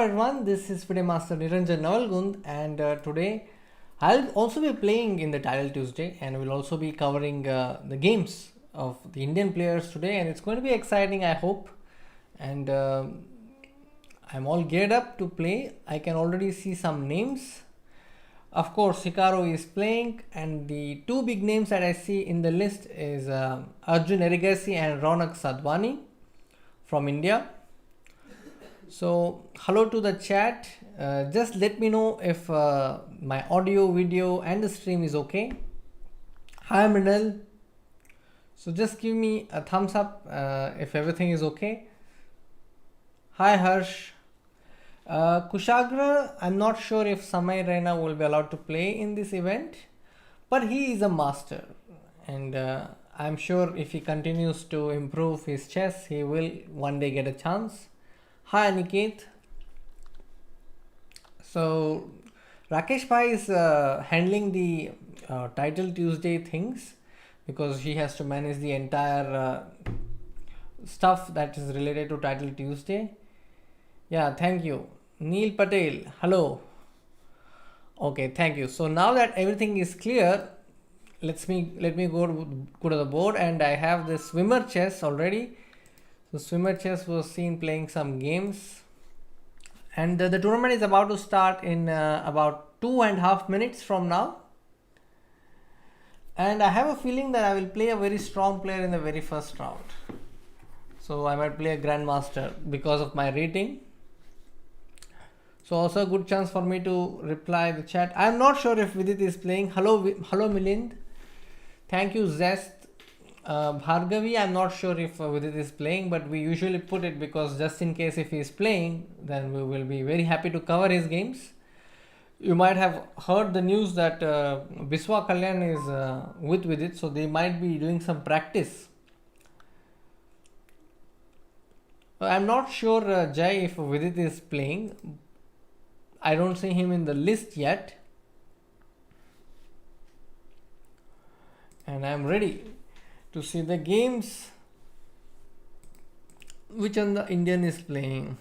everyone, this is FIDE Master Niranjan Navalgund, and today I'll also be playing in the Title Tuesday, and we'll also be covering the games of the Indian players today, and it's going to be exciting, I hope. And I'm all geared up to play. I can already see some names. Of course, Hikaru is playing, and the two big names that I see in the list is Arjun Erigasi and Raunak Sadhwani from India. So hello to the chat. Just let me know if my audio, video and the stream is okay. Hi Mrinal. So just give me a thumbs up if everything is okay. Hi Harsh. Kushagra, I'm not sure if Samay Raina will be allowed to play in this event, but he is a master, and I'm sure if he continues to improve his chess, he will one day get a chance. Hi Aniket. So Rakesh Bhai is handling the Title Tuesday things because he has to manage the entire stuff that is related to Title Tuesday. Yeah, thank you. Neil Patel, hello. Okay, thank you. So now that everything is clear, let me go to the board, and I have the swimmer chess already. So swimmer chess was seen playing some games, and the tournament is about to start in about 2.5 minutes from now. And I have a feeling that I will play a very strong player in the very first round. So I might play a grandmaster because of my rating. So also a good chance for me to reply the chat. I am not sure if Vidit is playing. Hello Milind. Thank you Zest. Bhargavi, I'm not sure if Vidit is playing, but we usually put it because just in case if he is playing, then we will be very happy to cover his games. You might have heard the news that Biswa Kalyan is with Vidit, so they might be doing some practice. I'm not sure Jai if Vidit is playing. I don't see him in the list yet, and I'm ready to see the games which one the Indian is playing.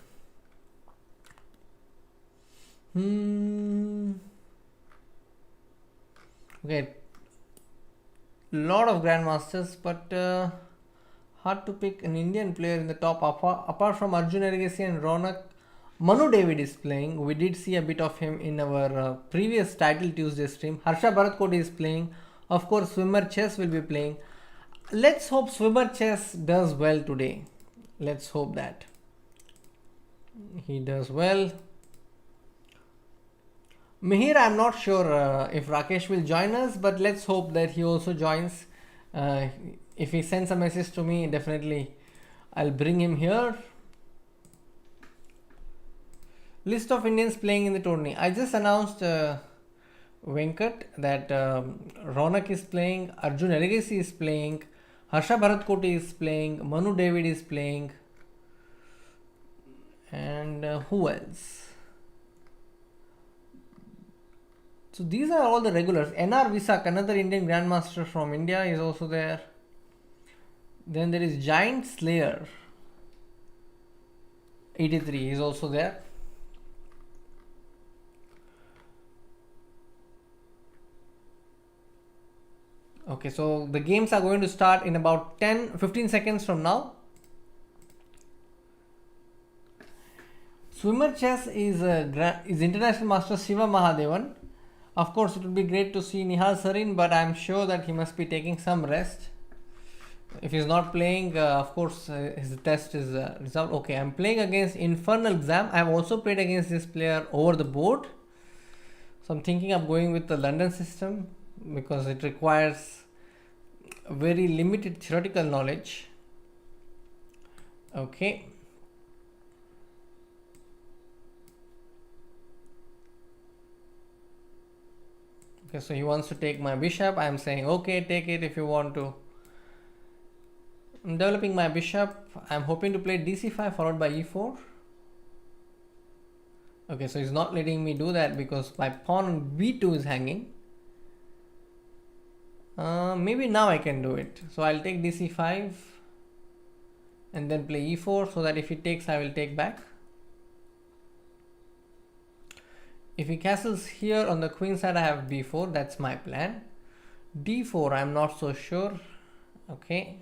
Okay, lot of grandmasters, but hard to pick an Indian player in the top. Apart from Arjun Erigasi and Raunak, Manu David is playing. We did see a bit of him in our previous Title Tuesday stream. Harsha Bharatkoti is playing. Of course, swimmer chess will be playing. Let's hope swimmer chess does well today. Let's hope that he does well. Mihir, I'm not sure if Rakesh will join us, but let's hope that he also joins. If he sends a message to me, definitely I'll bring him here. List of Indians playing in the tourney. I just announced Venkat that Raunak is playing, Arjun Erigasi is playing, Harsha Bharatkoti is playing, Manu David is playing, and who else? So these are all the regulars. NR Visak, another Indian Grandmaster from India, is also there. Then there is Giant Slayer 83 is also there. Okay, so the games are going to start in about 10-15 seconds from now. Swimmer chess is International Master Shiva Mahadevan. Of course, it would be great to see Nihal Sarin, but I'm sure that he must be taking some rest. If he's not playing, of course, his test is resolved. Okay, I'm playing against Infernal Exam. I've also played against this player over the board. So I'm thinking of going with the London system because it requires very limited theoretical knowledge. Okay. Okay, so he wants to take my bishop. I'm saying, okay, take it if you want to. I'm developing my bishop. I'm hoping to play dc5 followed by e4. Okay, so he's not letting me do that because my pawn on b2 is hanging. Maybe now I can do it. So I'll take dc5 and then play e4 so that if he takes, I will take back. If he castles here on the queen side, I have b4. That's my plan. d4, I'm not so sure. Okay.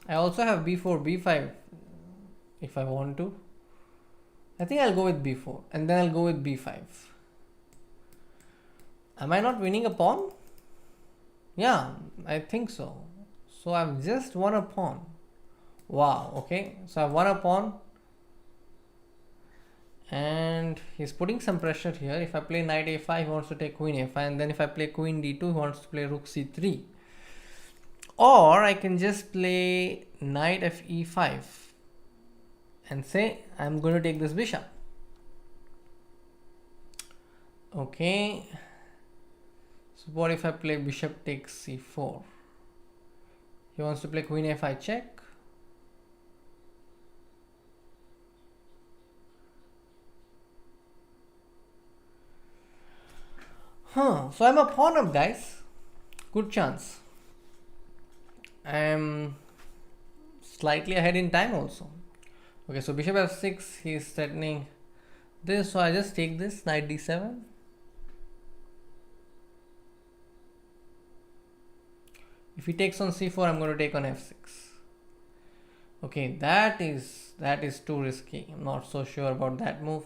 I also have b4, b5 if I want to. I think I'll go with b4 and then I'll go with b5. Am I not winning a pawn? Yeah, I think so. So I've just won a pawn. Wow, okay. So I've won a pawn. And he's putting some pressure here. If I play knight a5, he wants to take queen a5. And then if I play queen d2, he wants to play rook c3. Or I can just play knight fe5 and say I'm going to take this bishop. Okay. So what if I play bishop takes c4? He wants to play queen a5 check. So I'm a pawn up, guys. Good chance. I'm slightly ahead in time also. Okay, so bishop f6, he's threatening this, so I just take this, knight d7. If he takes on c4, I'm going to take on f6. Okay, that is too risky. I'm not so sure about that move.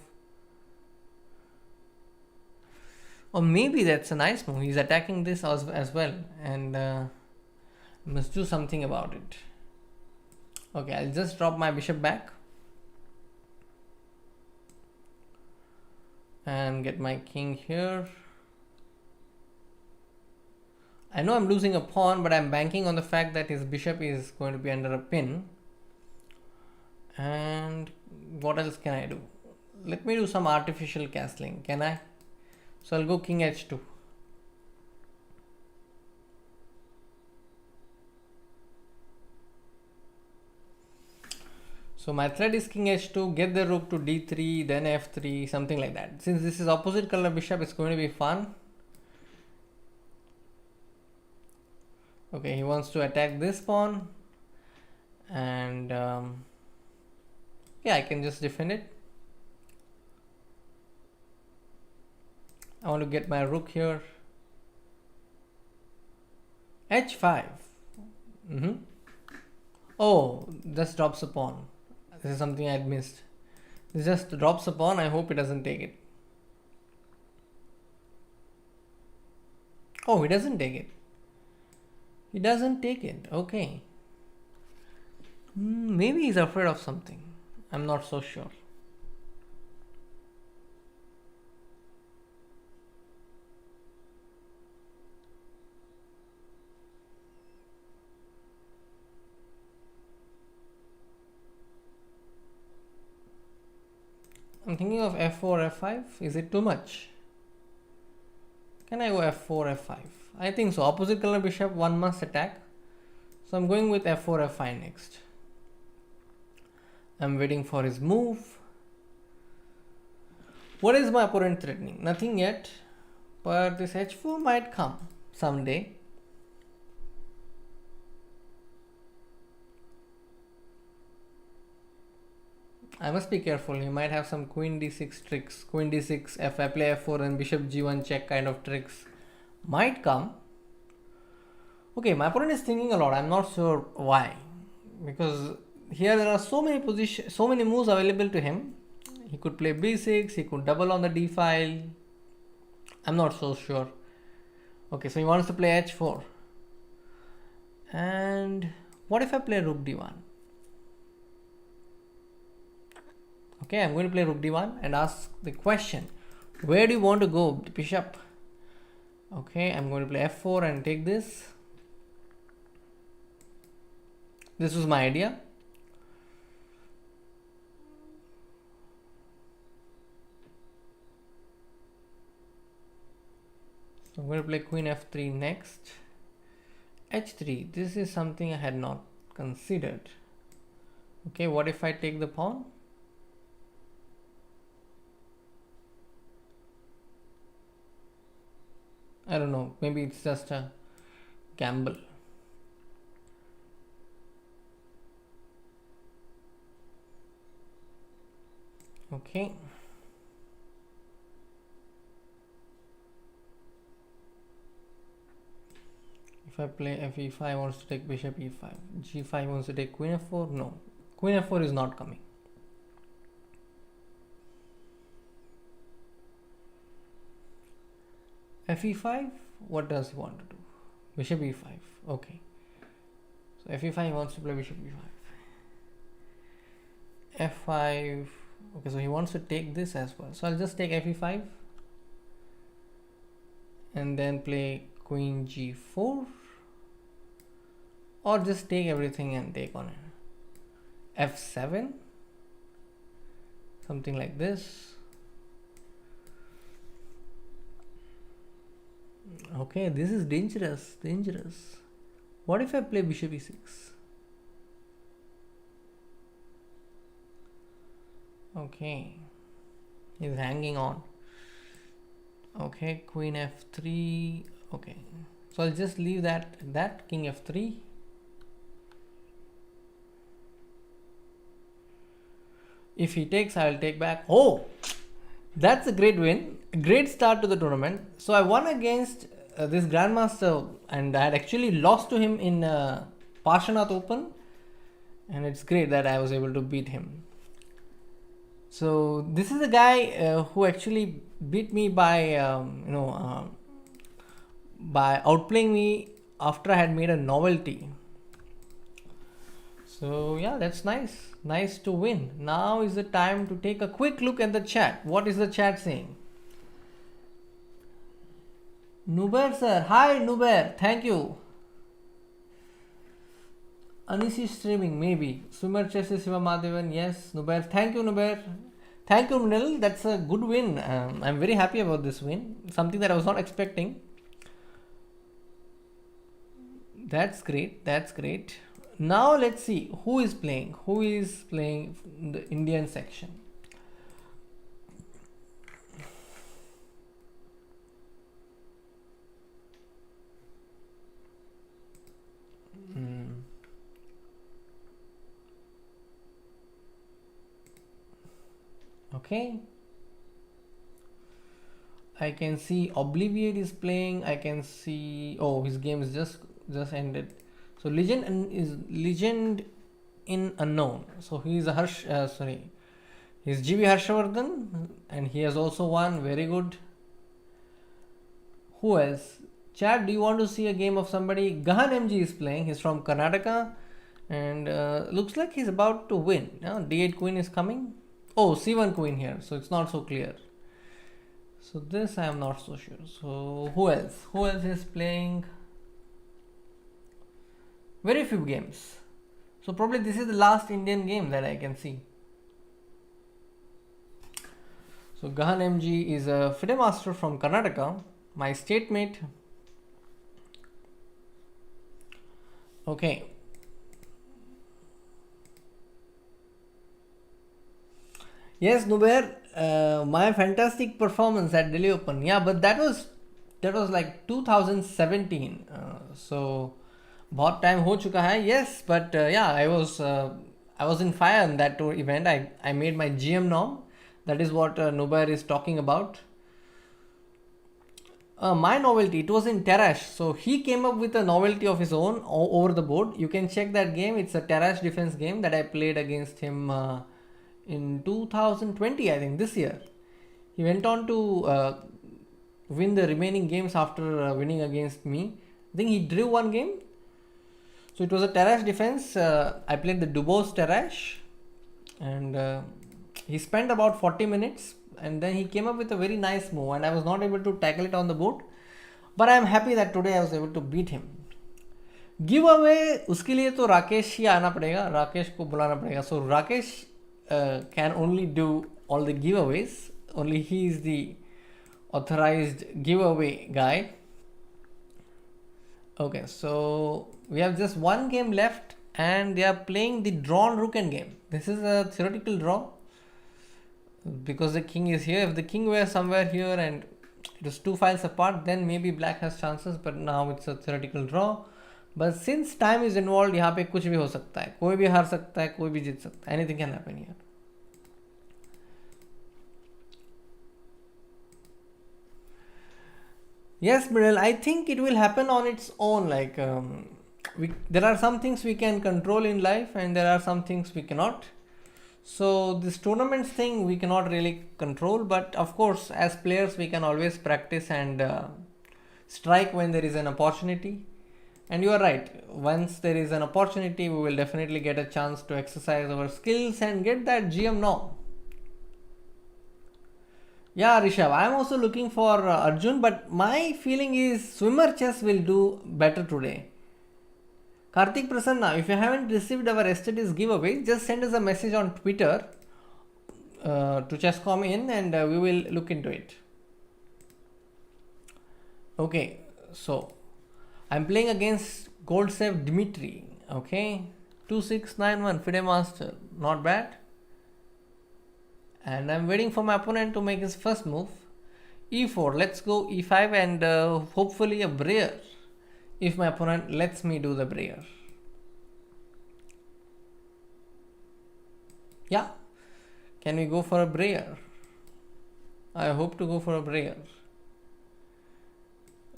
Or maybe that's a nice move. He's attacking this as well, and must do something about it. Okay, I'll just drop my bishop back and get my king here. I know I'm losing a pawn, but I'm banking on the fact that his bishop is going to be under a pin. And what else can I do? Let me do some artificial castling. Can I? So I'll go king h2. So my threat is king h2, get the rook to d3, then f3, something like that. Since this is opposite color bishop, it's going to be fun. Okay, he wants to attack this pawn. And yeah, I can just defend it. I want to get my rook here. h5. Oh, just drops a pawn. This is something I'd missed. This just drops a pawn. I hope he doesn't take it. Oh, he doesn't take it. He doesn't take it. Okay. Maybe he's afraid of something. I'm not so sure. I'm thinking of f4, f5. Is it too much? Can I go f4, f5? I think so. Opposite color bishop, one must attack. So I'm going with f4, f5 next. I'm waiting for his move. What is my opponent threatening? Nothing yet. But this h4 might come someday. I must be careful. He might have some queen d6 tricks. Queen d6, if I play f4 and bishop g1 check kind of tricks might come. Okay, my opponent is thinking a lot. I'm not sure why. Because here there are so many moves available to him. He could play b6, he could double on the d file. I'm not so sure. Okay, so he wants to play h4. And what if I play rook d1? Okay, I'm going to play rook d1 and ask the question, where do you want to go, bishop? Okay, I'm going to play f4 and take this. This was my idea. So I'm going to play queen f3 next. h3, this is something I had not considered. Okay, what if I take the pawn? I don't know, maybe it's just a gamble. Okay. If I play fe5, wants to take bishop e5. g5 wants to take queen f4. No, queen f4 is not coming. fe5, what does he want to do? Bishop e5. Okay, so fe5 wants to play bishop e5. f5. Okay, so he wants to take this as well. So I'll just take fe5 and then play queen g4, or just take everything and take on f7, something like this. Okay, this is dangerous. What if I play bishop e6? Okay, he's hanging on. Okay, queen f3. Okay, so I'll just leave that king f3. If he takes, I will take back. Oh, that's a great win. Great start to the tournament. So I won against this grandmaster, and I had actually lost to him in Parshanath Open, and it's great that I was able to beat him. So this is a guy who actually beat me by by outplaying me after I had made a novelty. So yeah, that's nice to win. Now is the time to take a quick look at the chat. What is the chat saying? Nuber sir, hi Nuber, thank you. Anisi streaming, maybe. Swimmer chess is Shiva Madhavan, yes. Nuber, thank you Nuber. Thank you Nil, that's a good win. I'm very happy about this win. Something that I was not expecting. That's great. Now let's see who is playing the Indian section. Okay, I can see Obliviate is playing. I can see, oh, his game is just ended. So legend in unknown. So he is he's GB Harshavardhan, and he has also won. Very good. Who else? Chad, do you want to see a game of somebody? Gahan MG is playing. He's from Karnataka, and looks like he's about to win. Now D8 queen is coming. Oh, C1 queen here, so it's not so clear. So this I am not so sure. So who else is playing? Very few games. So probably this is the last Indian game that I can see. So Gahan MG is a FIDE master from Karnataka, my state mate. Okay. Yes, Nuber, my fantastic performance at Delhi Open. Yeah, but that was like 2017. So बहुत time हो चुका है. Yes, but yeah, I was in fire in that tour event. I made my GM norm. That is what Nuber is talking about. My novelty, it was in Terrash. So he came up with a novelty of his own over the board. You can check that game. It's a Terrash defense game that I played against him in 2020, I think, this year. He went on to win the remaining games after winning against me. I think he drew one game. So it was a Terrash defense. I played the Dubose Terrash, and he spent about 40 minutes, and then he came up with a very nice move, and I was not able to tackle it on the board, but I am happy that today I was able to beat him. Give away, उसके लिए तो राकेश ही आना पड़ेगा, राकेश को बुलाना पड़ेगा. So Rakesh can only do all the giveaways. Only he is the authorized giveaway guy. Okay, so we have just one game left, and they are playing the drawn rook end game. This is a theoretical draw because the king is here. If the king were somewhere here and it was two files apart, then maybe black has chances, but now it's a theoretical draw. But since time is involved, यहाँ पे कुछ भी हो सकता है, कोई भी हार सकता है, कोई भी जीत सकता है. Anything can happen here. Yes, Mridul, I think it will happen on its own. Like, there are some things we can control in life, and there are some things we cannot. So this tournaments thing we cannot really control, but of course, as players, we can always practice and strike when there is an opportunity. And you are right. Once there is an opportunity, we will definitely get a chance to exercise our skills and get that GM norm. Yeah, Rishabh, I am also looking for Arjun, but my feeling is swimmer chess will do better today. Karthik Prasanna, if you haven't received our yesterday's giveaway, just send us a message on Twitter to Chesscom in, and we will look into it. Okay, so I'm playing against Goldsev Dmitry. Okay, 2691 FIDE Master, not bad. And I'm waiting for my opponent to make his first move. E4, let's go E5 and hopefully a brayer if my opponent lets me do the brayer. Yeah, can we go for a brayer? I hope to go for a brayer.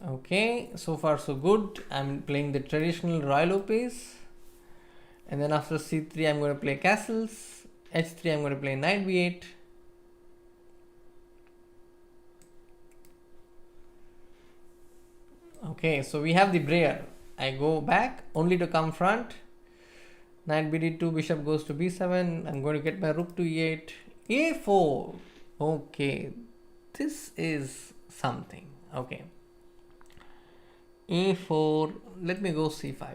Okay, so far so good. I'm playing the traditional Royal Lopez. And then after C3 I'm going to play castles. H3 I'm going to play knight B8. Okay, so we have the brayer. I go back only to come front. Knight bd2, bishop goes to b7. I'm going to get my rook to e8. a4. Okay, this is something. Okay, a4. Let me go c5.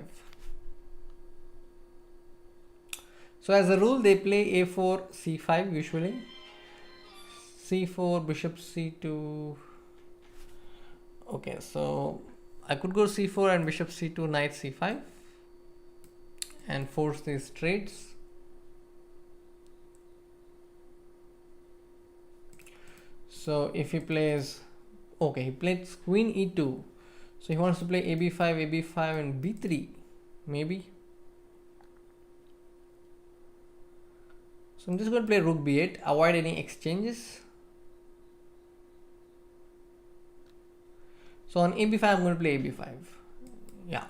So as a rule, they play a4, c5 usually. c4, bishop c2. Okay, so I could go c4 and bishop c2, knight c5 and force these trades. So if he plays, okay, he plays queen e2. So he wants to play ab5, ab5 and b3 maybe. So I'm just going to play rook b8, avoid any exchanges. So on ab5 I'm going to play ab5. Yeah.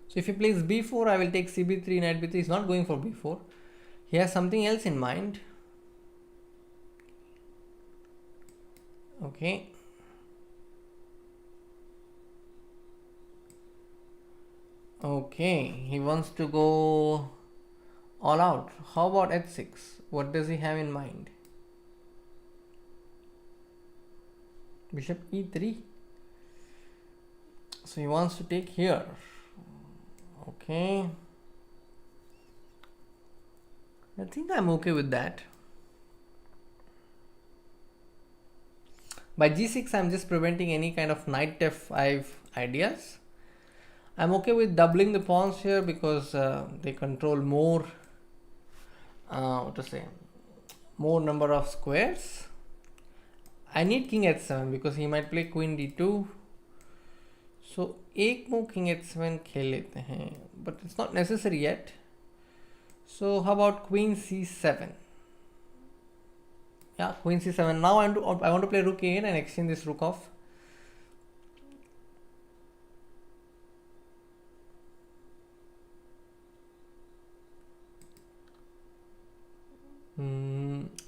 So if he plays b4, I will take cb3, knight b3. He's not going for b4. He has something else in mind. Okay. Okay, he wants to go all out. How about h6? What does he have in mind? Bishop e3. So he wants to take here. Okay, I think I'm okay with that. By g6 I'm just preventing any kind of knight f5 ideas. I'm okay with doubling the pawns here because they control more more number of squares. I need king h7 because he might play queen d2. So एक move king h7 खेल लेते हैं, but it's not necessary yet. So how about queen c7? Yeah, queen c7. Now I want to play rook a8 and exchange this rook off.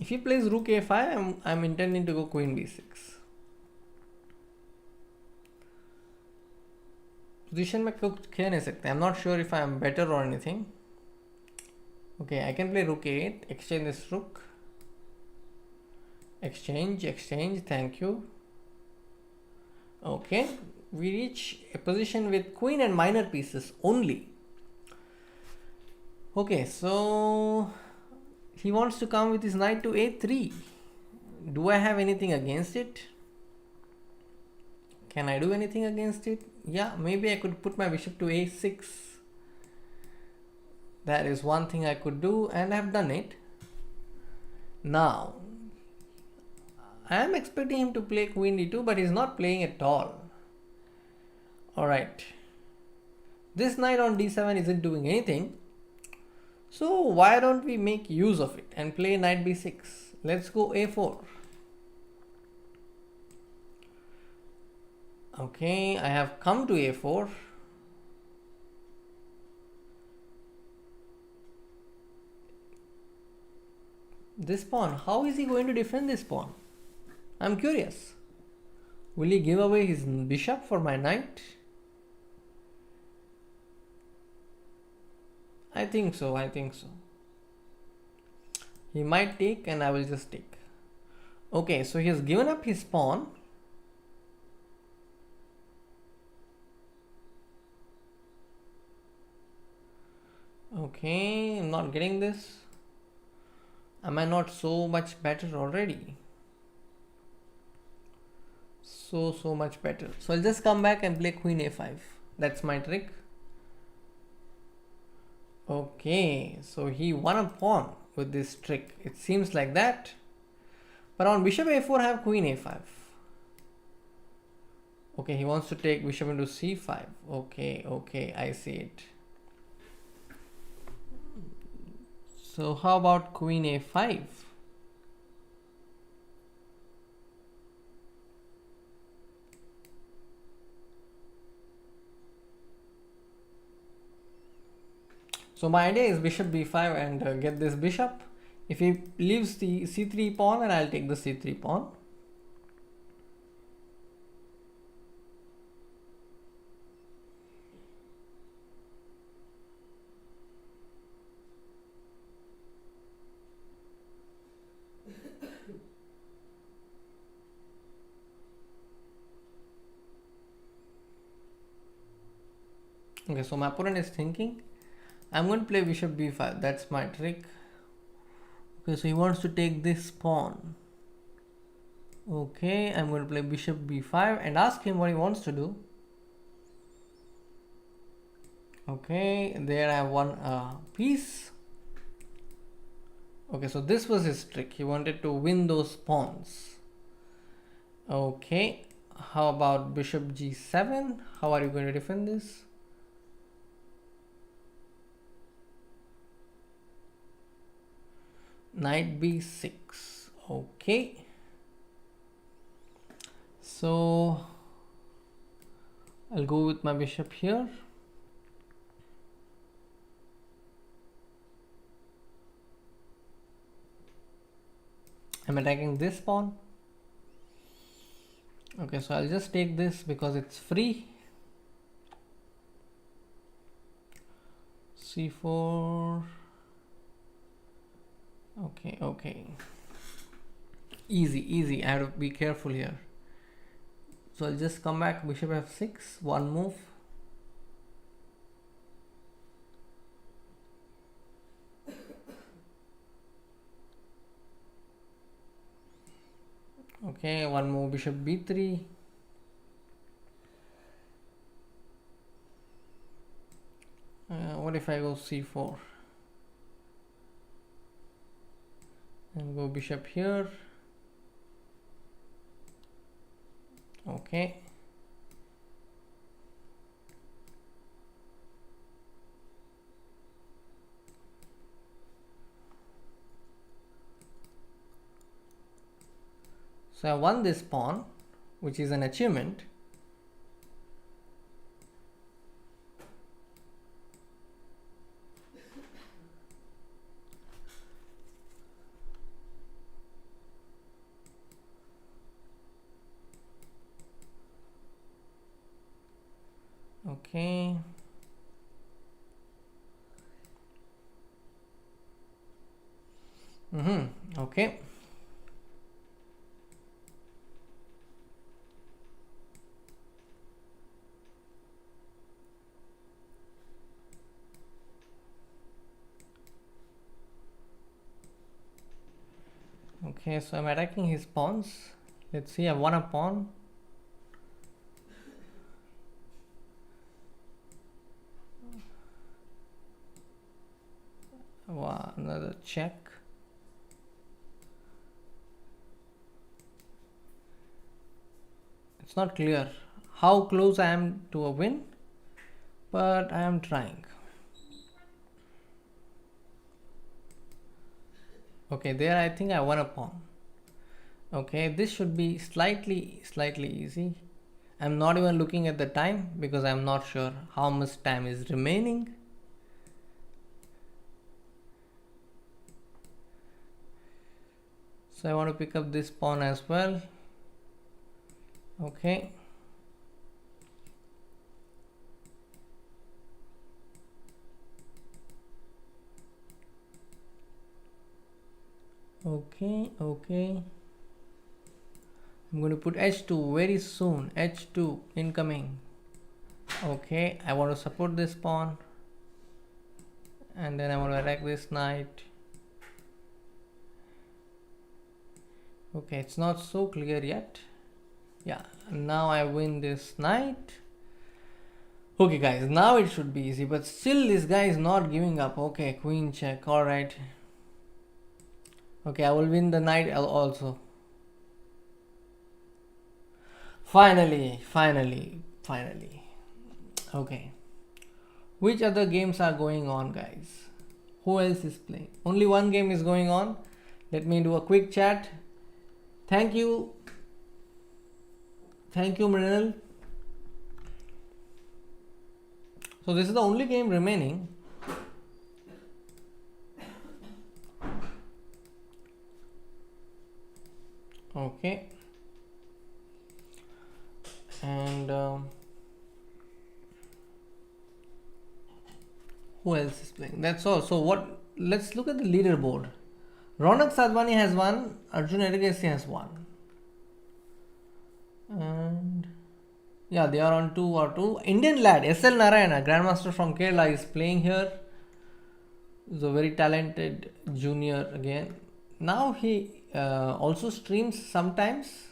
If he plays rook a5, I'm intending to go queen b6. Position में कुछ खेल नहीं सकते. I'm not sure if I am better or anything. Okay, I can play rook a8, exchange this rook. Exchange, thank you. Okay, we reach a position with queen and minor pieces only. Okay, so he wants to come with his knight to a3. Do I have anything against it? Can I do anything against it? Yeah, maybe I could put my bishop to a6. That is one thing I could do, and I have done it. Now, I am expecting him to play queen d2, but he's not playing at all. Alright. This knight on d7 isn't doing anything. So why don't we make use of it and play knight b6? let's go a4. Okay, I have come to a4. This pawn, how is he going to defend this pawn? I'm curious. Will he give away his bishop for my knight? I think so, I think so. He might take and I will just take. Okay, so he has given up his pawn. Okay, I'm not getting this. Am I not so much better already? So much better. So I'll just come back and play queen a5. That's my trick. Okay, so he won a pawn with this trick. It seems like that. But on bishop a4 I have queen a5. Okay, he wants to take bishop into c5. Okay, I see it. So how about queen a5? So my idea is bishop b5 and get this bishop. If he leaves the c3 pawn, and I'll take the c3 pawn. Okay, so my opponent is thinking, I'm going to play bishop b5. That's my trick. Okay, so he wants to take this pawn. Okay, I'm going to play bishop b5 and ask him what he wants to do. Okay, there I have one piece. Okay, so this was his trick. He wanted to win those pawns. Okay, how about bishop g7? How are you going to defend this? Knight b6. Okay, so I'll go with my bishop here. I'm attacking this pawn. Okay, so I'll just take this because it's free. c4. Okay, easy. I have to be careful here. So I'll just come back, bishop f6, one move. Okay, one move, bishop b3. What if I go c4 and go bishop here? Okay, so I won this pawn, which is an achievement. Okay, okay. Okay, so I'm attacking his pawns. Let's see, I won a pawn. Wow, another check. It's not clear how close I am to a win, but I am trying. Okay, there I think I won a pawn. Okay, this should be slightly easy. I'm not even looking at the time because I'm not sure how much time is remaining. So I want to pick up this pawn as well. Okay. Okay. I'm going to put h2 very soon. h2 incoming. Okay, I want to support this pawn. And then I want to attack this knight. Okay, it's not so clear yet. Yeah, now I win this knight. Okay guys, now it should be easy, but still this guy is not giving up. Okay, queen check, alright. Okay, I will win the knight also. Finally. Okay. Which other games are going on, guys? Who else is playing? Only one game is going on. Let me do a quick chat. Thank you, Mrinal. So this is the only game remaining. Okay. And who else is playing? That's all. So what? Let's look at the leaderboard. Raunak Sadhwani has won. Arjun Ergesi has won. And yeah, they are on 2 or 2. Indian lad SL Narayana, Grandmaster from Kerala, is playing here. He's a very talented junior again. Now he also streams sometimes.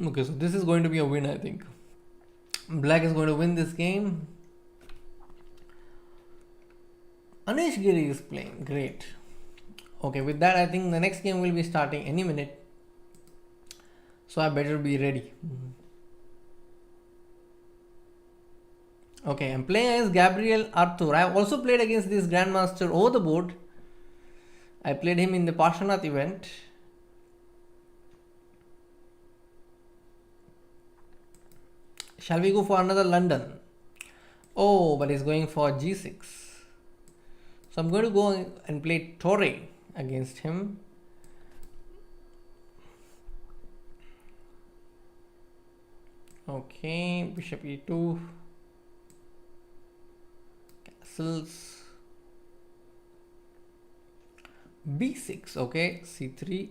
Okay, so this is going to be a win, I think. Black is going to win this game. Anish Giri is playing. Great. Okay, with that, I think the next game will be starting any minute. So I better be ready. Okay, I'm playing against Gabriel Arthur. I have also played against this Grandmaster over the board. I played him in the Parshanath event. Shall we go for another London? Oh, but he's going for G6. So I'm going to go and play Torre against him. Okay, Bishop E2. Castles. B6. Okay, C3.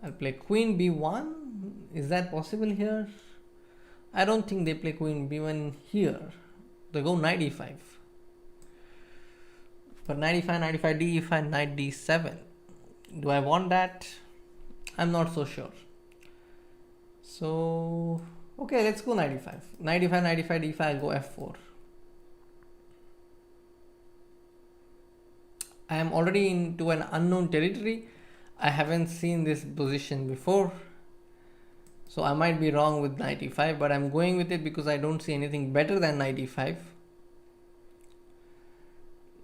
I'll play Queen B1. Is that possible here? I don't think they play Queen B1 here. They go Knight E5. But Knight E5, Knight E5, D E5, Knight D7. Do I want that? I'm not so sure. So, okay, let's go Knight E5. Knight E5, Knight E5, D5, I'll go F4. I am already into an unknown territory. I haven't seen this position before. So I might be wrong with Knight E5, but I'm going with it because I don't see anything better than Knight E5.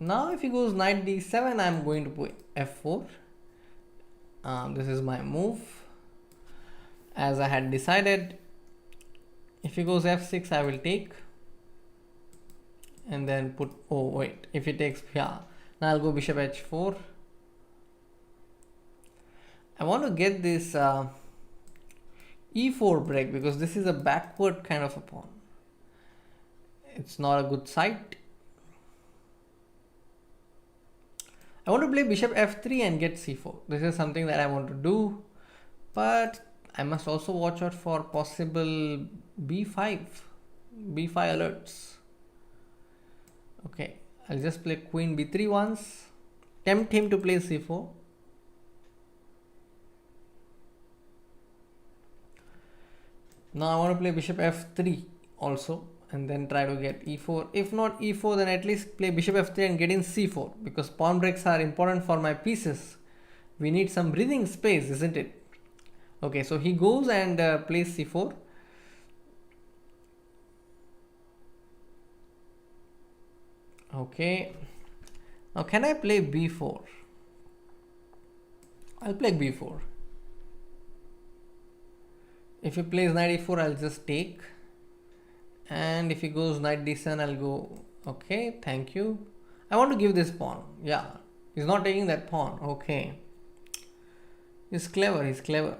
Now if he goes Knight D7, I'm going to put F4. This is my move. As I had decided, if he goes F6, I will take. And then put, oh wait, if he takes, yeah. Now I'll go Bishop H4. I want to get this E4 break because this is a backward kind of a pawn. It's not a good site. I want to play Bishop F3 and get C4. This is something that I want to do, but I must also watch out for possible B5 alerts. Okay, I'll just play Queen B3 once, tempt him to play C4. Now I want to play Bishop F3 also and then try to get E4. If not E4, then at least play Bishop F3 and get in C4 because pawn breaks are important for my pieces. We need some breathing space, isn't it? Okay, so he goes and plays C4. Okay. Now can I play b4? I'll play b4. If he plays knight e4, I'll just take. And if he goes knight d7, I'll go. Okay, thank you. I want to give this pawn. Yeah, he's not taking that pawn. Okay. He's clever. He's clever.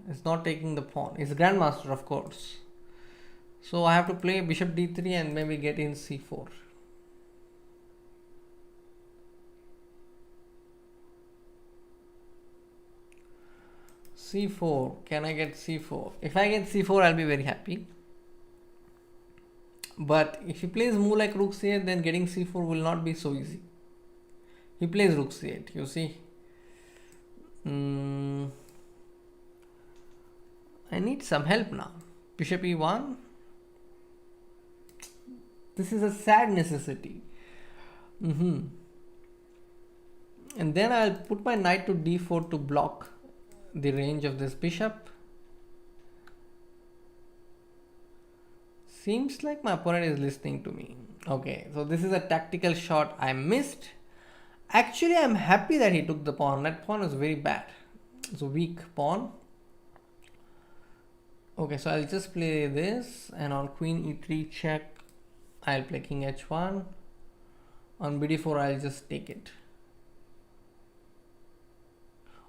He's not taking the pawn. He's a grandmaster, of course. So I have to play bishop d3 and maybe get in c4. c4. Can I get c4? If I get c4, I'll be very happy. But if he plays move like rook c8, then getting c4 will not be so easy. He plays rook c8, you see. I need some help now. Bishop e1. This is a sad necessity. And then I'll put my knight to d4 to block the range of this bishop. Seems like my opponent is listening to me. Okay, so this is a tactical shot I missed. Actually, I'm happy that he took the pawn. That pawn is very bad. It's a weak pawn. Okay, so I'll just play this, and on queen e3 check, I'll play king h1. On bd4, I'll just take it.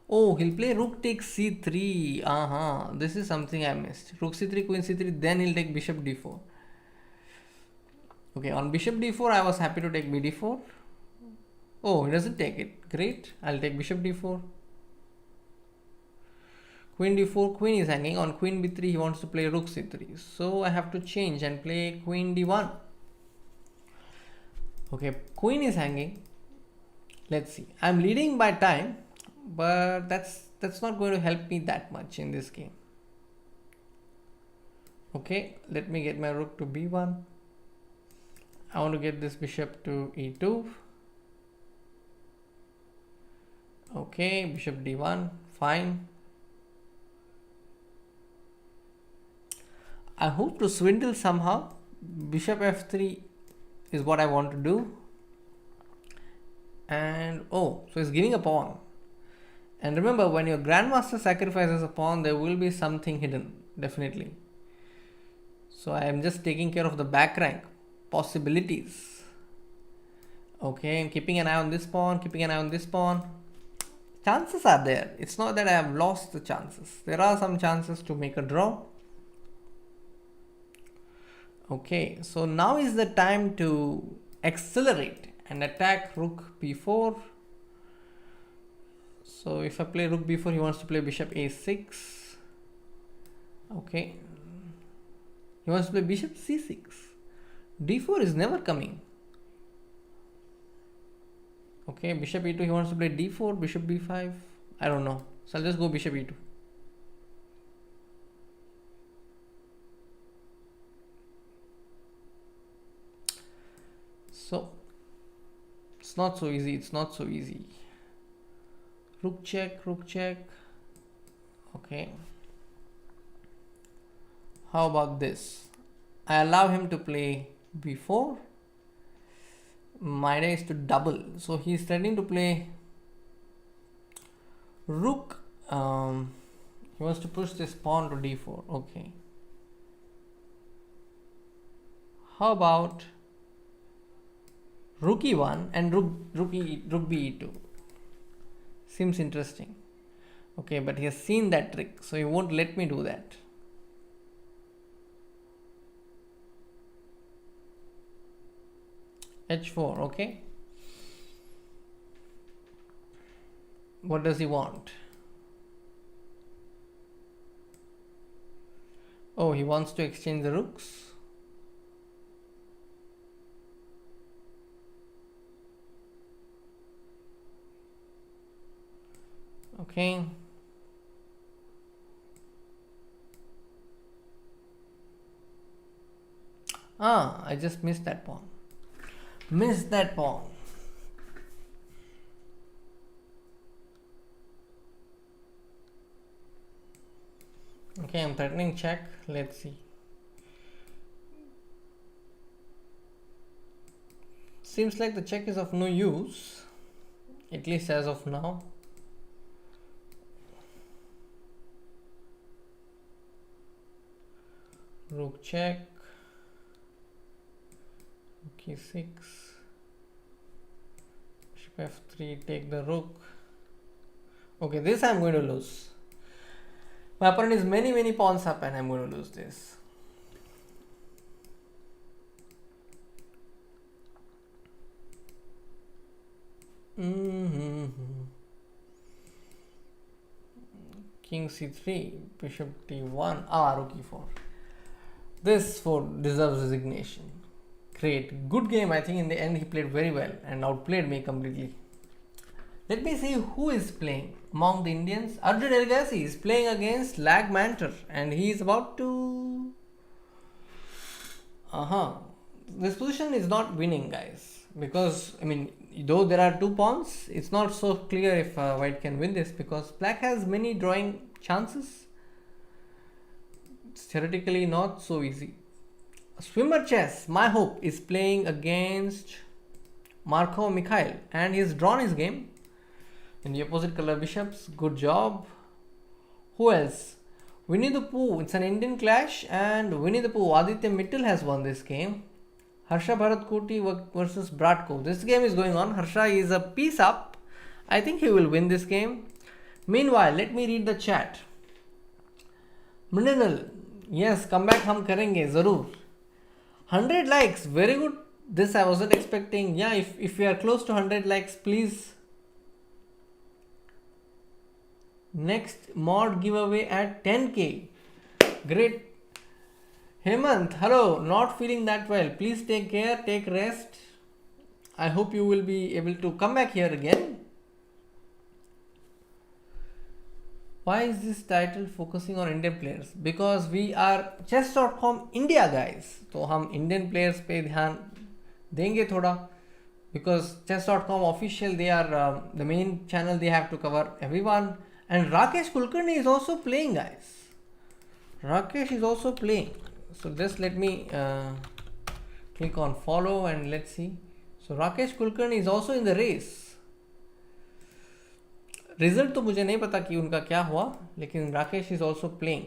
Oh, he'll play rook takes c3. This is something I missed. Rook c3, queen c3, then he'll take bishop d4. Okay, on bishop d4, I was happy to take bd4. Oh, he doesn't take it. Great. I'll take bishop d4. Queen d4, queen is hanging. On queen b3, he wants to play rook c3. So I have to change and play queen d1. Okay, queen is hanging. Let's see. I'm leading by time, but that's not going to help me that much in this game. Okay, let me get my rook to b1. I want to get this bishop to e2. Okay, bishop d1, fine. I hope to swindle somehow. Bishop f3 is what I want to do. And oh, so he's giving a pawn. And remember, when your grandmaster sacrifices a pawn, there will be something hidden, definitely. So I am just taking care of the back rank possibilities. Okay, I'm keeping an eye on this pawn, keeping an eye on this pawn. Chances are there. It's not that I have lost the chances. There are some chances to make a draw. Okay, so now is the time to accelerate and attack rook b4. So if I play rook b4, he wants to play bishop a6. Okay. He wants to play bishop c6. d4 is never coming. Okay, bishop e2, he wants to play d4, bishop b5. I don't know. So I'll just go bishop e2. So it's not so easy. It's not so easy. Rook check, rook check. Okay. How about this? I allow him to play b4. My idea is to double. So he's threatening to play rook. He wants to push this pawn to d4. Okay. How about rook e1 and rook b2? Seems interesting. Okay, but he has seen that trick, so he won't let me do that. h4, okay. What does he want? Oh, he wants to exchange the rooks. Okay. I just missed that pawn. Missed that pawn. Okay, I'm threatening check. Let's see. seems like the check is of no use, at least as of now. Rook check, rook e6, bishop f3, take the rook. Okay, this I'm going to lose. My opponent is many pawns up and I'm going to lose this. King c3, bishop d1, rook e4. This deserves resignation. Great, good game. I think in the end he played very well and outplayed me completely. Let me see who is playing among the Indians. Arjun Ergassi is playing against Lag Manter and he is about to... This position is not winning, guys, because I mean, though there are 2 pawns, it's not so clear if white can win this because black has many drawing chances. It's theoretically not so easy. Swimmer Chess, my hope, is playing against Markov Mikhail and he's drawn his game in the opposite color bishops. Good job. Who else? Winnie the Pooh. It's an Indian clash and Winnie the Pooh, Aditya Mittal has won this game. Harsha Bharat Koti versus Bratko. This game is going on. Harsha is a piece up. I think he will win this game. Meanwhile, let me read the chat. Mrinal, yes, come back hum karenge, zarur. 100 likes, very good. This I wasn't expecting. Yeah, if we are close to 100 likes, please. Next mod giveaway at 10k. Great. Hemant, hello, not feeling that well. Please take care, take rest. I hope you will be able to come back here again. Why is this title focusing on Indian players? Because we are chess.com India, guys. So हम Indian players पे ध्यान देंगे थोड़ा. Because chess.com official, they are the main channel, they have to cover everyone. And Rakesh Kulkarni is also playing, guys. Rakesh is also playing. So just let me click on follow and let's see. So Rakesh Kulkarni is also in the race. Result तो मुझे नहीं पता कि उनका क्या हुआ, लेकिन Rakesh is also playing.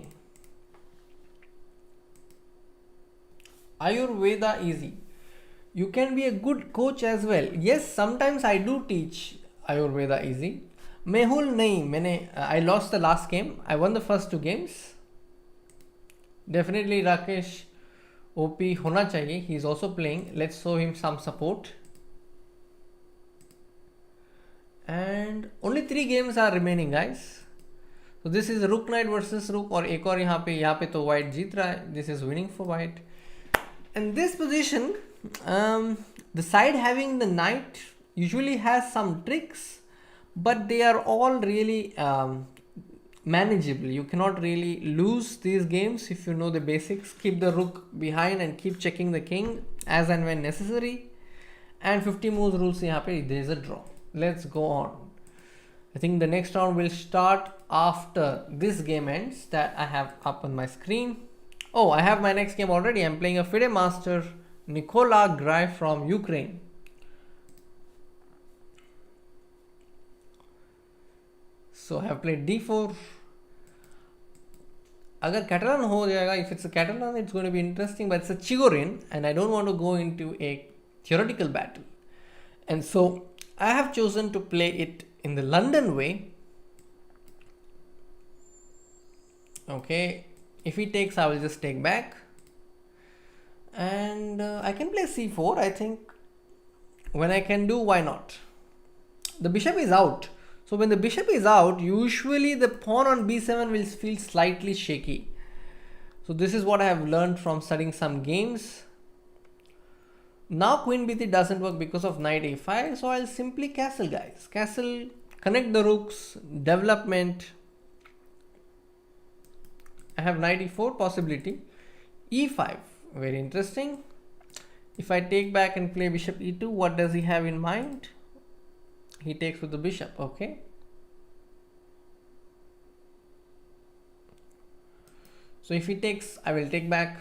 Ayurveda easy. You can be a good coach as well. Yes, sometimes I do teach Ayurveda easy. Mehul nahi, I lost the last game. I won the first 2 games. Definitely Rakesh OP hona chahiye. He is also playing. Let's show him some support. And only 3 games are remaining, guys. So this is rook knight versus rook और एक और यहाँ पे तो white जीत रहा है. This is winning for white. And this position, the side having the knight usually has some tricks, but they are all really manageable. You cannot really lose these games if you know the basics. Keep the rook behind and keep checking the king as and when necessary. And 50 moves rules यहाँ पे there is a draw. Let's go on. I think the next round will start after this game ends that I have up on my screen. Oh, I have my next game already. I'm playing a FIDE master, Nikola Grai from Ukraine. So I have played d4. Agar Catalan ho jayega, if it's a Catalan, it's going to be interesting, but it's a Chigorin and I don't want to go into a theoretical battle. And so I have chosen to play it in the London way. Okay, if he takes, I will just take back. And I can play c4, I think. When I can do, why not? The bishop is out. So when the bishop is out, usually the pawn on b7 will feel slightly shaky. So this is what I have learned from studying some games. Now queen b3 doesn't work because of knight a5, so I'll simply castle, guys. Castle, connect the rooks, development. I have knight e4 possibility. e5, very interesting. If I take back and play bishop e2, what does he have in mind? He takes with the bishop, okay. So if he takes, I will take back.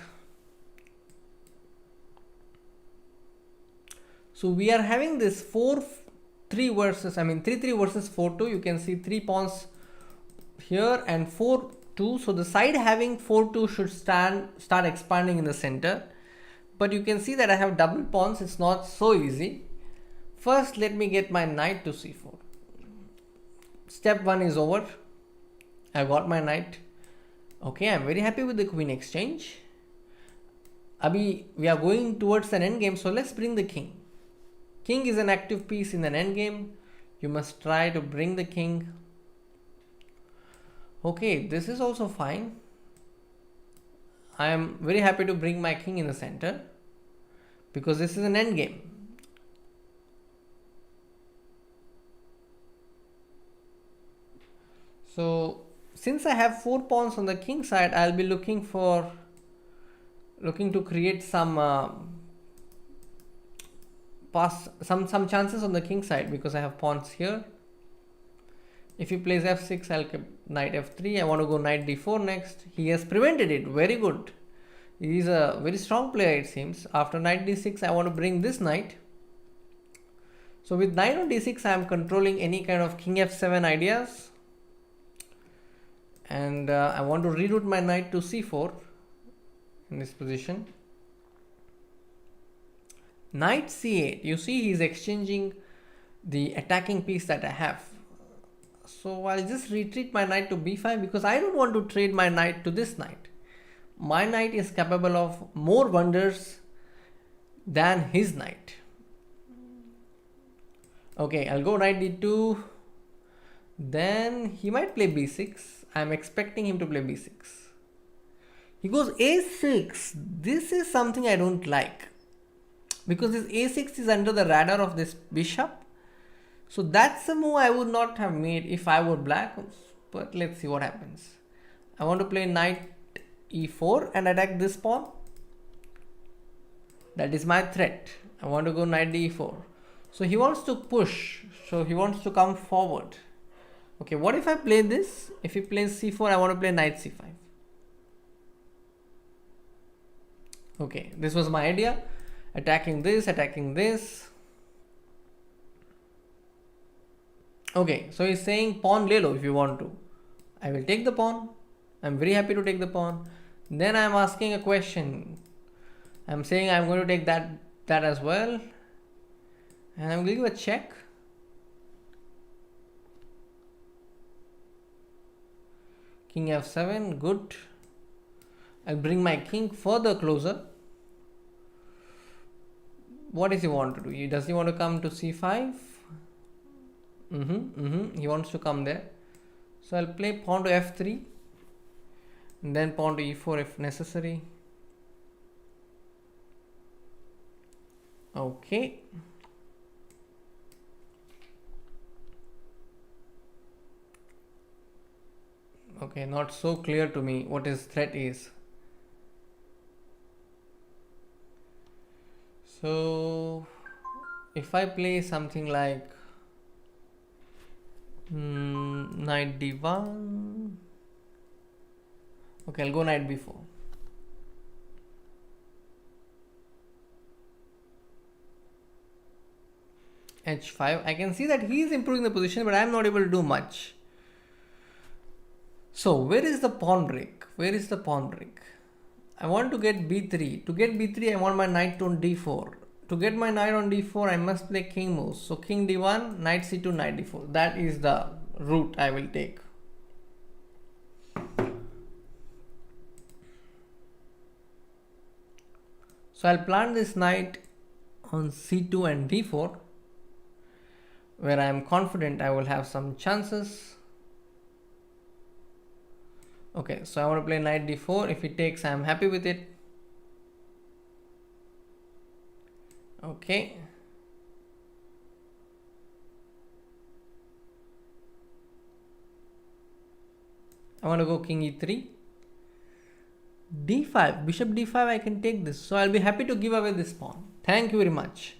So we are having this 4-3 versus, 3-3 versus 4-2. You can see 3 pawns here and 4-2. So the side having 4-2 should start expanding in the center. But you can see that I have double pawns. It's not so easy. First, let me get my knight to c4. Step 1 is over. I got my knight. Okay, I'm very happy with the queen exchange. Abhi, we are going towards an endgame, so let's bring the king. King is an active piece in an endgame. You must try to bring the king. Okay, this is also fine. I am very happy to bring my king in the center because this is an endgame. So since I have 4 pawns on the king side, I'll be looking to create some chances on the king side because I have pawns here. If he plays f6, I'll keep knight f3. I want to go knight d4 next. He has prevented it. Very good. He is a very strong player, it seems. After knight d6, I want to bring this knight. So with knight on d6, I am controlling any kind of king f7 ideas. And I want to reroute my knight to c4 in this position. Knight c8. You see he is exchanging the attacking piece that I have. So I'll just retreat my knight to b5 because I don't want to trade my knight to this knight. My knight is capable of more wonders than his knight. Okay, I'll go knight d2. Then he might play b6. I'm expecting him to play b6. He goes a6. This is something I don't like because this a6 is under the radar of this bishop. So that's a move I would not have made if I were black, but let's see what happens. I want to play knight e4 and attack this pawn. That is my threat. I want to go knight d4. So he wants to push. So he wants to come forward. Okay, what if I play this? If he plays c4, I want to play knight c5. Okay, this was my idea. Attacking this, attacking this. Okay, so he's saying pawn le lo if you want to. I will take the pawn. I'm very happy to take the pawn. Then I'm asking a question. I'm saying I'm going to take that as well. And I'm going to give a check. King f7, good. I'll bring my king further closer. What does he want to do? Does he want to come to c5? He wants to come there. So I'll play pawn to f3. And then pawn to e4 if necessary. Okay. Okay, not so clear to me what his threat is. So if I play something like knight d1, okay, I'll go knight b4. h5. I can see that he is improving the position, but I am not able to do much. So where is the pawn break? Where is the pawn break? I want to get b3. To get b3, I want my knight on d4. To get my knight on d4, I must play king moves. So king d1, knight c2, knight d4. That is the route I will take. So I'll plant this knight on c2 and d4, where I am confident I will have some chances. Okay, so I want to play knight d4. If he takes, I am happy with it. Okay. I want to go king e3. d5, bishop d5, I can take this. So I'll be happy to give away this pawn. Thank you very much.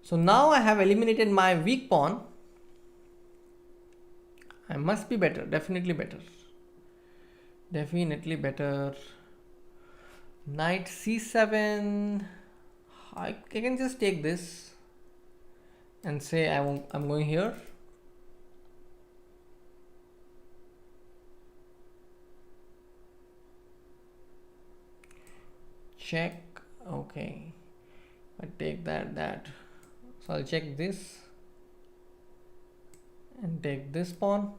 So now I have eliminated my weak pawn. I must be better, definitely better. Definitely better. Knight c7. I can just take this and say I'm going here. Check. Okay, I take that. So I'll check this and take this pawn.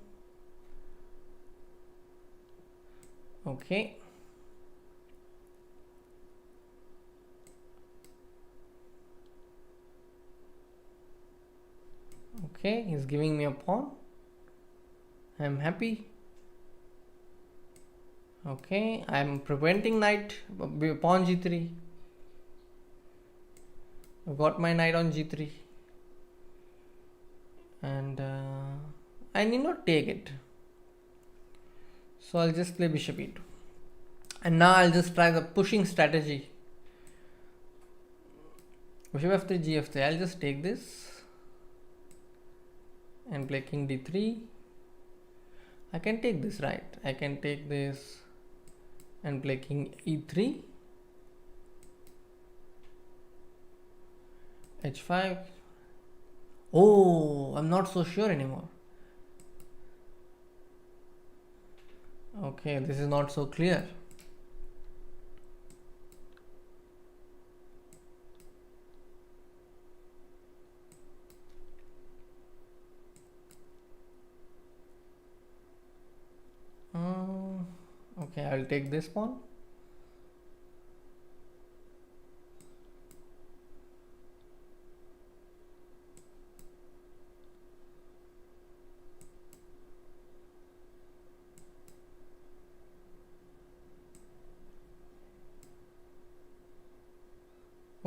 Okay. Okay, he's giving me a pawn. I'm happy. Okay, I'm preventing knight, pawn g3. I've got my knight on g3. And I need not take it. So I'll just play bishop e2. And now I'll just try the pushing strategy. Bishop f3, gf3. I'll just take this and play king d3. I can take this, right? I can take this and play king e3. h5. Oh, I'm not so sure anymore. Okay, this is not so clear. Okay, I'll take this pawn.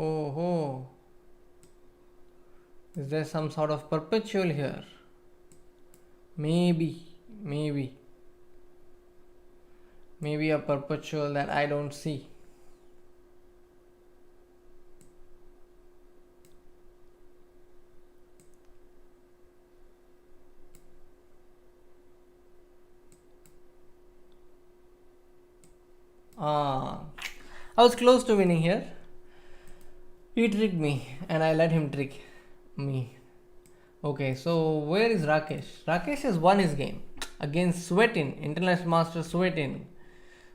Oh, is there some sort of perpetual here? Maybe a perpetual that I don't see. I was close to winning here. He tricked me and I let him trick me. Okay, so where is Rakesh? Rakesh has won his game against Swetin, International Master Swetin.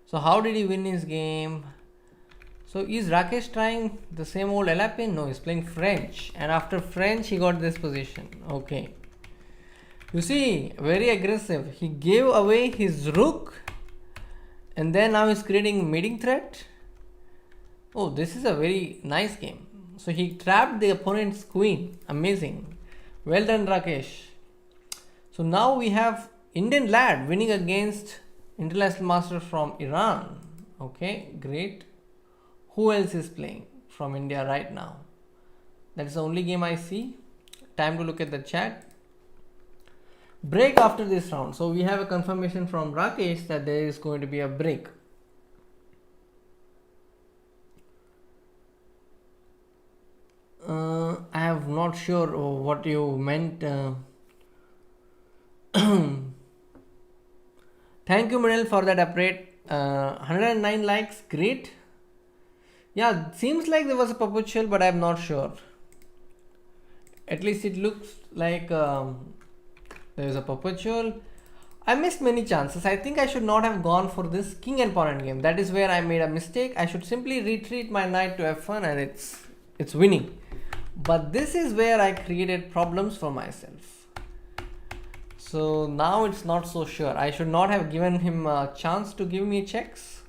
So how did he win his game? So is Rakesh trying the same old Alapin? No, he's playing French. And after French, he got this position. Okay. You see, very aggressive. He gave away his rook. And then now he's creating mating threat. Oh, this is a very nice game. So he trapped the opponent's queen. Amazing. Well done, Rakesh. So now we have Indian lad winning against international master from Iran. Okay, great. Who else is playing from India right now? That's the only game I see. Time to look at the chat. Break after this round. So we have a confirmation from Rakesh that there is going to be a break. I am not sure what you meant. Thank you, Manil, for that update. 109 likes, great. Yeah, seems like there was a perpetual, but I'm not sure. At least it looks like there is a perpetual. I missed many chances. I think I should not have gone for this king and pawn endgame. That is where I made a mistake. I should simply retreat my knight to f1 and it's winning. But this is where I created problems for myself. So now it's not so sure. I should not have given him a chance to give me checks.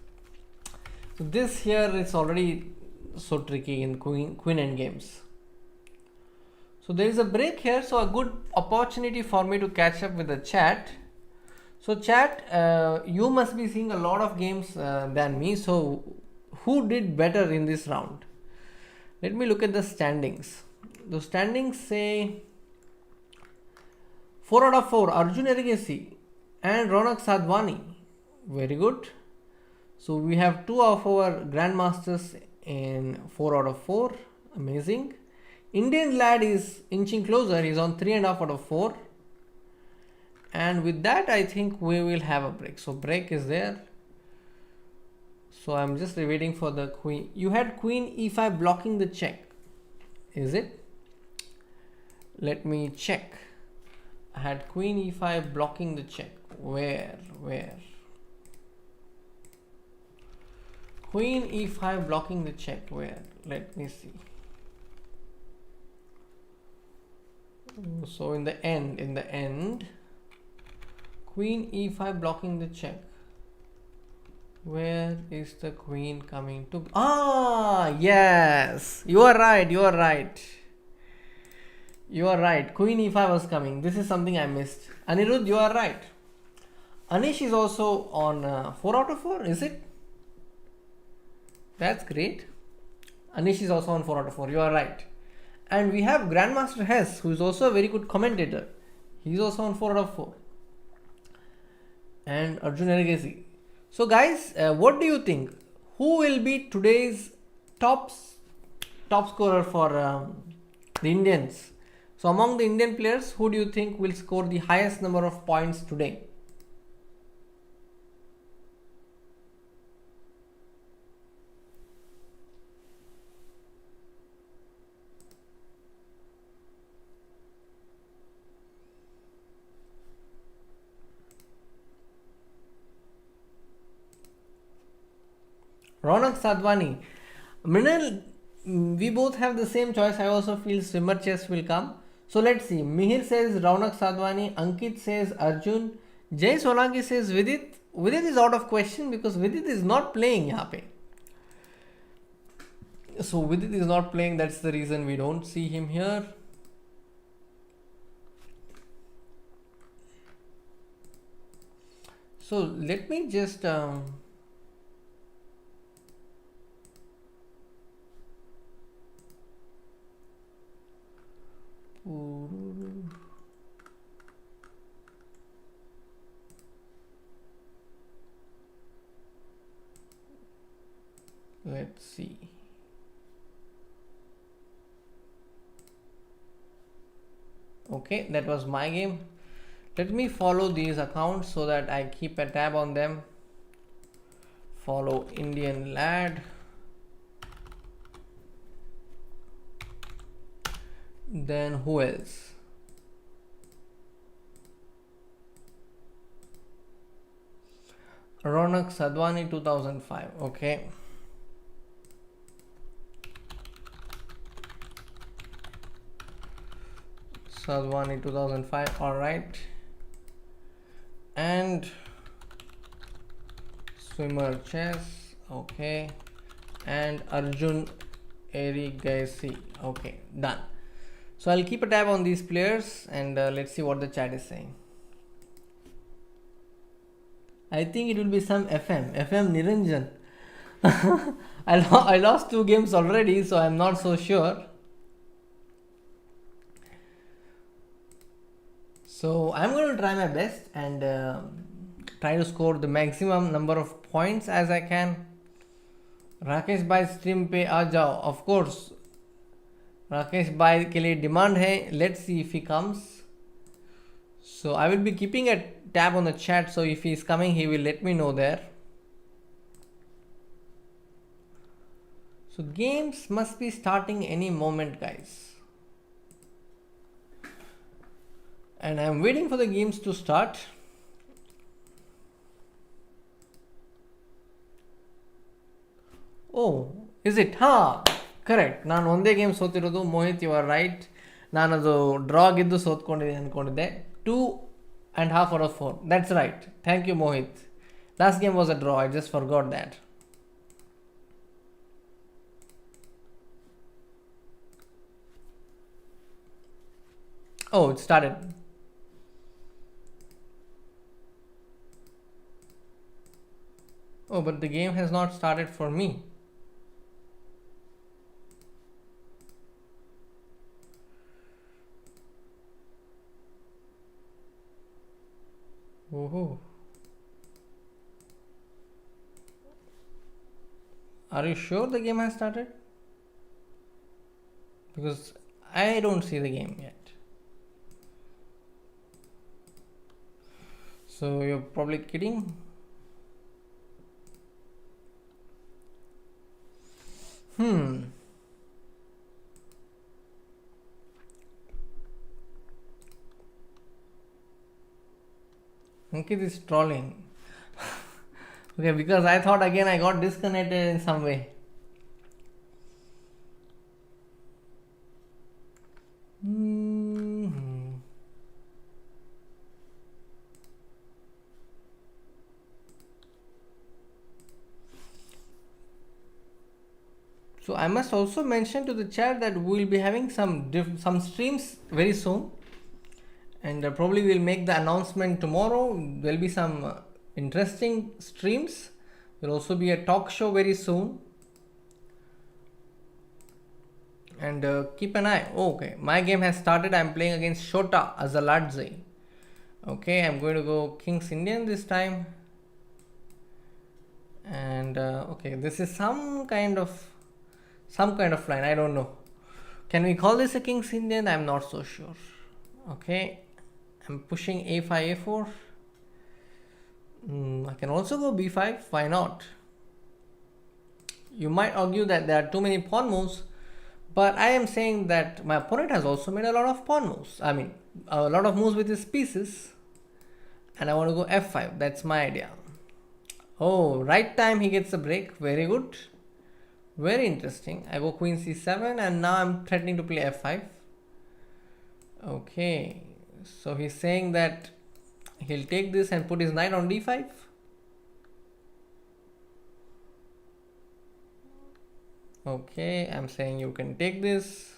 So this here is already so tricky in queen endgames. So there is a break here, so a good opportunity for me to catch up with the chat. So chat, you must be seeing a lot of games than me. So who did better in this round? Let me look at the standings. The standings say 4 out of 4, Arjun Erigesi and Raunak Sadhwani. Very good. So we have 2 of our grandmasters in 4 out of 4. Amazing. Indian lad is inching closer. He's on 3.5 out of 4. And with that, I think we will have a break. So break is there. So I'm just waiting for the queen. You had queen e5 blocking the check. Is it? Let me check. I had queen e5 blocking the check. Where? Queen e5 blocking the check. Where? Let me see. So in the end, queen e5 blocking the check. Where is the queen coming to? Ah, yes. You are right. Queen e5 was coming. This is something I missed. Anirudh, you are right. Anish is also on 4 out of 4. Is it? That's great. Anish is also on 4 out of 4. You are right. And we have Grandmaster Hess, who is also a very good commentator. He's also on 4 out of 4. And Arjun Ergesi. So guys, what do you think? Who will be today's top scorer for the Indians? So among the Indian players, who do you think will score the highest number of points today? Raunak Sadhwani. Mrinal, we both have the same choice. I also feel swimmer chess will come. So let's see. Mihir says Raunak Sadhwani. Ankit says Arjun. Jay Solanki says Vidit. Vidit is out of question because Vidit is not playing yahan pe. So Vidit is not playing. That's the reason we don't see him here. So let me just let's see. Okay, that was my game. Let me follow these accounts so that I keep a tab on them. Follow Indian Lad. Then who else? Raunak Sadhwani 2005. Okay. Sadhwani 2005. All right. And swimmer chess. Okay. And Arjun Erigasi. Okay. Done. So I'll keep a tab on these players and let's see what the chat is saying. I think it will be some FM Niranjan. I lost 2 games already, so I'm not so sure. So I'm going to try my best and try to score the maximum number of points as I can. Rakesh bhai stream pe aa jao. Of course, Rakesh bhai ke liye demand hai. Let's see if he comes. So I will be keeping a tab on the chat, so if he is coming, he will let me know there. So games must be starting any moment, guys. And I am waiting for the games to start. Oh, is it? Correct. ನಾನು ಒಂದೇ game ಸೋತಿರೋದು. Mohit, you are right. ನಾನು ಅದು draw ಗೆದ್ದು ಸೋತ್ಕೊಂಡಿದ್ದೆ ಅಂದ್ಕೊಂಡಿದ್ದೆ. 2.5 out of 4. That's right. Thank you, Mohit. Last game was a draw. I just forgot that. Oh, it started. Oh, but the game has not started for me. Oh. Are you sure the game has started? Because I don't see the game yet. So you're probably kidding. Ankit is trolling. Okay, because I thought again I got disconnected in some way. So I must also mention to the chat that we will be having some streams very soon, and probably we'll make the announcement tomorrow. There'll be some interesting streams. There'll also be a talk show very soon, and keep an eye. Okay, my game has started. I'm playing against Shota Azaladze. Okay, I'm going to go King's Indian this time, and okay, this is some kind of line. I don't know. Can we call this a King's Indian? I'm not so sure. Okay, I'm pushing a5, a4. I can also go b5. Why not? You might argue that there are too many pawn moves, but I am saying that my opponent has also made a lot of pawn moves. I mean, a lot of moves with his pieces, and I want to go f5. That's my idea. Oh, right time he gets a break. Very good. Very interesting. I go queen c7, and now I'm threatening to play f5. Okay, so he's saying that he'll take this and put his knight on d5. Okay, I'm saying you can take this.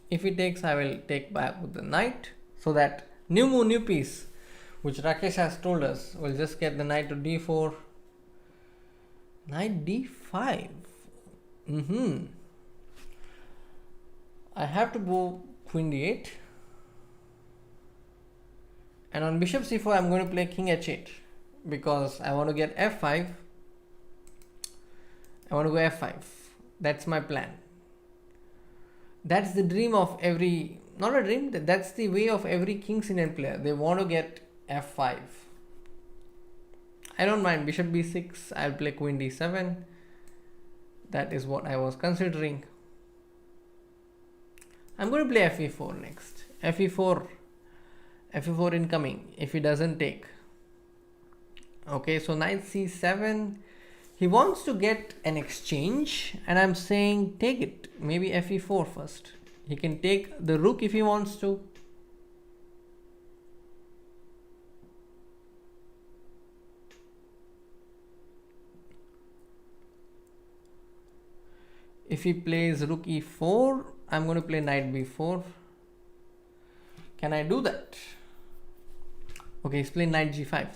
If he takes, I will take back with the knight, so that new move, new piece, which Rakesh has told us, we'll just get the knight to d4. Knight d5. I have to go queen d8. And on bishop c4, I'm going to play king h8 because I want to get f5. I want to go f5. That's my plan. That's the dream of every, not a dream, that's the way of every King's Indian player. They want to get f5. I don't mind bishop b6. I'll play queen d7. That is what I was considering. I'm going to play fe4 next. fe4 incoming if he doesn't take. Okay, so knight c7. He wants to get an exchange, and I'm saying take it. Maybe fe4 first. He can take the rook if he wants to. If he plays rook e4, I'm going to play knight b4. Can I do that? Okay, he's playing knight g5.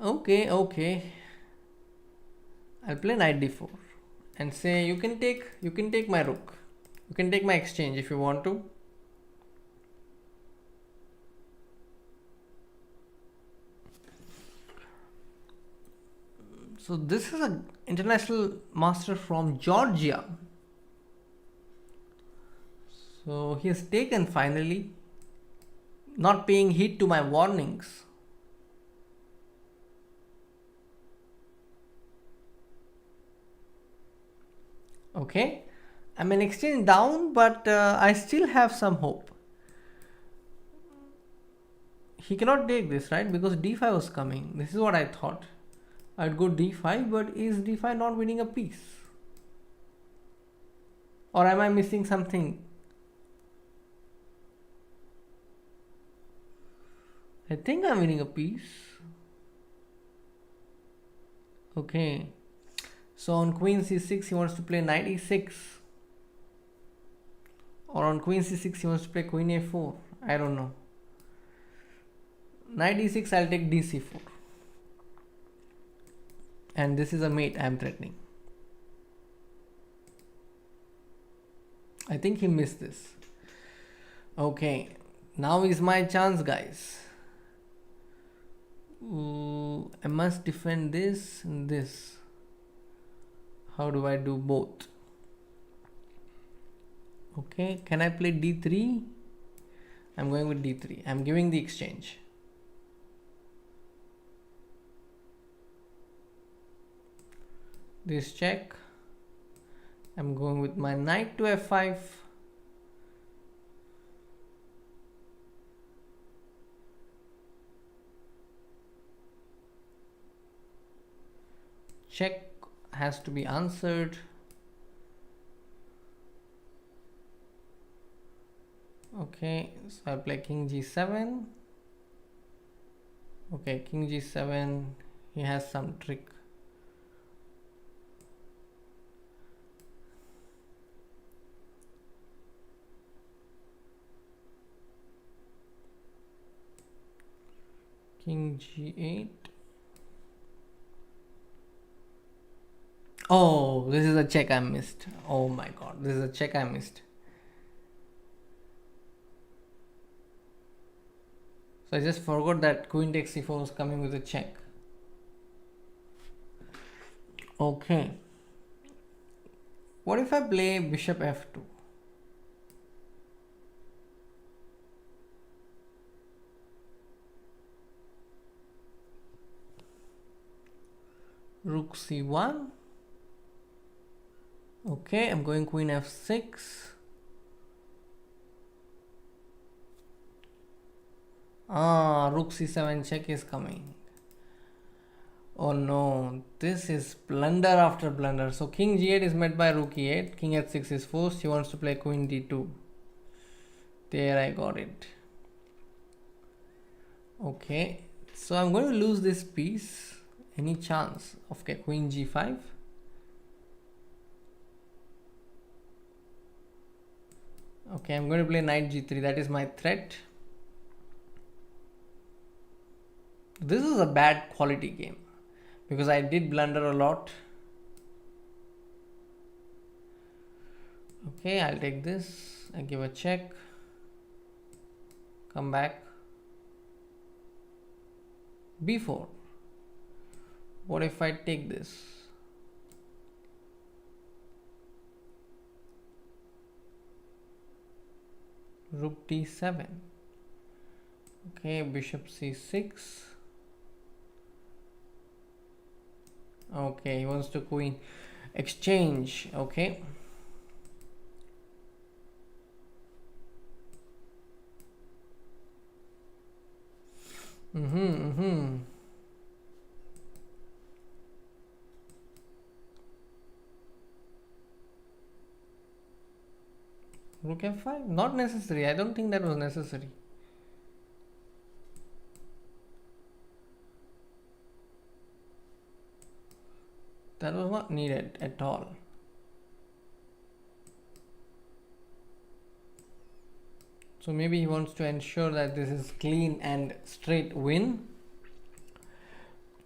Okay. I'll play knight d4 and say you can take my rook. You can take my exchange if you want to. So this is an international master from Georgia. So he has taken finally, not paying heed to my warnings. Okay, I'm an exchange down, but I still have some hope. He cannot take this, right? Because d5 was coming. This is what I thought. I'd go d5, but is d5 not winning a piece? Or am I missing something? I think I'm winning a piece. Okay. So on queen c6, he wants to play knight e6. Or on queen c6, he wants to play queen a4. I don't know. Knight e6, I'll take dc4. And this is a mate I am threatening. I think he missed this. Okay. Now is my chance, guys. Ooh, I must defend this and this. How do I do both? Okay, can I play d3? I'm going with d3. I'm giving the exchange. This check. I'm going with my knight to f5. Check has to be answered. Okay, so I play king g7. Okay, king g7. He has some trick. King g8. Oh, this is a check I missed. Oh my god, this is a check I missed. So I just forgot that queen takes c4 was coming with a check. Okay. What if I play bishop f2? Rook c1. Okay, I'm going queen f6. Rook c7 check is coming. Oh no, this is blunder after blunder. So king g8 is met by rook e8. King h6 is forced. He wants to play queen d2. There, I got it. Okay, so I'm going to lose this piece. Any chance? Okay, queen g5. Okay, I'm going to play knight g3. That is my threat. This is a bad quality game because I did blunder a lot. Okay, I'll take this. I give a check. Come back. b4. What if I take this? Rook d7. Okay, bishop c6. Okay, he wants to queen exchange. Okay. Rook f5? Not necessary. I don't think that was necessary. That was not needed at all. So maybe he wants to ensure that this is clean and straight win.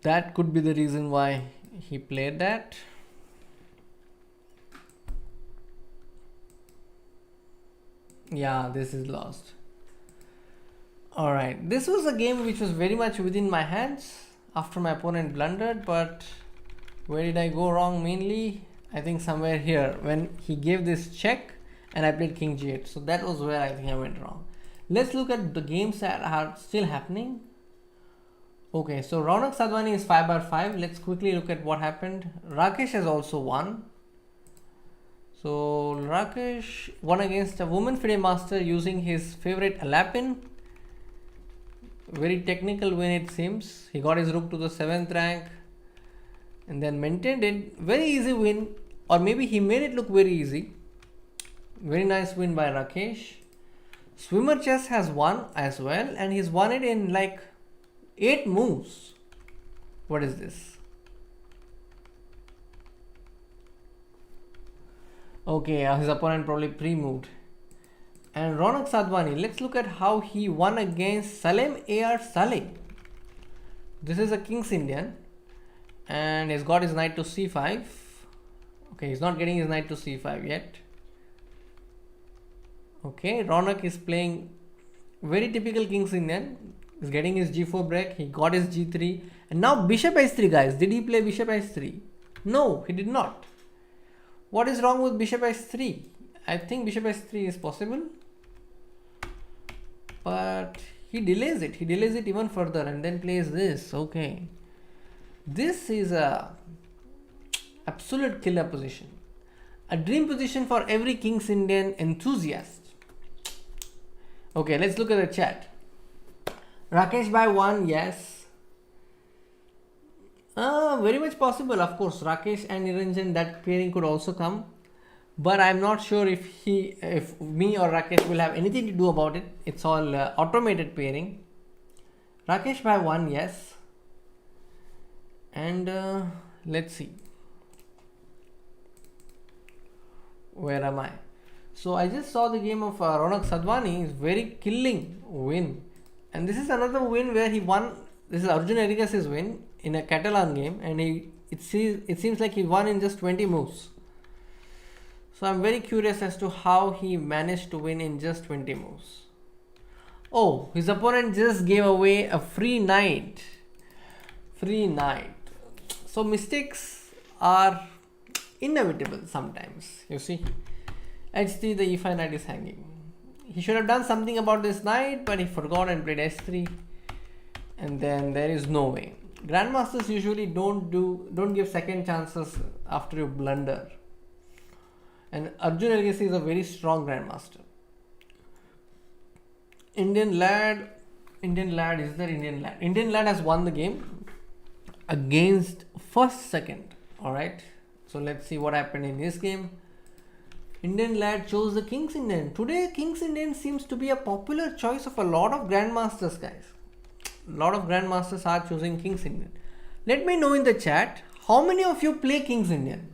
That could be the reason why he played that. Yeah, this is lost. Alright, this was a game which was very much within my hands after my opponent blundered, but where did I go wrong mainly? I think somewhere here when he gave this check and I played king g8. So that was where I think I went wrong. Let's look at the games that are still happening. Okay, so Raunak Sadhwani is 5/5. Let's quickly look at what happened. Rakesh has also won. So Rakesh won against a woman FIDE master using his favorite Alapin. Very technical win it seems. He got his rook to the 7th rank and then maintained it. Very easy win, or maybe he made it look very easy. Very nice win by Rakesh. Swimmer Chess has won as well, and he's won it in like 8 moves. What is this? Okay, his opponent probably pre-moved. And Raunak Sadhwani, let's look at how he won against Salem A.R. Saleh. This is a King's Indian and he's got his knight to c5. Okay, he's not getting his knight to c5 yet. Okay, Raunak is playing very typical King's Indian. He's getting his g4 break. He got his g3 and now bishop h3, guys. Did he play bishop h3? No, he did not. What is wrong with bishop h3? I think bishop h3 is possible, but he delays it. He delays it even further and then plays this. Okay, this is a absolute killer position. A dream position for every Kings Indian enthusiast. Okay, let's look at the chat. Rakesh by 1, yes. Very much possible, of course. Rakesh and Niranjan, that pairing could also come. But I'm not sure if me or Rakesh will have anything to do about it. It's all automated pairing. Rakesh by 1, yes. And let's see. Where am I? So I just saw the game of Raunak Sadhwani. Is very killing win. And this is another win where he won. This is Arjun Erigas's win in a Catalan game. And it seems like he won in just 20 moves. So I'm very curious as to how he managed to win in just 20 moves. Oh, his opponent just gave away a free knight. Free knight. So mistakes are inevitable sometimes, you see. h3, the e5 knight is hanging. He should have done something about this knight, but he forgot and played h3. And then there is no way. Grandmasters usually don't give second chances after you blunder. And Arjun Elgasi is a very strong grandmaster. Indian lad has won the game against first second. Alright. So let's see what happened in his game. Indian lad chose the Kings Indian. Today Kings Indian seems to be a popular choice of a lot of grandmasters, guys. A lot of grandmasters are choosing Kings Indian. Let me know in the chat, how many of you play Kings Indian?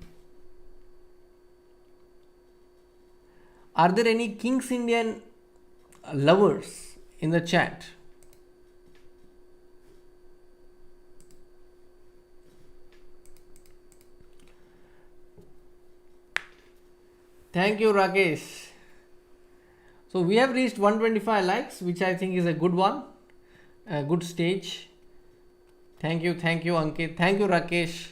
Are there any Kings Indian lovers in the chat? Thank you, Rakesh. So we have reached 125 likes, which I think is a good one, a good stage. Thank you, Ankit. Thank you, Rakesh.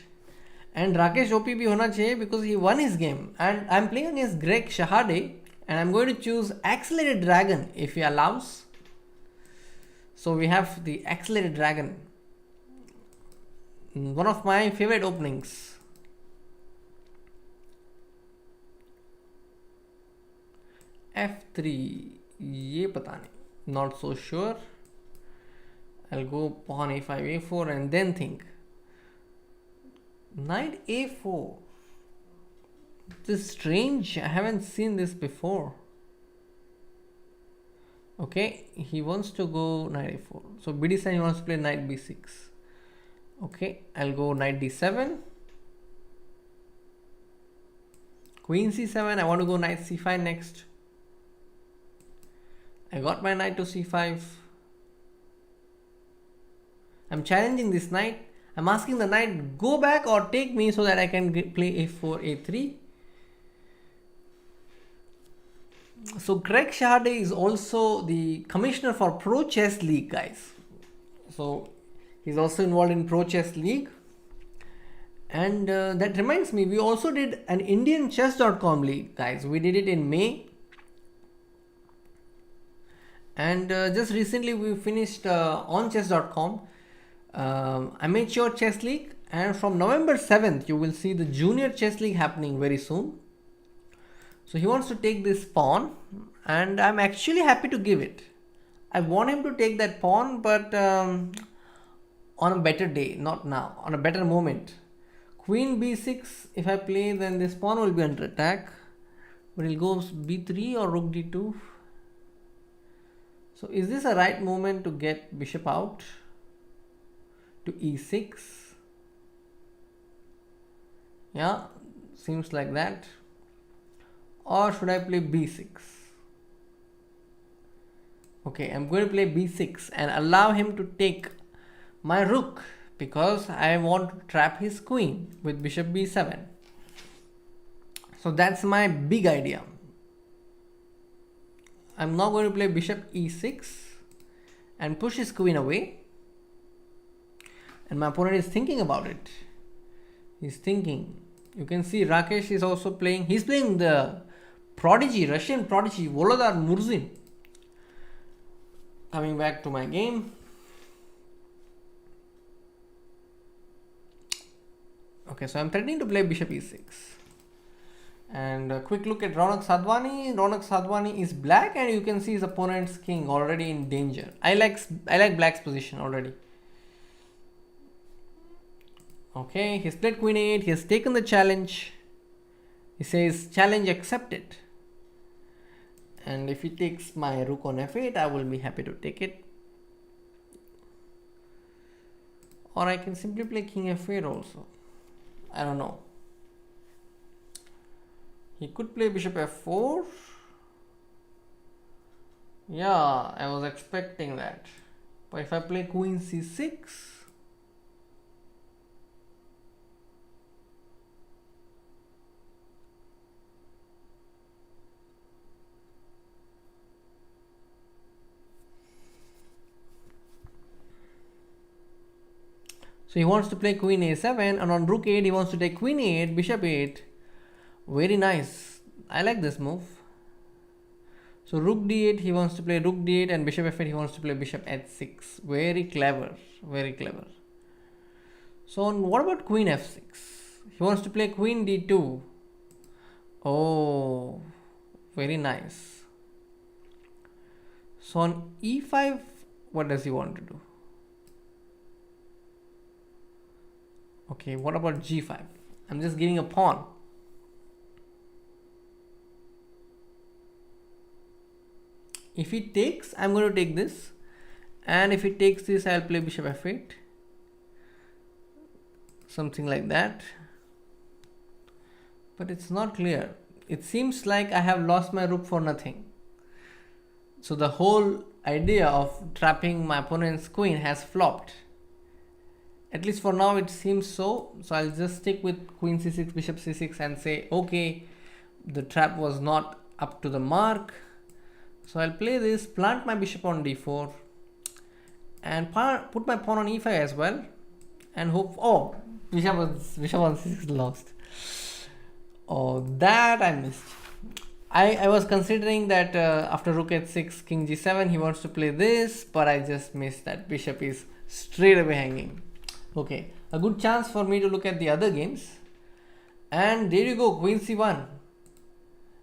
And Rakesh OP bhi hona chahiye because he won his game. And I'm playing against Greg Shahade, and I'm going to choose Accelerated Dragon if he allows. So we have the Accelerated Dragon, one of my favorite openings. f3, ये पता नहीं, not so sure. I'll go pawn a5, a4 and then think. Knight a4. This is strange, I haven't seen this before. Okay, he wants to go knight a4. So bd7, he wants to play knight b6. Okay, I'll go knight d7. Queen c7, I want to go knight c5 next. I got my knight to c5. I'm challenging this knight. I'm asking the knight, go back or take me so that I can play a4, a3. So Greg Shahade is also the commissioner for Pro Chess League, guys. So he's also involved in Pro Chess League. And that reminds me, we also did an Indian Chess.com league, guys. We did it in May. And just recently we finished on chess.com amateur chess league, and from November 7th you will see the junior chess league happening very soon. So he wants to take this pawn and I'm actually happy to give it. I want him to take that pawn, but on a better day, not now, on a better moment. Queen b6, if I play, then this pawn will be under attack, but he'll go b3 or rook d2. So is this a right moment to get bishop out to e6? Yeah, seems like that. Or should I play b6? Okay, I'm going to play b6 and allow him to take my rook because I want to trap his queen with bishop b7. So that's my big idea. I'm now going to play bishop e6 and push his queen away. And my opponent is thinking about it. He's thinking. You can see Rakesh is also playing. He's playing the prodigy, Russian prodigy, Volodar Murzin. Coming back to my game. Okay, so I'm threatening to play bishop e6. And a quick look at Raunak Sadhwani. Raunak Sadhwani is black, and you can see his opponent's king already in danger. I like black's position already. Okay, he's played queen 8. He has taken the challenge. He says challenge accepted. And if he takes my rook on f8, I will be happy to take it. Or I can simply play king f8 also. I don't know. He could play bishop f4. Yeah, I was expecting that. But if I play queen c6, so he wants to play queen a7, and on rook 8 he wants to take queen a8, bishop 8. Very nice. I like this move. So rook d8, he wants to play rook d8, and bishop f8, he wants to play bishop h6. Very clever. Very clever. So what about queen f6? He wants to play queen d2. Oh, very nice. So on e5, what does he want to do? Okay, what about g5? I'm just giving a pawn. If he takes, I'm going to take this. And if he takes this, I'll play bishop f8. Something like that. But it's not clear. It seems like I have lost my rook for nothing. So the whole idea of trapping my opponent's queen has flopped. At least for now it seems so. So I'll just stick with queen c6, bishop c6 and say, okay, the trap was not up to the mark. So I'll play this, plant my bishop on d4 and put my pawn on e5 as well, and hope, oh, bishop on c6 lost. Oh, that I missed. I was considering that after rook h6, king g7, he wants to play this, but I just missed that. Bishop is straight away hanging. Okay, a good chance for me to look at the other games. And there you go, queen c1.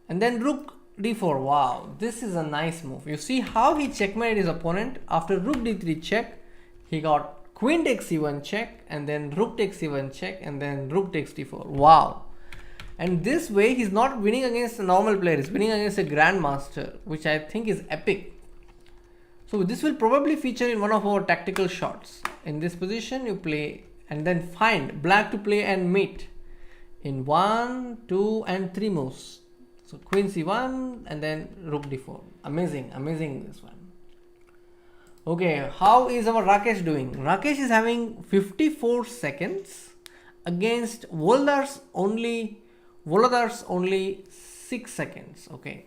And then rook d4. Wow, this is a nice move. You see how he checkmated his opponent. After rook d3 check, he got queen takes c1 check, and then rook takes c1 check, and then rook takes d4. Wow. And this way he's not winning against a normal player, he's winning against a grandmaster, which I think is epic. So this will probably feature in one of our tactical shots. In this position you play and then find black to play and mate in 1, 2 and 3 moves. So queen c1 and then rook d4. Amazing, amazing this one. Okay, how is our Rakesh doing? Rakesh is having 54 seconds against Volodar's only 6 seconds. Okay,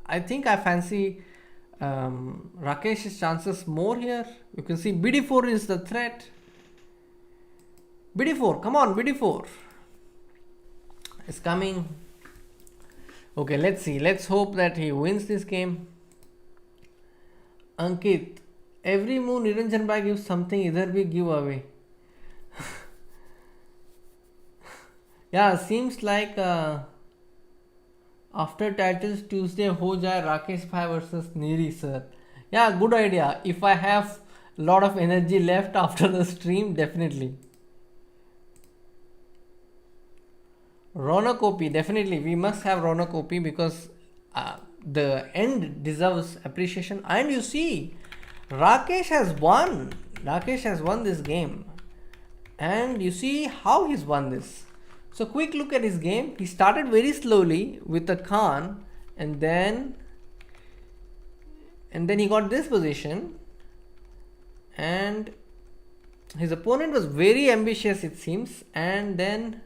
I think I fancy Rakesh's chances more here. You can see bd4 is the threat. bd4, come on, bd4 is coming. Okay, let's see. Let's hope that he wins this game. Ankit, every move Niranjan Bhai gives something, either we give away. Yeah, seems like after titles Tuesday ho jaye Rakesh Bhai versus Niri sir. Yeah, good idea. If I have a lot of energy left after the stream, definitely. Raunak OP, definitely. We must have Raunak OP because the end deserves appreciation. And you see, Rakesh has won. Rakesh has won this game. And you see how he's won this. So quick look at his game. He started very slowly with the Khan, and then he got this position, and his opponent was very ambitious it seems, and then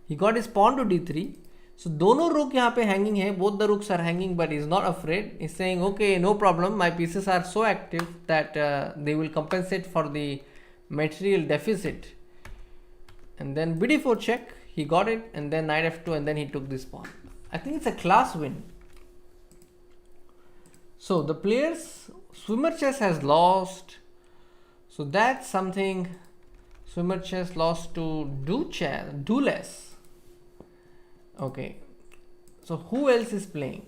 he got his pawn to d3. So dono rook यहाँ पे hanging hai, both the rooks are hanging, but he's not afraid. He's saying, okay, no problem, my pieces are so active that they will compensate for the material deficit. And then bd4 check, he got it, and then knight f2, and then he took this pawn. I think it's a class win. So the players, swimmer chess has lost. So that's something. Swimmer chess lost to do less. Okay, so who else is playing?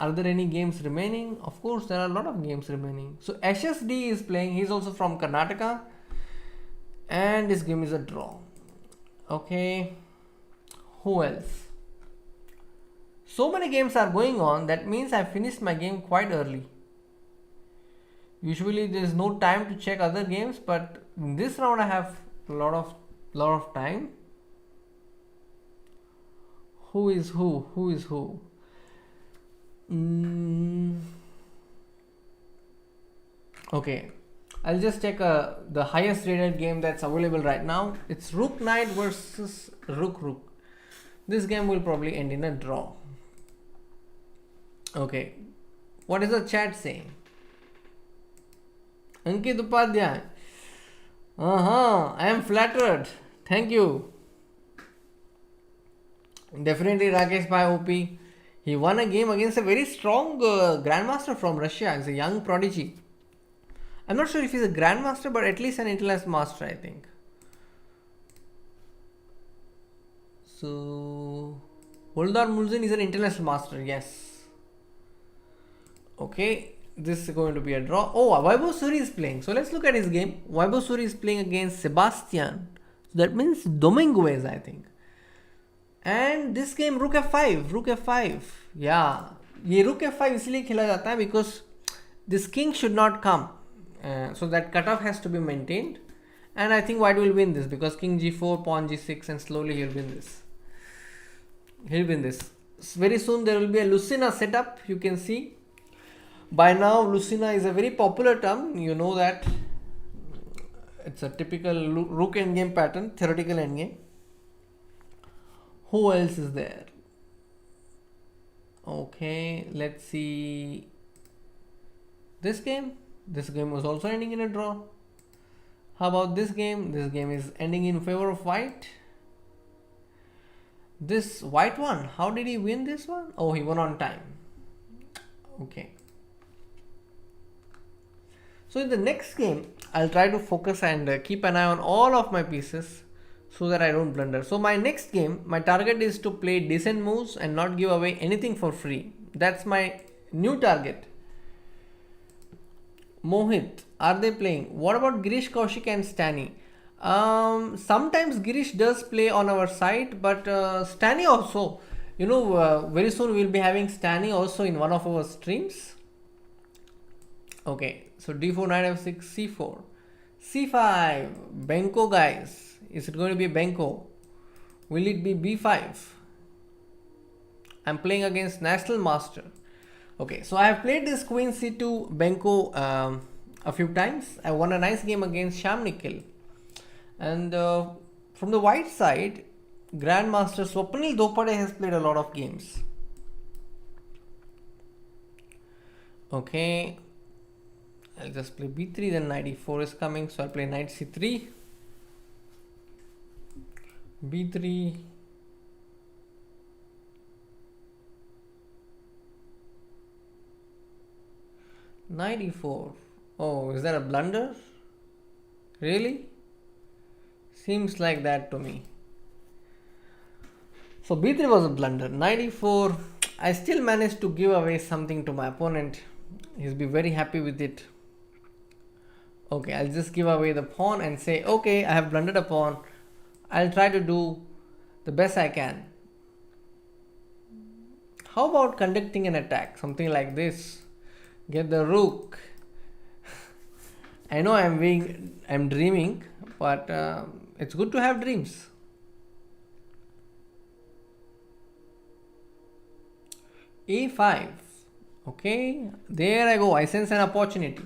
Are there any games remaining? Of course, there are a lot of games remaining. So SSD is playing. He's also from Karnataka, and this game is a draw. Okay, who else? So many games are going on. That means I finished my game quite early. Usually there is no time to check other games, but in this round I have a lot of time. Who is who? Who is who? Okay, I'll just check the highest rated game that's available right now. It's Rook Knight versus Rook. This game will probably end in a draw. Okay, what is the chat saying? Ankit Upadhyay. I am flattered. Thank you. Definitely Rakesh by OP. He won a game against a very strong grandmaster from Russia. He's a young prodigy. I'm not sure if he's a grandmaster, but at least an international master, I think. So, Holdar Mulzin is an international master, yes. Okay, this is going to be a draw. Oh, Vaibhav Suri is playing. So let's look at his game. Vaibhav Suri is playing against Sebastian. So that means Dominguez, I think. And this game Rook F5. Yeah, ये Rook F5 इसलिए खेला जाता है because this king should not come. So that cutoff has to be maintained. And I think White will win this because King G4, Pawn G6, and slowly he'll win this. Very soon there will be a Lucina setup. You can see. By now, Lucina is a very popular term. You know that. It's a typical Rook endgame pattern, theoretical endgame. Who else is there? Okay, let's see. This game was also ending in a draw. How about this game? This game is ending in favor of White. This White one, how did he win this one? Oh, he won on time. Okay. So in the next game, I'll try to focus and keep an eye on all of my pieces so that I don't blunder. So my next game, my target is to play decent moves and not give away anything for free. That's my new target. Mohit, are they playing? What about Girish Kaushik and Stani? Sometimes Girish does play on our side, but Stani also. Very soon we'll be having Stani also in one of our streams. Okay, so D4, Knight F6, C4, C5, Benko guys. Is it going to be Benko? Will it be B5? I'm playing against National Master. Okay, so I have played this Queen C2 Benko a few times. I won a nice game against Sham Nikhil. And from the white side, Grandmaster Swapnil Dopade has played a lot of games. Okay, I'll just play B3, then Knight E4 is coming, so I'll play Knight C3. B3, Knight E4. Oh, is that a blunder? Really? Seems like that to me. So B3 was a blunder. Knight E4. I still managed to give away something to my opponent. He'll be very happy with it. Okay, I'll just give away the pawn and say, okay, I have blundered a pawn. I'll try to do the best I can. How about conducting an attack? Something like this. Get the rook. I know I'm dreaming, but it's good to have dreams. A5. Okay, there I go. I sense an opportunity.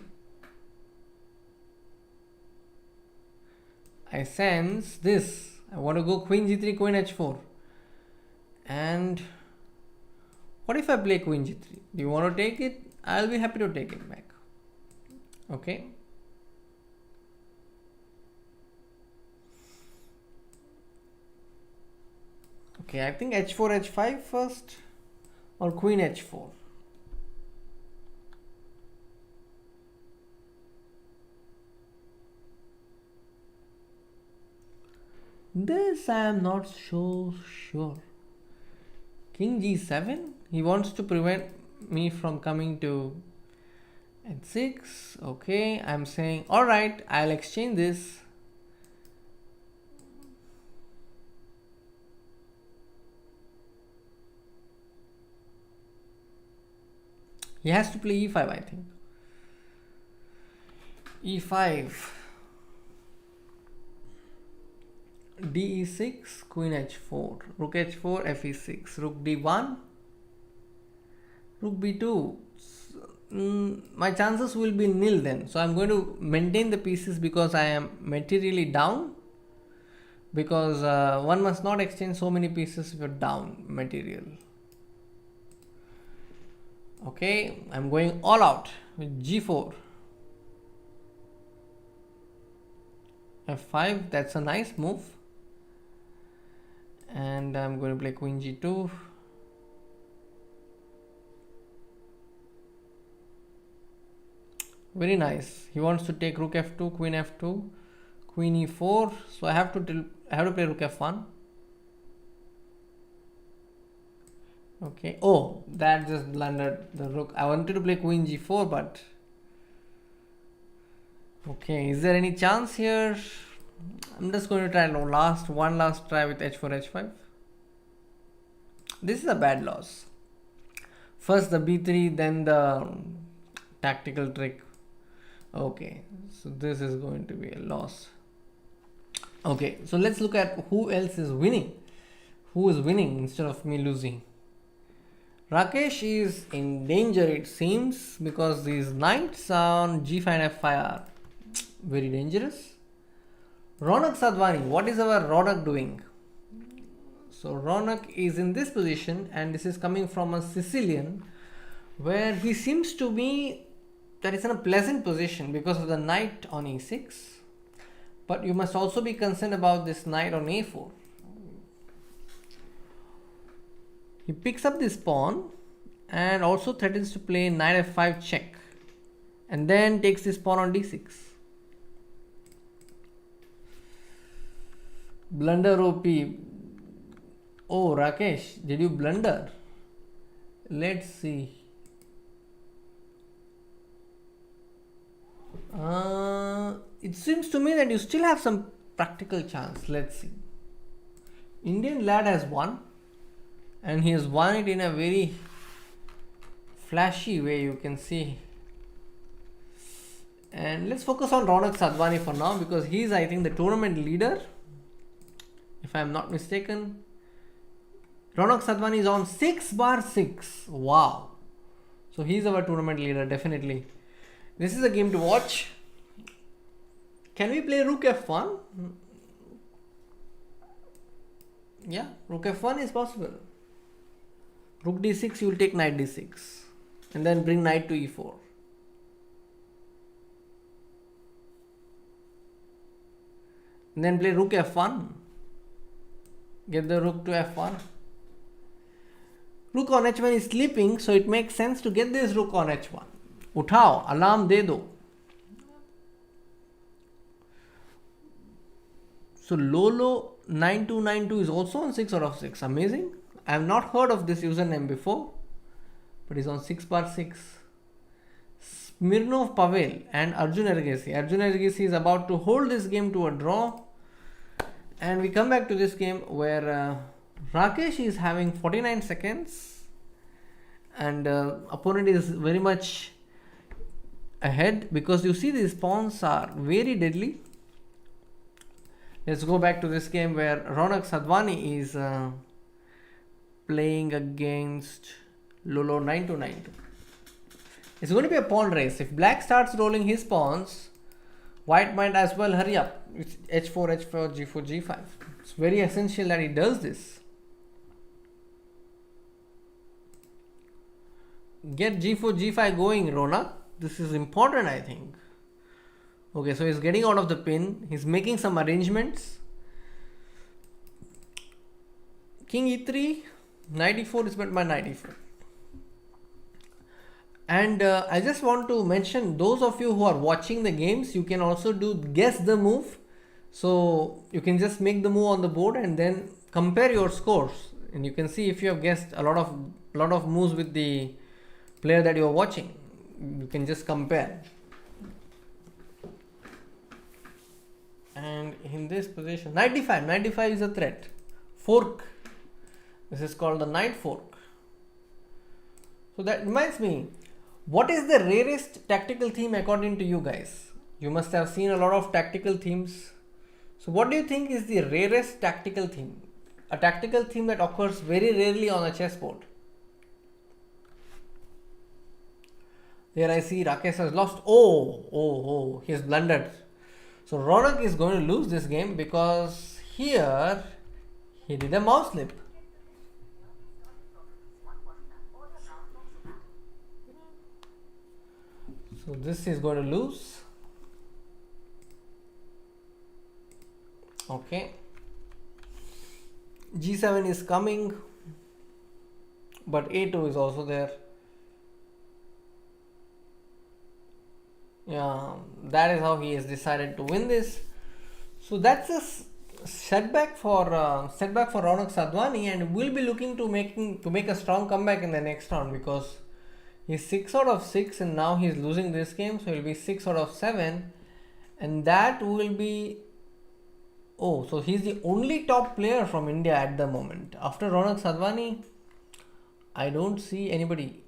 I sense this. I want to go Queen G3, Queen H4. And what if I play Queen G3? Do you want to take it? I'll be happy to take it back. Okay. Okay, I think H4, H5 first, or Queen H4. This I am not so sure. King g7. He wants to prevent me from coming to h6. Okay, I'm saying alright, I'll exchange this. He has to play e5, I think. e5, de6, queen h4, rook h4, fe6, rook d1, rook b2. My chances will be nil then. So I'm going to maintain the pieces because I am materially down. Because one must not exchange so many pieces if you're down material. Okay, I'm going all out with g4. f5, that's a nice move. And I'm going to play queen g2. Very nice. He wants to take rook f2, queen f2, queen e4. So I have to play rook f1. Okay. Oh, that just blundered the rook. I wanted to play queen g4, but okay. Is there any chance here? I'm just going to try one last try with h4, h5. This is a bad loss. First the b3, then the tactical trick. Okay, so this is going to be a loss. Okay, so let's look at who else is winning. Who is winning instead of me losing? Rakesh is in danger, it seems, because these knights on g5 and f5 are very dangerous. Raunak Sadhwani, what is our Raunak doing? So Raunak is in this position, and this is coming from a Sicilian, where he seems to be that is in a pleasant position because of the knight on e6. But you must also be concerned about this knight on a4. He picks up this pawn and also threatens to play knight f5 check, and then takes this pawn on d6. Blunder OP. Oh, Rakesh, did you blunder? Let's see. It seems to me that you still have some practical chance. Let's see. Indian lad has won, and he has won it in a very flashy way, you can see. And let's focus on Raunak Sadhwani for now, because he is, I think, the tournament leader, if I am not mistaken. Raunak Sadhwani is on 6/6. Wow. So he is our tournament leader, definitely. This is a game to watch. Can we play rook f1? Yeah, rook f1 is possible. Rook d6, you will take knight d6 and then bring knight to e4. And then play rook f1. Get the rook to f1. Rook on h1 is sleeping, so it makes sense to get this rook on h1. Uthao, alarm de do. So Lolo 9292 is also on 6 out of 6. Amazing. I have not heard of this username before, but he's on 6/6. Smirnov Pavel and Arjun Ergesi. Arjun Ergesi is about to hold this game to a draw. And we come back to this game where Rakesh is having 49 seconds and opponent is very much ahead, because you see these pawns are very deadly. Let's go back to this game where Raunak Sadhwani is playing against Lolo 9292. It's going to be a pawn race. If black starts rolling his pawns, white might as well hurry up. It's h4, h4, g4, g5. It's very essential that he does this. Get g4, g5 going, Raunak. This is important, I think. Okay, so he's getting out of the pin. He's making some arrangements. King e3, knight e4 is met by knight e4. And I just want to mention, those of you who are watching the games, you can also guess the move. So you can just make the move on the board and then compare your scores. and you can see if you have guessed a lot of moves with the player that you are watching. You can just compare. And in this position, 95 is a threat. Fork. This is called the knight fork. So that reminds me, what is the rarest tactical theme according to you guys? You must have seen a lot of tactical themes. So what do you think is the rarest tactical theme? A tactical theme that occurs very rarely on a chessboard. There I see Rakesh has lost. Oh, he has blundered. So Raunak is going to lose this game because here he did a mouse slip. So this is going to lose. Okay. G7 is coming, but A2 is also there. Yeah, that is how he has decided to win this. So that's a setback for Raunak Sadhwani, and we'll be looking to make a strong comeback in the next round because he's 6 out of 6 and now he's losing this game, so he'll be 6 out of 7, and that will be. Oh, so he's the only top player from India at the moment. After Raunak Sadhwani, I don't see anybody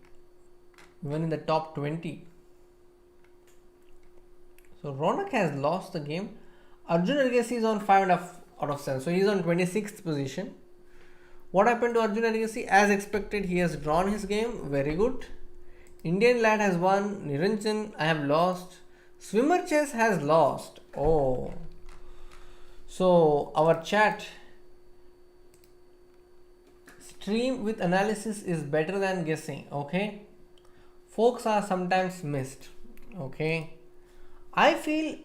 even in the top 20. So Raunak has lost the game. Arjun Agassi is on 5 out of 7. So he's on 26th position. What happened to Arjun Agassi? As expected, he has drawn his game. Very good. Indian lad has won. Niranjan, I have lost. Swimmer chess has lost. Oh. So our chat, stream with analysis is better than guessing. Okay. Folks are sometimes missed. Okay. I feel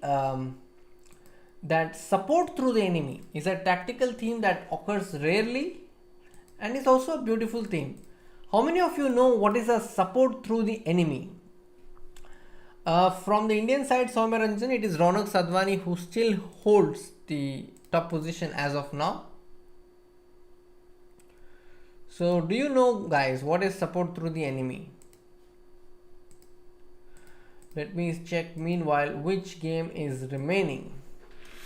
that support through the enemy is a tactical theme that occurs rarely and is also a beautiful theme. How many of you know what is a support through the enemy? From the Indian side, Soumya Ranjan, it is Raunak Sadhwani who still holds the top position as of now. So do you know, guys, what is support through the enemy? Let me check meanwhile which game is remaining.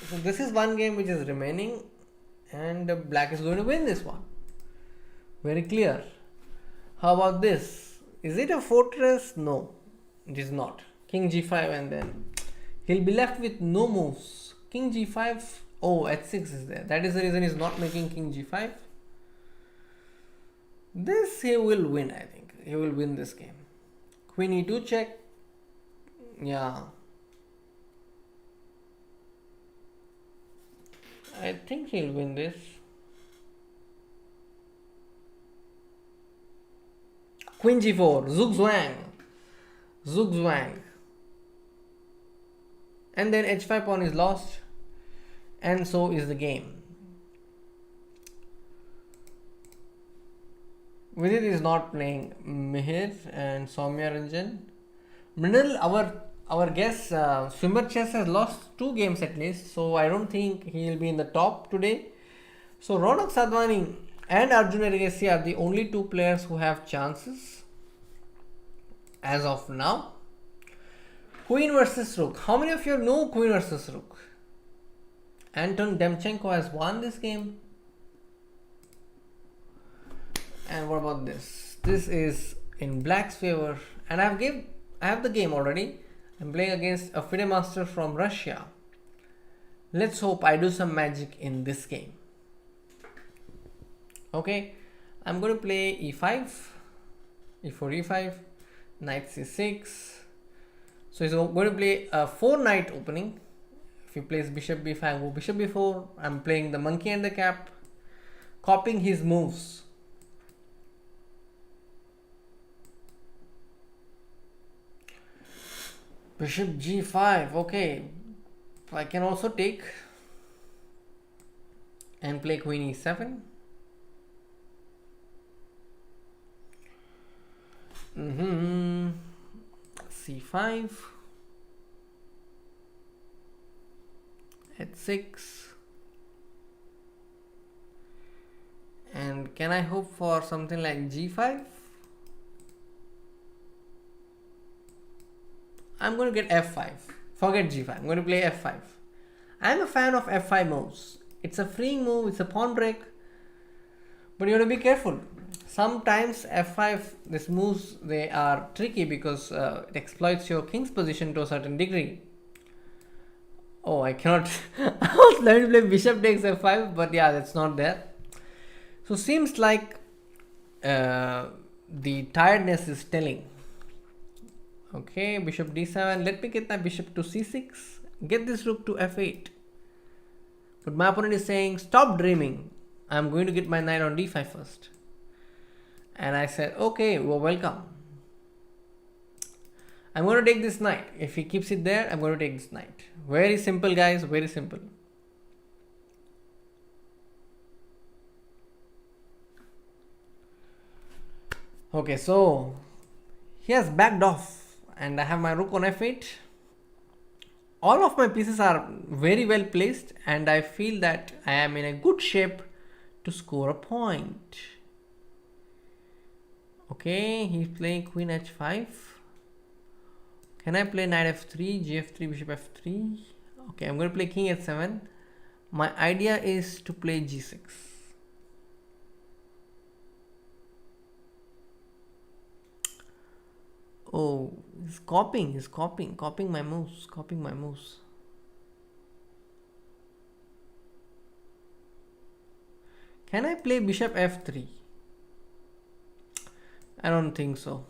So this is one game which is remaining and black is going to win this one. Very clear. How about this? Is it a fortress? No, it is not. King g5 and then he'll be left with no moves. King g5. Oh, h6 is there. That is the reason he's not making king g5. This he will win, I think. He will win this game. Queen e2 check. Yeah. I think he'll win this. Queen g4. Zugzwang. Zugzwang. And then h5 pawn is lost. And so is the game. Vidit is not playing Mihir and Soumya Ranjan. Mrinal, our guest Swimmer Chess has lost 2 games at least, so I don't think he will be in the top today. So Raunak Sadhwani and Arjun Agassi are the only 2 players who have chances as of now. Queen versus Rook. How many of you know Queen versus Rook? Anton Demchenko has won this game. And what about this? This is in black's favor, and I have the game already. I'm playing against a FIDE master from Russia. Let's hope I do some magic in this game. Okay, I'm going to play e5, e4, e5, knight c6. So he's going to play a 4 knight opening. If he plays bishop b5, I go bishop b4. I'm playing the monkey and the cap, copying his moves. Bishop g5. Okay, I can also take and play queen e7. C5, h6, And can I hope for something like g5? I'm going to get f5. Forget g5. I'm going to play f5. I'm a fan of f5 moves. It's a freeing move, it's a pawn break, but you have to be careful. Sometimes f5, these moves, they are tricky because it exploits your king's position to a certain degree. Oh, I cannot. I was planning to play bishop takes f5, but yeah, that's not there. So seems like the tiredness is telling. Okay, bishop d7. Let me get my bishop to c6. Get this rook to f8. But my opponent is saying, stop dreaming. I'm going to get my knight on d5 first. And I said, okay, well, welcome. I'm going to take this knight. If he keeps it there, I'm going to take this knight. Very simple, guys. Very simple. Okay, so he has backed off. And I have my rook on f8. All of my pieces are very well placed. And I feel that I am in a good shape to score a point. Okay, he's playing queen h5. Can I play knight f3, gf3, bishop f3? Okay, I'm going to play king h7. My idea is to play g6. Oh, he's copying my moves, Can I play bishop f3? I don't think so.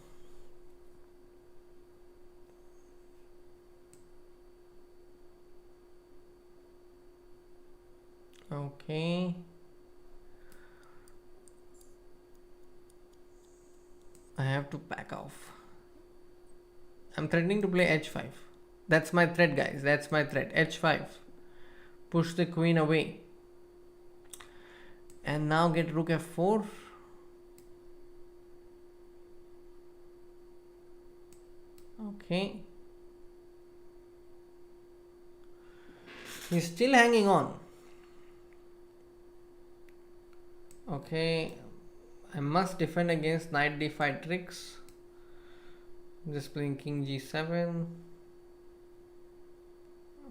Okay. I have to back off. I'm threatening to play h5. That's my threat, guys. That's my threat. h5. Push the queen away. And now get rook f4. Okay. He's still hanging on. Okay. I must defend against knight d5 tricks. Just playing king g7.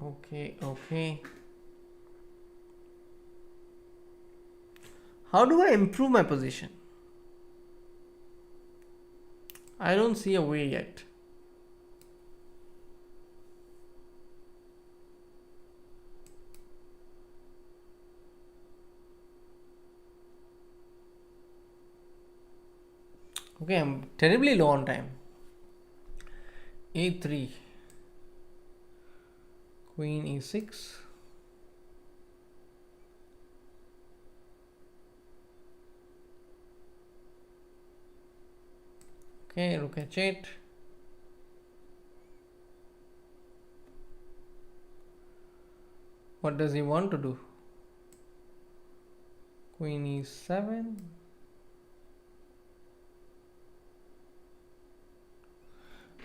Okay. How do I improve my position? I don't see a way yet. Okay, I'm terribly low on time. a3. Queen e6. Okay, rook h8. What does he want to do? Queen e7.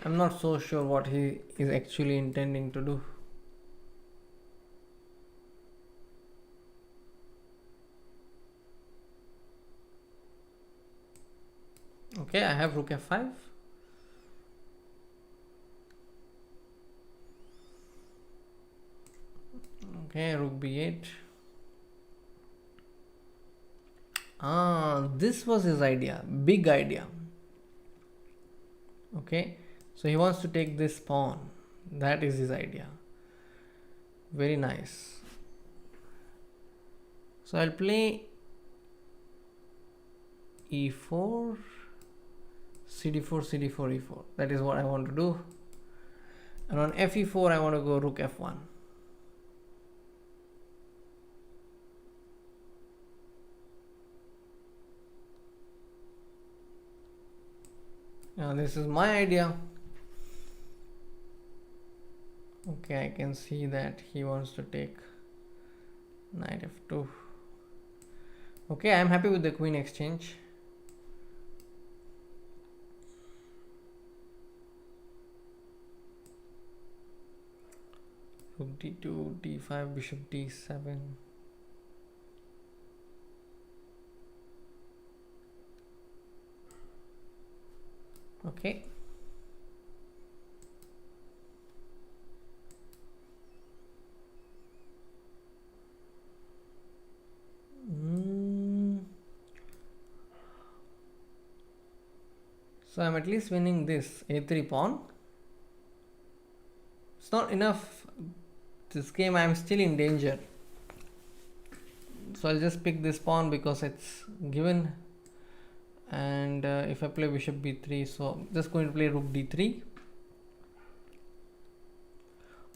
I'm not so sure what he is actually intending to do. Okay, I have rook f5. Okay, rook b8. This was his idea, big idea. Okay, so he wants to take this pawn. That is his idea. Very nice. So I'll play e4, cd4, cd4, e4. That is what I want to do. And on fe4, I want to go rook f1. Now this is my idea. Okay, I can see that he wants to take knight f2. Okay, I'm happy with the queen exchange. Rook d2, d5, bishop d7. Okay. So I'm at least winning this a3 pawn. It's not enough. This game I'm still in danger. So I'll just pick this pawn because it's given. And if I play bishop b3, so I'm just going to play rook d3.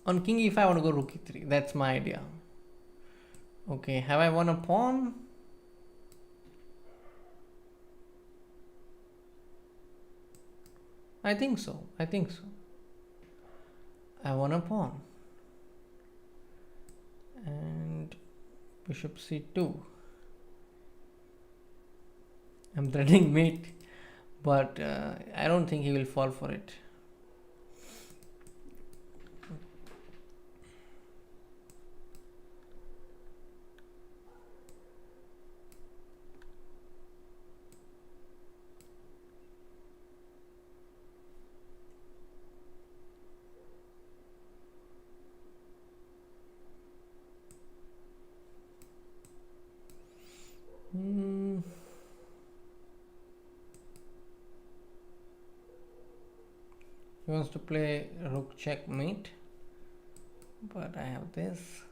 On king e5 I want to go rook e3. That's my idea. Okay, have I won a pawn? I think so. I won a pawn. And bishop c2. I'm threatening mate, but I don't think he will fall for it. He wants to play rook checkmate, but I have this.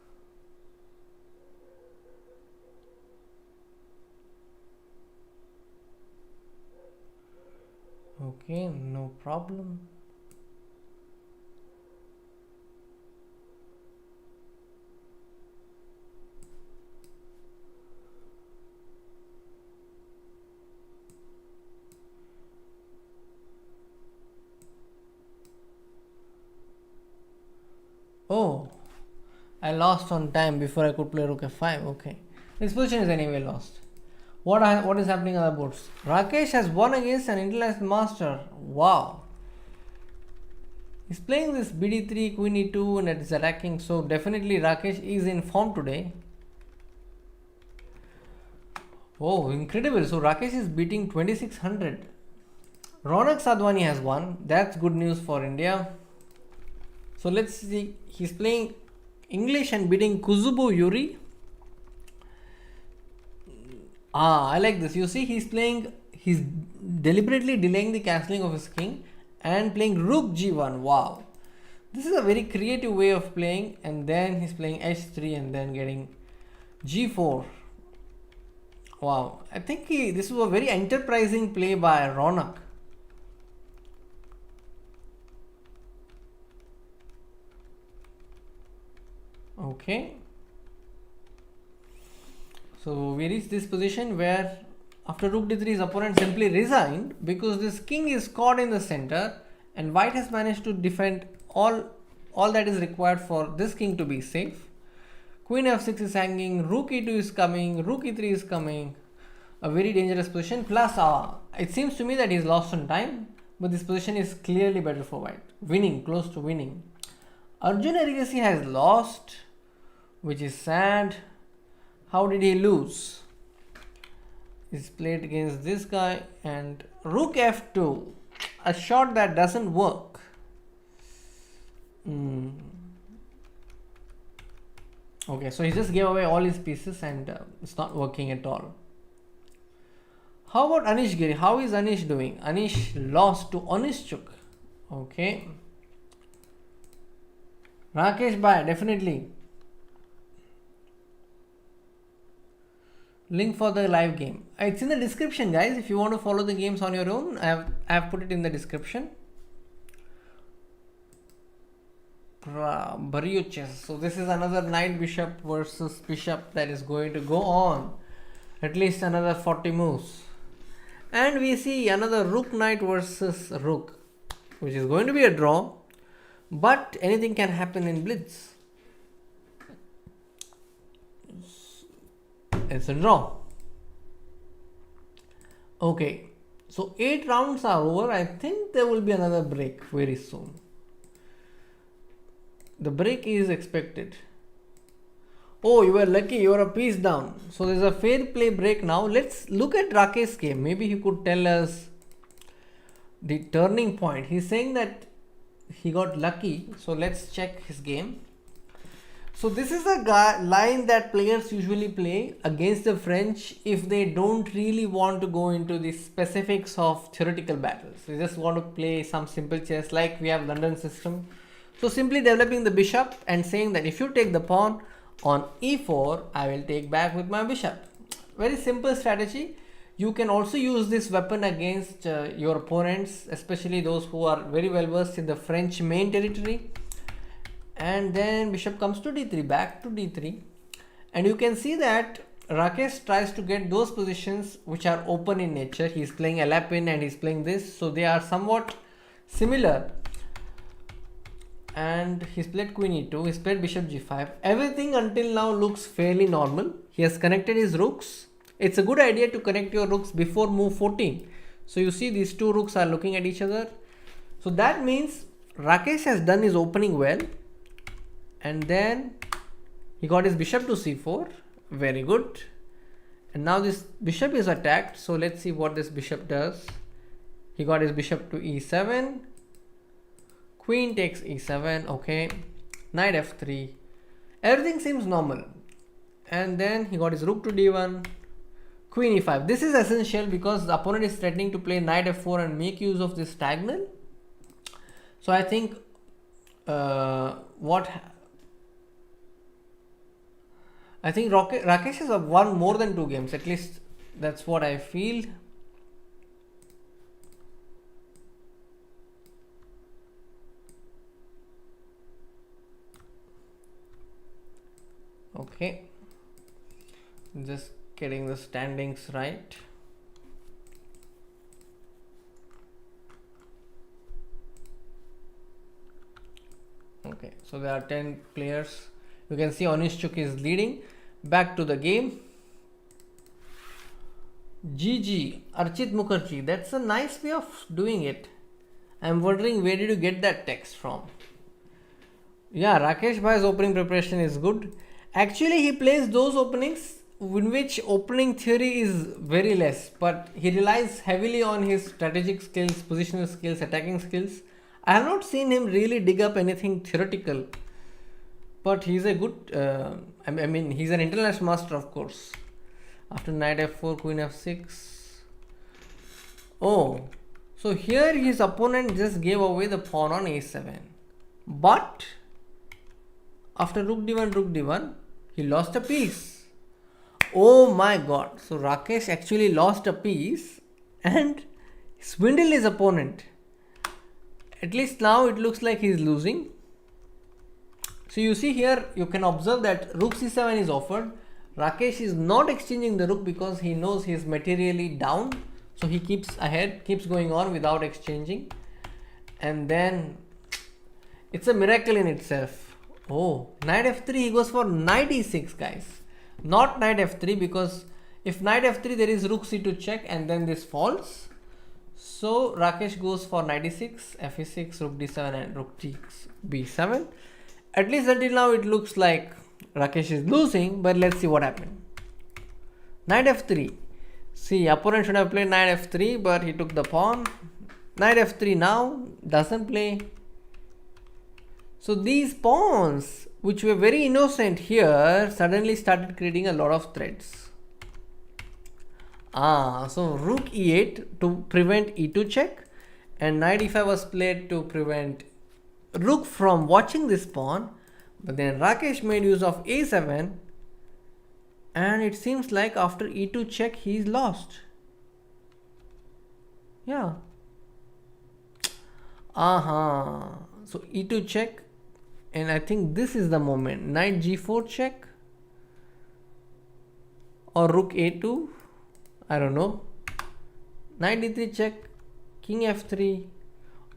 Okay, no problem. Oh, I lost on time before I could play rook f5. Okay, this position is anyway lost. What is happening on the boards? Rakesh has won against an international master. Wow. He's playing this bd3, queen e2, and it's attacking. So definitely Rakesh is in form today. Oh, incredible. So Rakesh is beating 2600. Raunak Sadhwani has won. That's good news for India. So let's see. He's playing English and beating Kuzubu Yuri. I like this. You see, he's deliberately delaying the castling of his king and playing rook g1. Wow. This is a very creative way of playing. And then he's playing h3 and then getting g4. Wow. I think this was a very enterprising play by Raunak. Okay. So we reach this position where after rook d3 his opponent simply resigned because this king is caught in the center and white has managed to defend all that is required for this king to be safe. Queen f6 is hanging, rook e2 is coming, rook e3 is coming. A very dangerous position. Plus it seems to me that he's lost on time, but this position is clearly better for white. Winning, close to winning. Arjun Erigasi has lost, which is sad. How did he lose? He's played against this guy and rook f2, a shot that doesn't work. Okay, so he just gave away all his pieces and it's not working at all. How about Anish Giri? How is Anish doing? Anish lost to Anischuk. Okay. Rakesh Bhai, definitely. Link for the live game. It's in the description, guys. If you want to follow the games on your own, I have put it in the description. Barrio chess. So this is another knight bishop versus bishop that is going to go on. At least another 40 moves. And we see another rook knight versus rook, which is going to be a draw. But anything can happen in blitz. It's a draw. Okay, so 8 rounds are over. I think there will be another break very soon. The break is expected. Oh, you were lucky. You are a piece down. So there's a fair play break now. Let's look at Rakesh's game. Maybe he could tell us the turning point. He's saying that he got lucky. So let's check his game. So this is a line that players usually play against the French if they don't really want to go into the specifics of theoretical battles. They just want to play some simple chess like we have London system. So simply developing the bishop and saying that if you take the pawn on e4, I will take back with my bishop. Very simple strategy. You can also use this weapon against your opponents, especially those who are very well versed in the French main territory. And then bishop comes to d3, back to d3. And you can see that Rakesh tries to get those positions which are open in nature. He's playing Alapin and he's playing this. So they are somewhat similar. And he's played queen e2, he's played bishop g5. Everything until now looks fairly normal. He has connected his rooks. It's a good idea to connect your rooks before move 14. So you see these two rooks are looking at each other. So that means Rakesh has done his opening well. And then he got his bishop to c4. Very good. And now this bishop is attacked. So let's see what this bishop does. He got his bishop to e7. Queen takes e7. Okay. Knight f3. Everything seems normal. And then he got his rook to d1. Queen e5. This is essential because the opponent is threatening to play knight f4 and make use of this diagonal. So I think Rakesh has won more than 2 games. At least that's what I feel. Okay. Just getting the standings right. Okay. So there are 10 players. You can see Onishchuk is leading. Back to the game. GG, Archit Mukherjee. That's a nice way of doing it. I'm wondering where did you get that text from? Yeah, Rakesh Bhai's opening preparation is good. Actually, he plays those openings in which opening theory is very less, but he relies heavily on his strategic skills, positional skills, attacking skills. I have not seen him really dig up anything theoretical. But he's a good, I mean, he's an international master, of course. After knight f4, queen f6. Oh, so here his opponent just gave away the pawn on a7. But after rook d1, he lost a piece. Oh my god. So Rakesh actually lost a piece and swindled his opponent. At least now it looks like he's losing. So you see here, you can observe that rook c7 is offered. Rakesh is not exchanging the rook because he knows he is materially down. So he keeps ahead, keeps going on without exchanging. And then it's a miracle in itself. Oh, knight f3, he goes for knight e6, guys. Not knight f3, because if knight f3, there is rook c2 check and then this falls. So Rakesh goes for knight e6, f e6, rook d7 and rook b7. At least until now it looks like Rakesh is losing, but let's see what happened. Knight f3. See, opponent should have played knight f3, but he took the pawn. Knight f3 now doesn't play. So these pawns, which were very innocent here, suddenly started creating a lot of threats. So rook e8 to prevent e2 check, and knight e5 was played to prevent rook from watching this pawn. But then Rakesh made use of a7, and it seems like after e2 check he is lost. Yeah. So e2 check, and I think this is the moment. Knight g4 check or rook a2, I don't know. Knight d3 check, king f3.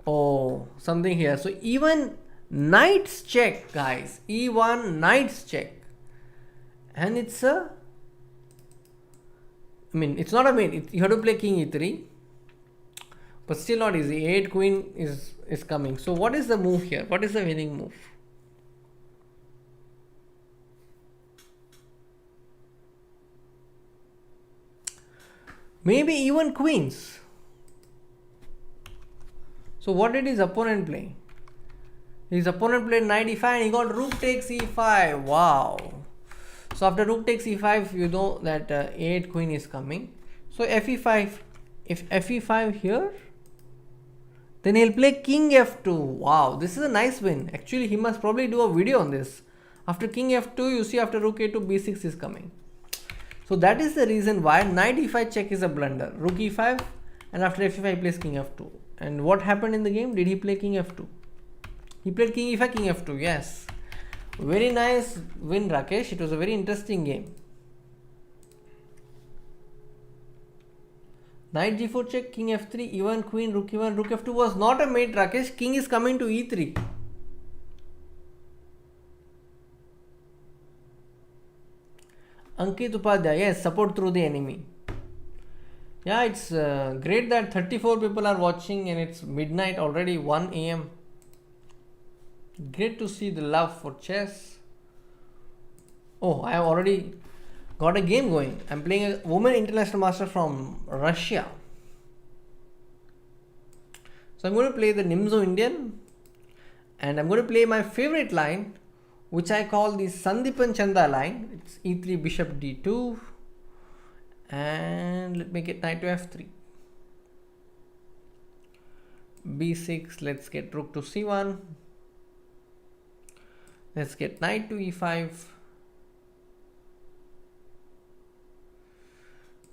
Oh, something here. So even knights check, guys. e1 knights check, and it's a, I mean, it's not a mate. You have to play king e3, but still not easy. 8 queen is coming. So what is the move here? What is the winning move? Maybe even queens. So what did his opponent play? His opponent played knight e5 and he got rook takes e5. Wow. So after rook takes e5, you know that a8 queen is coming. So fe5. If fe5 here, then he'll play king f2. Wow, this is a nice win. Actually, he must probably do a video on this. After king f2, you see after rook a2, b6 is coming. So that is the reason why knight e5 check is a blunder. Rook e5 and after f5 he plays king f2. And what happened in the game? Did he play king f2? He played king e5, king f2. Yes. Very nice win, Rakesh. It was a very interesting game. Knight g4 check, king f3, e1 queen, rook e1, rook f2 was not a mate, Rakesh. King is coming to e3. Ankit Upadhyay, yes, support through the enemy. Yeah, it's great that 34 people are watching and it's midnight already, 1 a.m. Great to see the love for chess. Oh, I have already got a game going. I'm playing a woman international master from Russia. So I'm going to play the Nimzo Indian and I'm going to play my favorite line, which I call the Sandipan Chanda line. It's e3 bishop d2 and let me get knight to f3. b6, let's get rook to c1. Let's get knight to e5.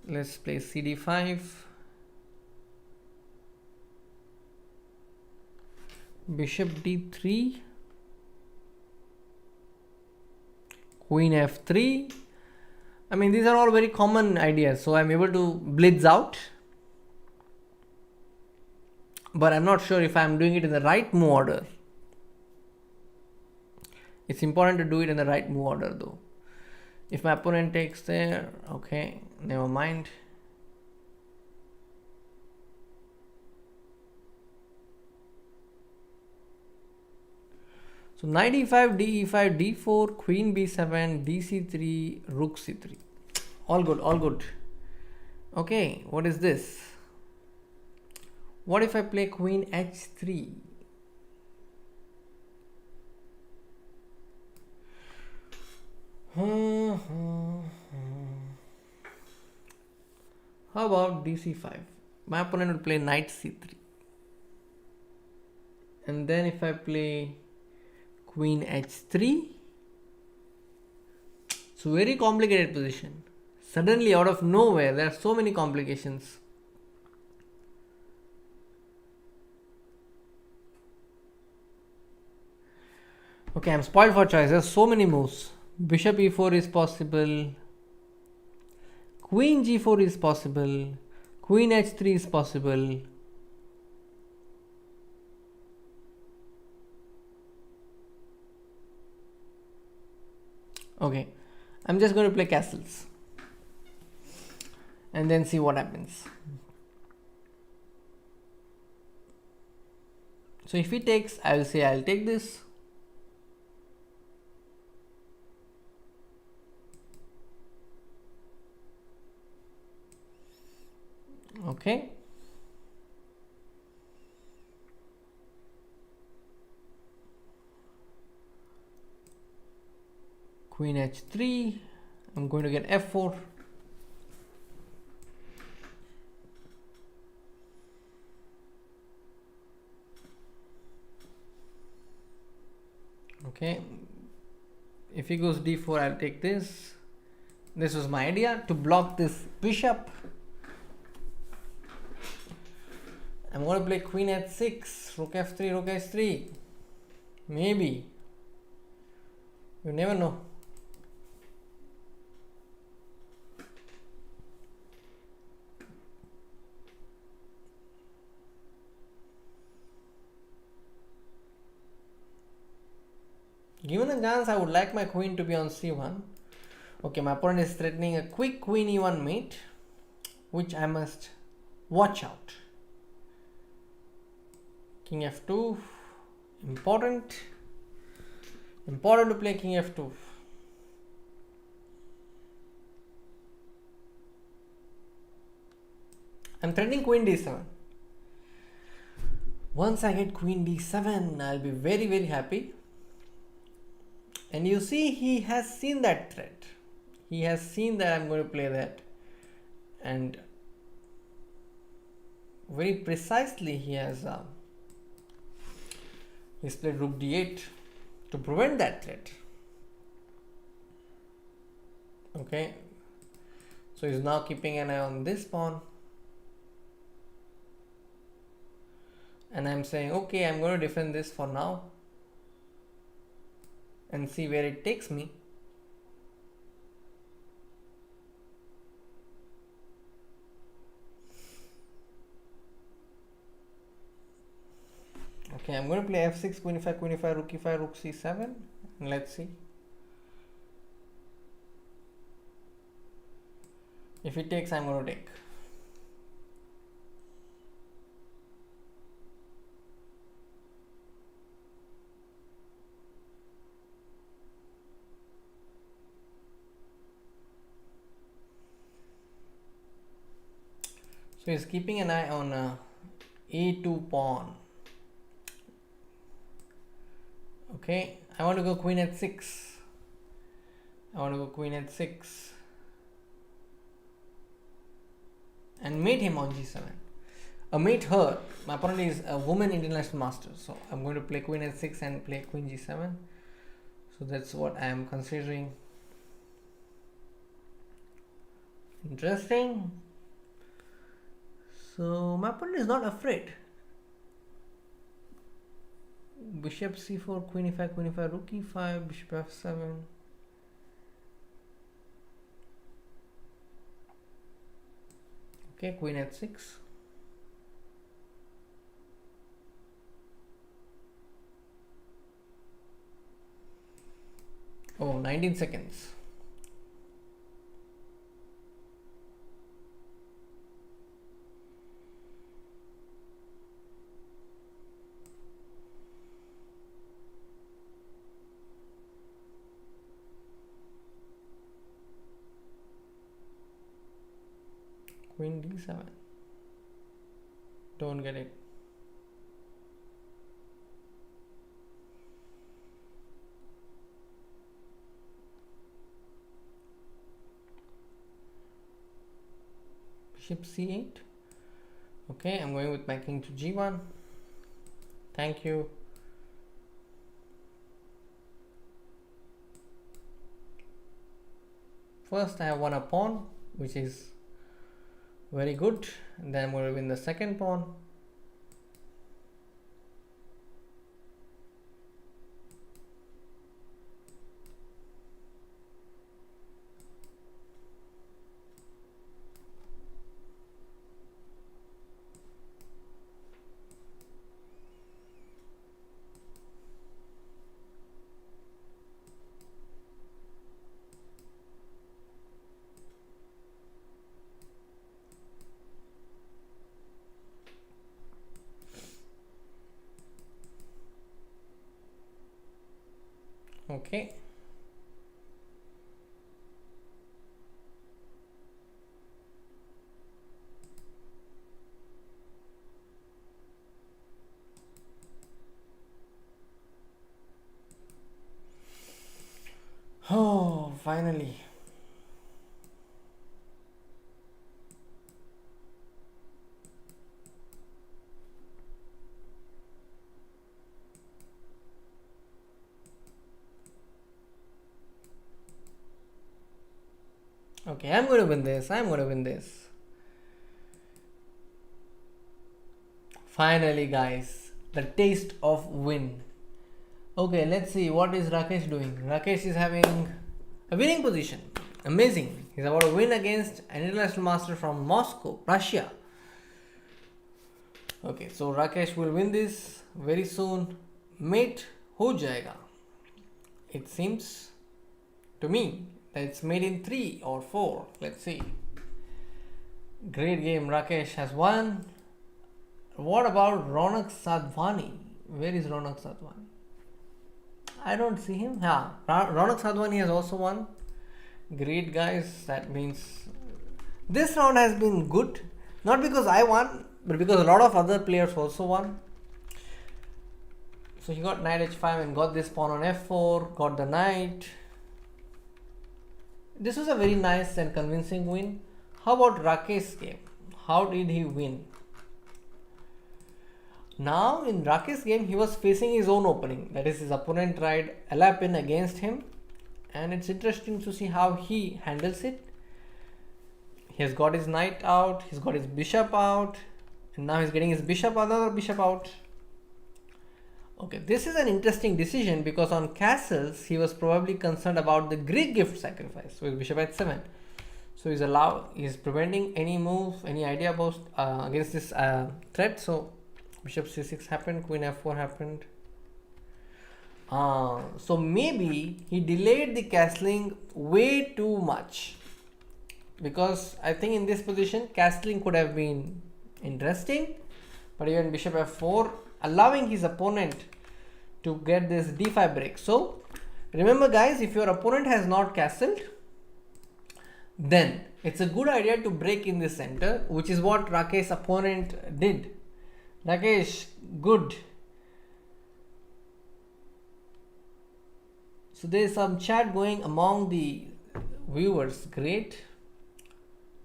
Let's play cd5. Bishop d3. Queen f3. I mean, these are all very common ideas, so I'm able to blitz out. But I'm not sure if I'm doing it in the right move order. It's important to do it in the right move order though. If my opponent takes there, okay, never mind. So knight e5, d e5, d4, queen b7, dc3, rook c3. All good, all good. Okay, what is this? What if I play queen h3? How about dc5? My opponent will play knight c3. And then if I play queen h3, it's a very complicated position. Suddenly out of nowhere, there are so many complications. Okay, I'm spoiled for choice. There's so many moves. Bishop e4 is possible. Queen g4 is possible. Queen h3 is possible. Okay, I'm just going to play castles and then see what happens. So if he takes, I will say I'll take this. Okay. Queen h3. I'm going to get f4. Okay. If he goes d4, I'll take this. This was my idea, to block this bishop. I'm going to play queen h6, rook f3, rook h3. Maybe. You never know. Given a chance, I would like my queen to be on c1. Okay, my opponent is threatening a quick queen e1 mate, which I must watch out. King f2, important to play king f2. I'm threatening queen d7. Once I get queen d7, I'll be very very happy. And you see, he has seen that threat. He has seen that I'm going to play that. And very precisely he's played rook d8 to prevent that threat. Okay. So he's now keeping an eye on this pawn. And I'm saying, okay, I'm going to defend this for now and see where it takes me. Okay, I'm going to play f6, queen e5, rook e5, rook c7, and let's see. If it takes, I'm going to take. So he's keeping an eye on e2 pawn. Okay, I want to go queen at 6. And mate him on g7. Mate her. My opponent is a woman international master. So I'm going to play queen at 6 and play queen g7. So that's what I am considering. Interesting. So my opponent is not afraid. Bishop c4, queen e5, rook e5, bishop f7. Okay, queen at 6. Oh, 19 seconds. Queen d7. Don't get it. Bishop c8. Okay, I'm going with my king to g1. Thank you. First I have won a pawn, which is very good. And then I'm going to win the second pawn. Okay. Oh, finally. Okay, I'm going to win this. Finally, guys, the taste of win. Okay, let's see what is Rakesh doing. Rakesh is having a winning position. Amazing. He's about to win against an international master from Moscow, Russia. Okay, so Rakesh will win this very soon. Mate ho jayega. It seems to me that it's made in 3 or 4. Let's see. Great game. Rakesh has won. What about Raunak Sadhwani? Where is Raunak Sadhwani? I don't see him. Yeah, Raunak Sadhwani has also won. Great, guys. That means this round has been good. Not because I won, but because a lot of other players also won. So he got knight h5 and got this pawn on f4, got the knight. This was a very nice and convincing win. How about Rakesh's game? How did he win? Now in Rakesh's game, he was facing his own opening. That is, his opponent tried Alapin against him. And it's interesting to see how he handles it. He has got his knight out, he's got his bishop out, and now he's getting his bishop, another bishop out. Okay, this is an interesting decision because on castles, he was probably concerned about the Greek gift sacrifice with bishop h7. So he's preventing any move, any idea about against this threat. So bishop c6 happened, queen f4 happened. So maybe he delayed the castling way too much, because I think in this position castling could have been interesting, but even bishop f4 allowing his opponent to get this d5 break. So remember guys, if your opponent has not castled, then it's a good idea to break in the center, which is what Rakesh's opponent did. Rakesh, good. So there is some chat going among the viewers. Great.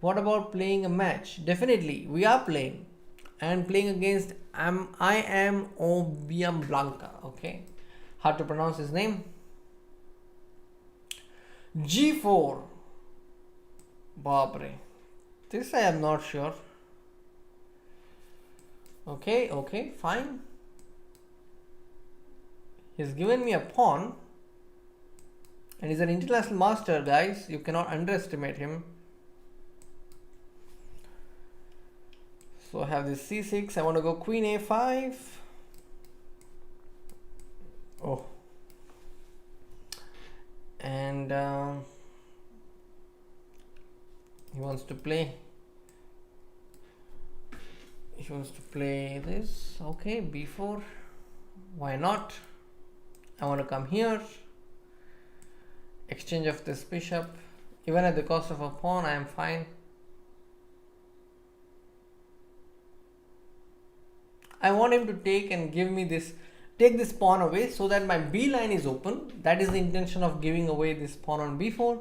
What about playing a match? Definitely, we are playing. And playing against I am Obiam Blanca. Okay. Hard to pronounce his name. G4. Babre. This I am not sure. Okay, fine. He's given me a pawn. And he's an international master, guys. You cannot underestimate him. So I have this c6. I want to go queen a5. Oh. And he wants to play this. Okay, b4. Why not? I want to come here. Exchange of this bishop. Even at the cost of a pawn, I am fine. I want him to take and give me this, take this pawn away so that my b line is open. That is the intention of giving away this pawn on b4.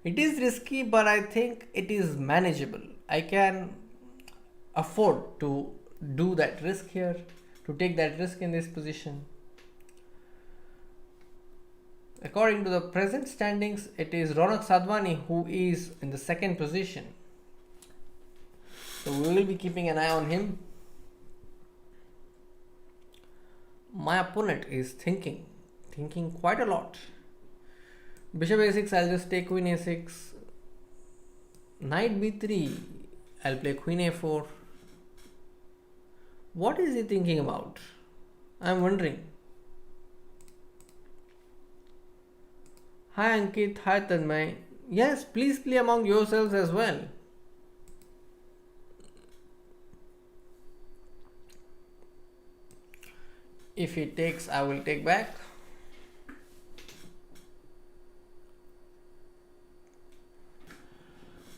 It is risky, but I think it is manageable. I can afford to do that risk here, to take that risk in this position. According to the present standings, it is Raunak Sadhwani who is in the second position. So we will be keeping an eye on him. My opponent is thinking quite a lot. Bishop a6, I'll just take queen a6. Knight b3, I'll play queen a4. What is he thinking about? I'm wondering. Hi Ankit, hi Tanmay. Yes, please play among yourselves as well. If he takes, I will take back.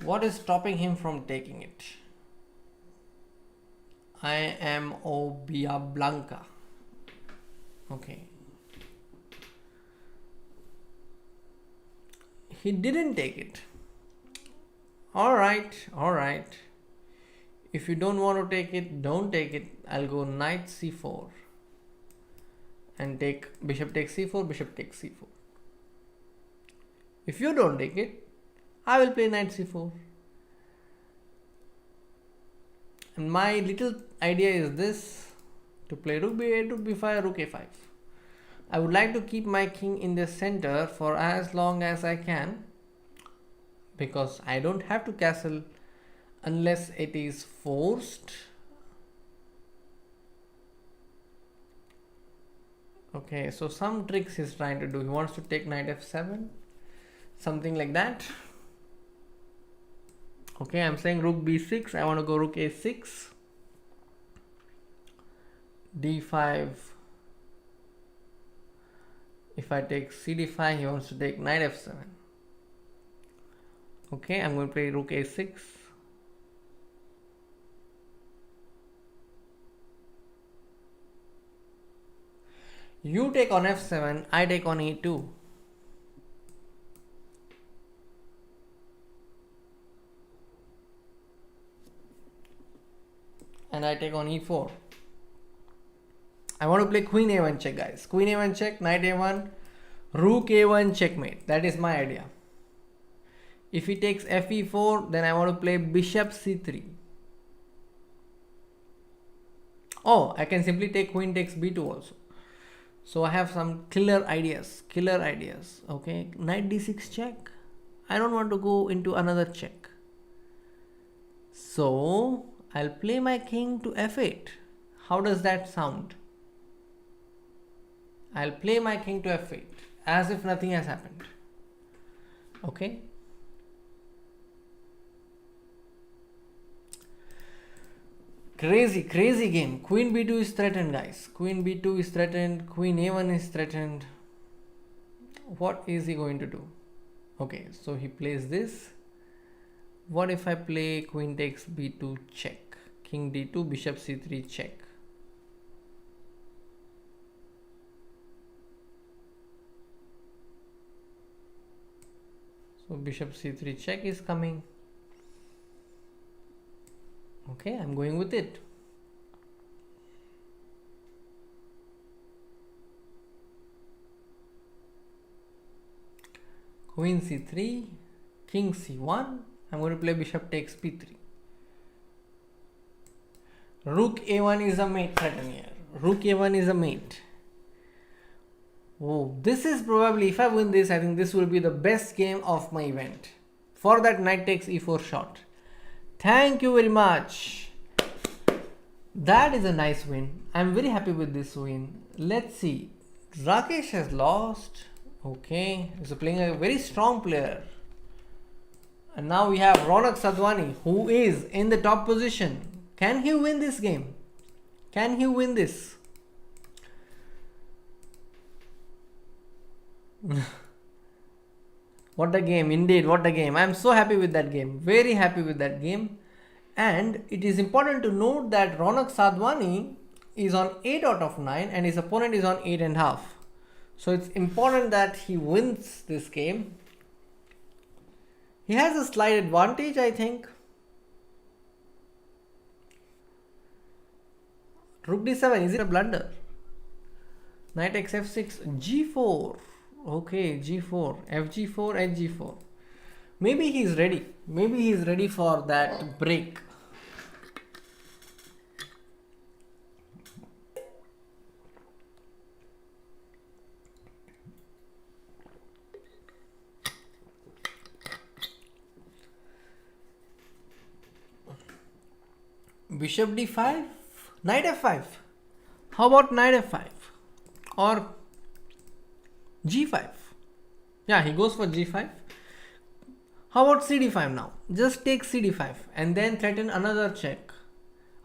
What is stopping him from taking it? I am Obia Blanca. Okay. He didn't take it. Alright. If you don't want to take it, don't take it. I'll go knight c4 and take bishop takes c4, bishop takes c4. If you don't take it, I will play knight c4. And my little idea is this, to play rook b8, rook b5, rook a5. I would like to keep my king in the center for as long as I can, because I don't have to castle unless it is forced. Okay, so some tricks he's trying to do. He wants to take knight f7, something like that. Okay, I'm saying rook b6. I want to go rook a6, d5. If I take cd5, he wants to take knight f7. Okay, I'm going to play rook a6. You take on f7, I take on e2. And I take on e4. I want to play queen a1 check, guys. Queen a1 check, knight a1, rook a1 checkmate. That is my idea. If he takes fe4, then I want to play bishop c3. Oh, I can simply take queen takes b2 also. So I have some killer ideas. Okay, knight d6 check. I don't want to go into another check. So I'll play my king to f8. How does that sound? I'll play my king to f8 as if nothing has happened. Okay. Crazy game. Queen b2 is threatened, guys. Queen b2 is threatened. Queen a1 is threatened. What is he going to do? Okay, so he plays this. What if I play queen takes b2 check? King d2, bishop c3 check. So bishop c3 check is coming. Okay, I'm going with it. Queen c3, king c1. I'm going to play bishop takes b3. Rook a1 is a mate threaten here. Rook a1 is a mate. Oh, this is probably, if I win this, I think this will be the best game of my event. For that knight takes e4 shot. Thank you very much. That is a nice win. I'm very happy with this win. Let's see. Rakesh has lost. Okay, he's playing a very strong player. And now we have Raunak Sadhwani, who is in the top position. Can he win this game? Can he win this? What a game, indeed, what a game. I am so happy with that game, very happy with that game. And it is important to note that Raunak Sadhwani is on 8 out of 9 and his opponent is on 8.5. So it's important that he wins this game. He has a slight advantage, I think. Rook d7, is it a blunder? Knight takes f6, g4. Okay, g4, fg4, hg4. Maybe he's ready. Maybe he's ready for that break. Bishop d5, knight f5. How about knight f5 or g5? Yeah, he goes for g5. How about cd5 now? Just take cd5 and then threaten another check.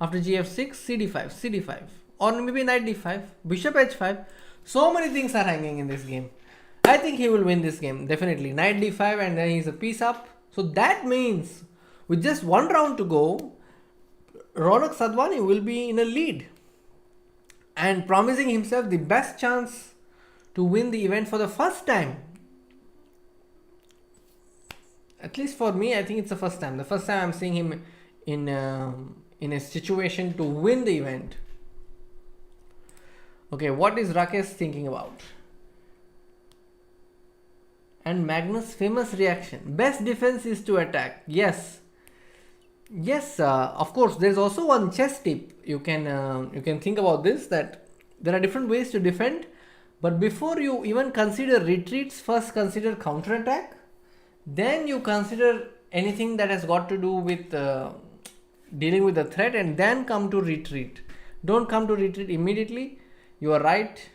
After gf6, cd5, cd5, or maybe knight d5, bishop h5. So many things are hanging in this game. I think he will win this game, definitely. Knight d5 and then he's a piece up. So that means with just one round to go, Raunak Sadhwani will be in a lead and promising himself the best chance to win the event for the first time. At least for me, I think it's the first time. The first time I'm seeing him in a situation to win the event. Okay, what is Rakesh thinking about? And Magnus' famous reaction. Best defense is to attack. Yes. Yes, of course, there's also one chess tip. You can think about this, that there are different ways to defend. But before you even consider retreats, first consider counterattack. Then you consider anything that has got to do with dealing with the threat, and then come to retreat. Don't come to retreat immediately. You are right.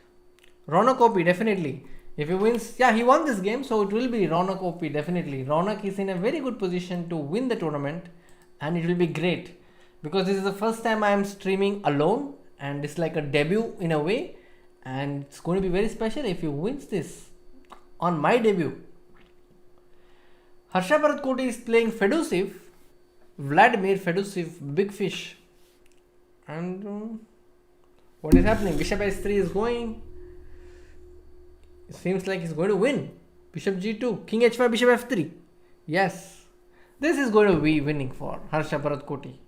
Raunak OP, definitely. If he wins, yeah, he won this game, so it will be Raunak OP, definitely. Raunak is in a very good position to win the tournament, and it will be great because this is the first time I am streaming alone, and it's like a debut in a way, and it's going to be very special if he wins this on my debut. Harsha Bharatkoti is playing Fedusiv, Vladimir Fedusiv, big fish. And what is happening? Bishop h3 is going. Seems like he's going to win. Bishop g2, king h5, bishop f3. Yes, this is going to be winning for Harsha Bharat Koti.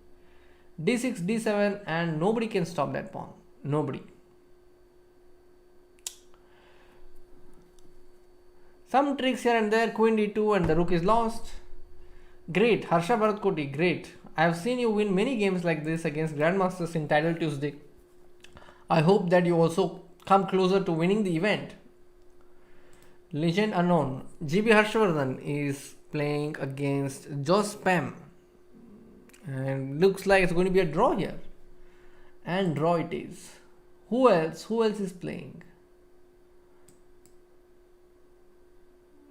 d6, d7, and nobody can stop that pawn. Nobody. Some tricks here and there, queen d2 and the rook is lost. Great, Harsha Bharat Koti, great. I have seen you win many games like this against Grandmasters in Title Tuesday. I hope that you also come closer to winning the event. Legend unknown, GB Harshvardhan is playing against Josh Pam. And looks like it's going to be a draw here. And draw it is. Who else? Who else is playing?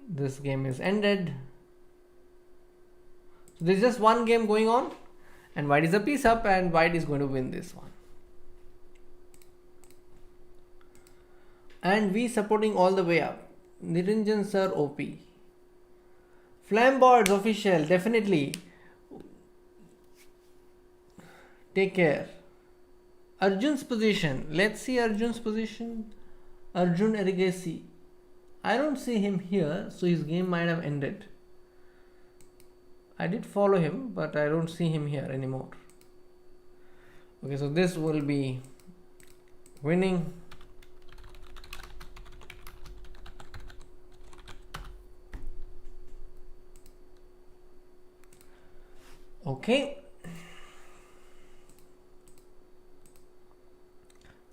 This game is ended. So there's just one game going on. And white is a piece up and white is going to win this one. And we supporting all the way up. Niranjan Sir OP. Flamboards official, definitely. Take care. Arjun's position. Let's see Arjun's position. Arjun Erigesi. I don't see him here, so his game might have ended. I did follow him, but I don't see him here anymore. Okay, so this will be winning. Okay.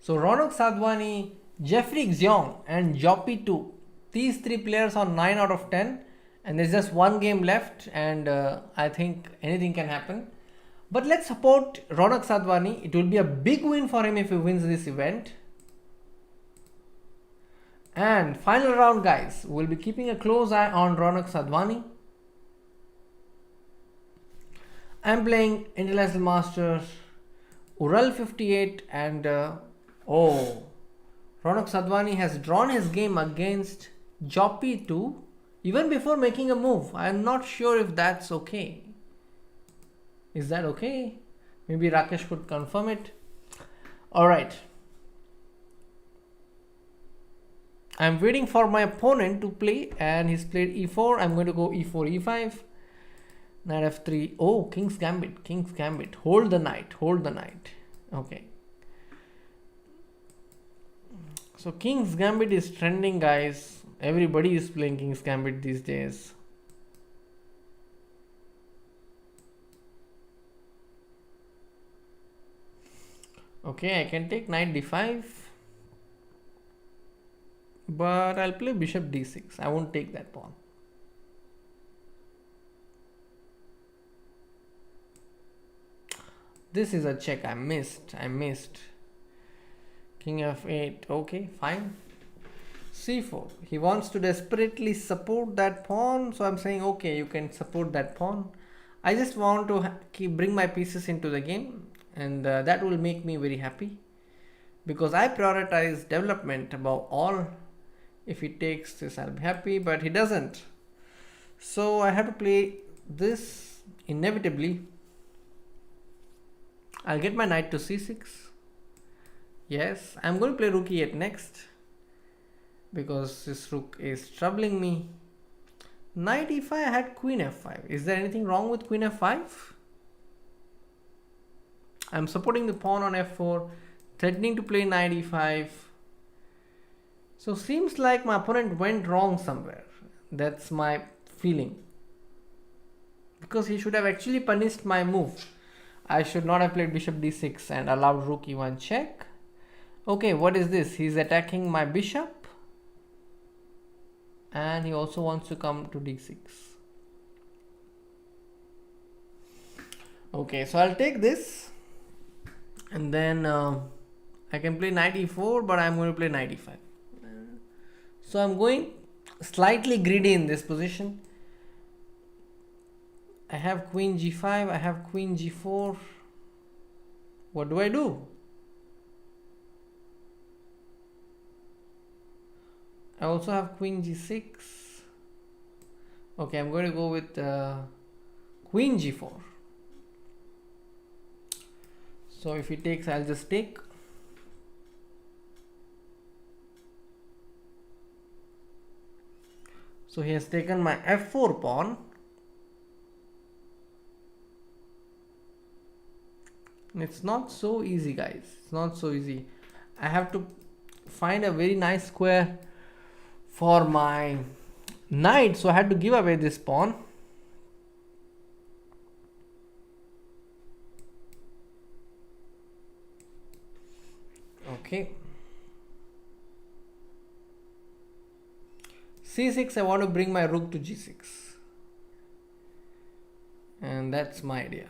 So Raunak Sadhwani, Jeffrey Xiong and Joppy 2. These three players are 9 out of 10. And there's just one game left. And I think anything can happen. But let's support Raunak Sadhwani. It will be a big win for him if he wins this event. And final round, guys. We'll be keeping a close eye on Raunak Sadhwani. I'm playing International Masters Ural 58 and Raunak Sadhwani has drawn his game against Joppy 2 even before making a move. I'm not sure if that's okay. Is that okay? Maybe Rakesh could confirm it. Alright. I'm waiting for my opponent to play and he's played e4. I'm going to go e4, e5. Knight f3. Oh, King's Gambit. King's Gambit. Hold the knight. Hold the knight. Okay. So King's Gambit is trending, guys. Everybody is playing King's Gambit these days. Okay, I can take knight d5. But I'll play bishop d6. I won't take that pawn. This is a check. I missed. King f8. Okay, fine. c4. He wants to desperately support that pawn. So I'm saying, okay, you can support that pawn. I just want to bring my pieces into the game. And that will make me very happy. Because I prioritize development above all. If he takes this, I'll be happy. But he doesn't. So I have to play this inevitably. I'll get my knight to c6. Yes, I'm going to play rook e8 next. Because this rook is troubling me. Knight e5, I had queen f5. Is there anything wrong with queen f5? I'm supporting the pawn on f4. Threatening to play knight e5. So seems like my opponent went wrong somewhere. That's my feeling. Because he should have actually punished my move. I should not have played bishop d6 and allowed rook e1 check. Okay, what is this? He's attacking my bishop. And he also wants to come to d6. Okay, so I'll take this. And then I can play knight e4, but I'm going to play knight e5. So I'm going slightly greedy in this position. I have queen g5, I have queen g4. What do I do? I also have queen g6. Okay, I'm going to go with queen g4. So if he takes, I'll just take. So he has taken my f4 pawn. It's not so easy, guys. It's not so easy. I have to find a very nice square for my knight, so I had to give away this pawn. Okay. c6, I want to bring my rook to g6. And that's my idea.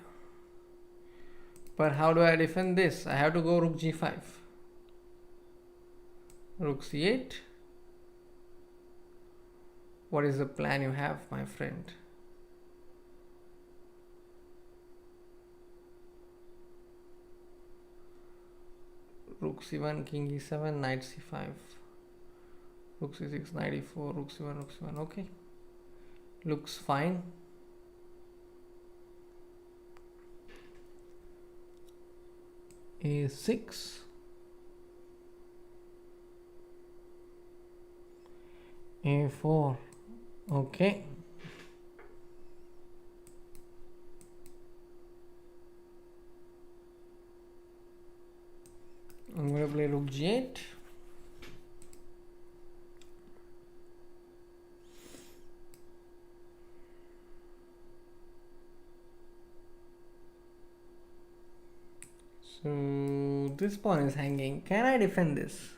But how do I defend this? I have to go rook g5. Rook c8. What is the plan you have, my friend? Rook c1, king e7, knight c5. Rook c6, knight e4, rook c1, rook c1. Okay. Looks fine. a6. a4. Okay. I'm going to play rook g8. So this pawn is hanging. Can I defend this?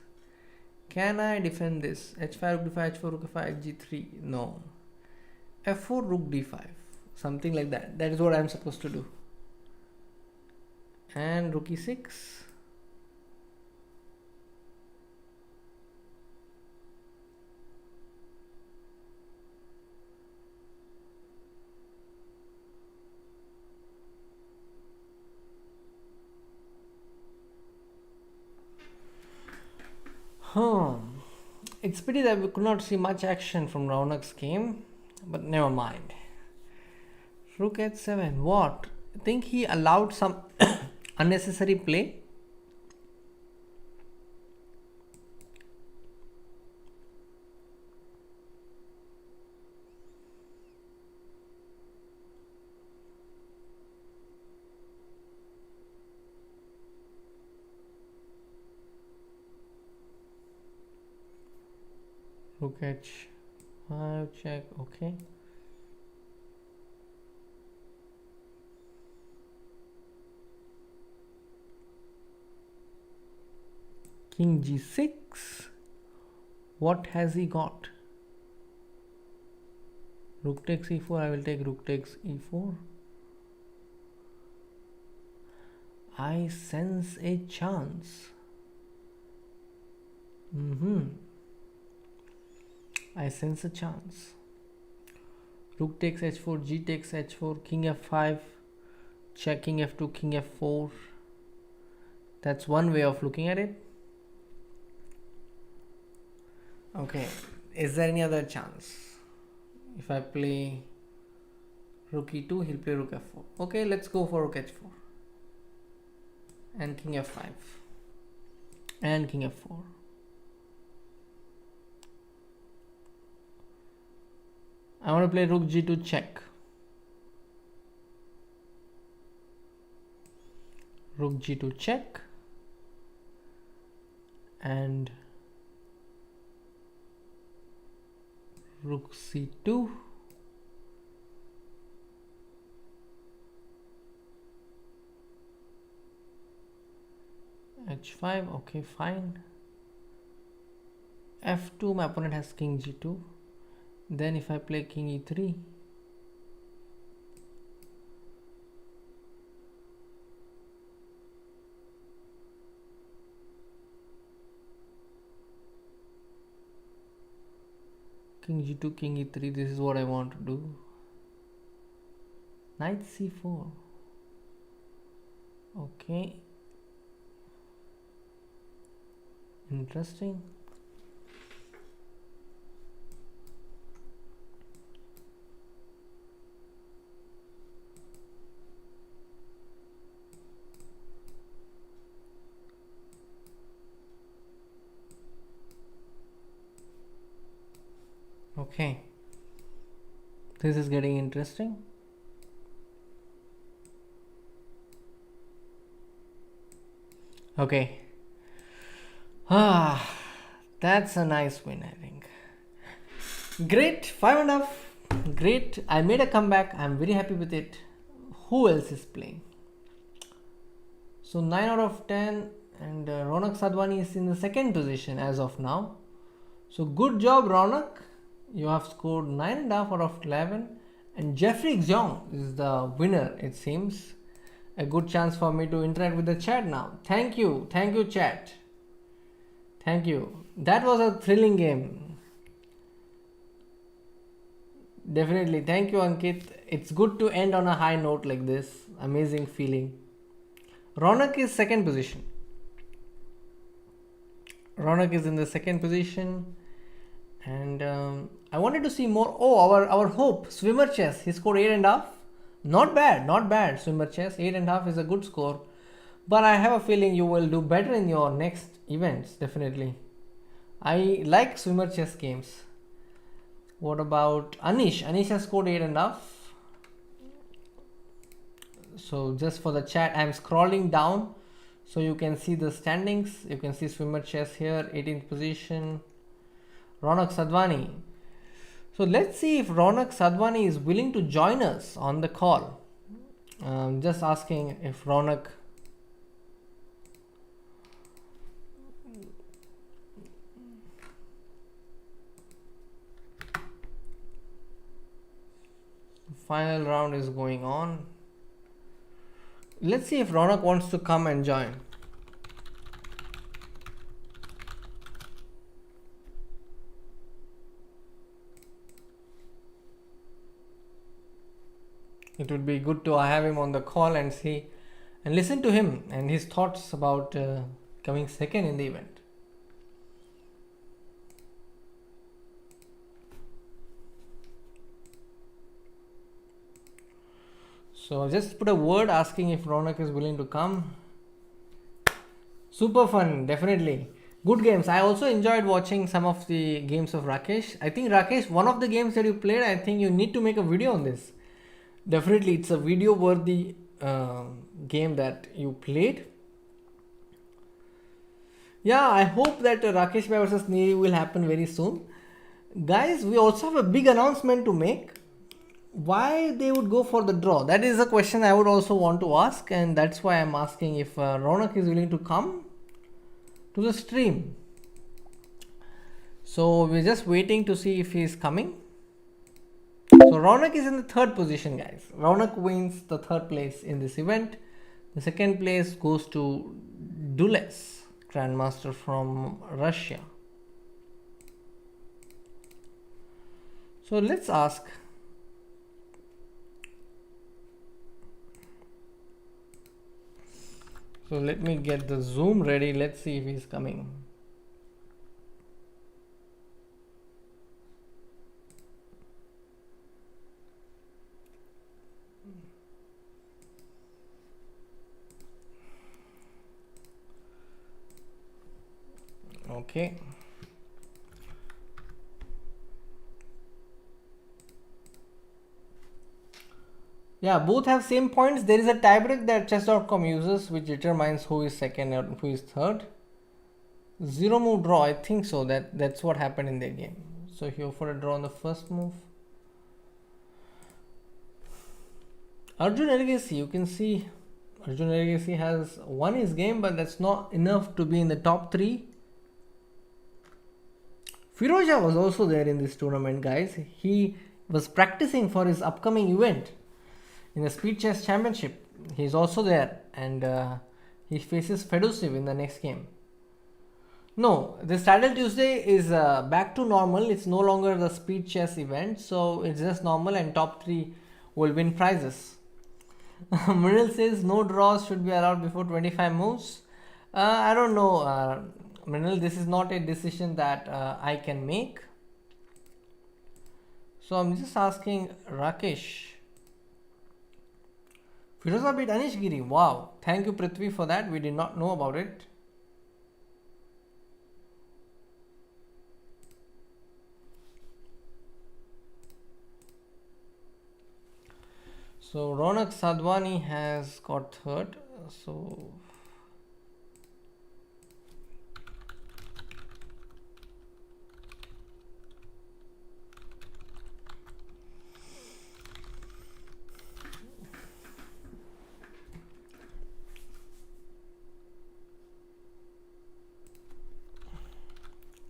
Can I defend this? h5, rook d5, h4, rook f5, g3. No. f4, rook d5. Something like that. That is what I'm supposed to do. And rook e6. It's pity that we could not see much action from Raunak's game, but never mind. Rook h7. What? I think he allowed some unnecessary play. Rook h5 check. Okay. King g6. What has he got? Rook takes e4. I will take rook takes e4. I sense a chance. I sense a chance. Rook takes h4, g takes h4, king f5, check king f2, king f4. That's one way of looking at it. Okay, is there any other chance? If I play rook e2, he'll play rook f4. Okay, let's go for rook h4. And king f5. And king f4. I want to play rook g2 check. Rook g2 check. And rook c2. h5. Okay, fine. f2. My opponent has king g2. Then if I play king e3, king g2, king e3, this is what I want to do. Knight c4. Okay. Interesting. Okay, This is getting interesting. Okay. That's a nice win, I think. Great, 5.5. Great. I made a comeback. I'm very happy with it. Who else is playing? So 9 out of 10, and Raunak Sadhwani is in the second position as of now. So good job, Raunak. You have scored 9.5 out of 11, and Jeffrey Xiong is the winner, it seems. A good chance for me to interact with the chat now. Thank you, chat. Thank you. That was a thrilling game. Definitely. Thank you, Ankit. It's good to end on a high note like this. Amazing feeling. Raunak is second position. Raunak is in the second position. And I wanted to see more. Oh, our hope, swimmer chess. He scored 8.5. Not bad. Swimmer chess, 8.5 is a good score. But I have a feeling you will do better in your next events, definitely. I like swimmer chess games. What about Anish? Anish has scored 8.5. So just for the chat, I'm scrolling down so you can see the standings. You can see swimmer chess here, 18th position. Raunak Sadhwani. So let's see if Raunak Sadhwani is willing to join us on the call. Just asking if Raunak. Final round is going on. Let's see if Raunak wants to come and join. It would be good to have him on the call and see and listen to him and his thoughts about coming second in the event. So just put a word asking if Raunak is willing to come. Super fun, definitely. Good games. I also enjoyed watching some of the games of Rakesh. I think Rakesh, one of the games that you played, I think you need to make a video on this. Definitely, it's a video worthy game that you played. Yeah, I hope that Rakesh Bhai versus Niri will happen very soon. Guys, we also have a big announcement to make. Why they would go for the draw? That is a question I would also want to ask, and that's why I'm asking if Raunak is willing to come to the stream. So we're just waiting to see if he is coming. So Raunak is in the third position, guys. Raunak wins the third place in this event. The second place goes to Dules, Grandmaster from Russia. So let's ask. So let me get the Zoom ready. Let's see if he's coming. Okay. Yeah, both have same points. There is a tiebreak that chess.com uses which determines who is second and who is third. Zero move draw, I think so. That's what happened in their game. So here for a draw on the first move. Arjun Ergesi, you can see Arjun Ergesi has won his game, but that's not enough to be in the top 3. Firoja was also there in this tournament, guys. He was practicing for his upcoming event in the Speed Chess Championship. He's also there, and he faces Fedusiv in the next game. No, this Title Tuesday is back to normal. It's no longer the Speed Chess event, so it's just normal, and top 3 will win prizes. Mrinal says no draws should be allowed before 25 moves. I don't know, Mrinal, this is not a decision that I can make. So I'm just asking Rakesh. Firoza beat Anish Giri. Wow. Thank you, Prithvi, for that. We did not know about it. So Raunak Sadhwani has got third. So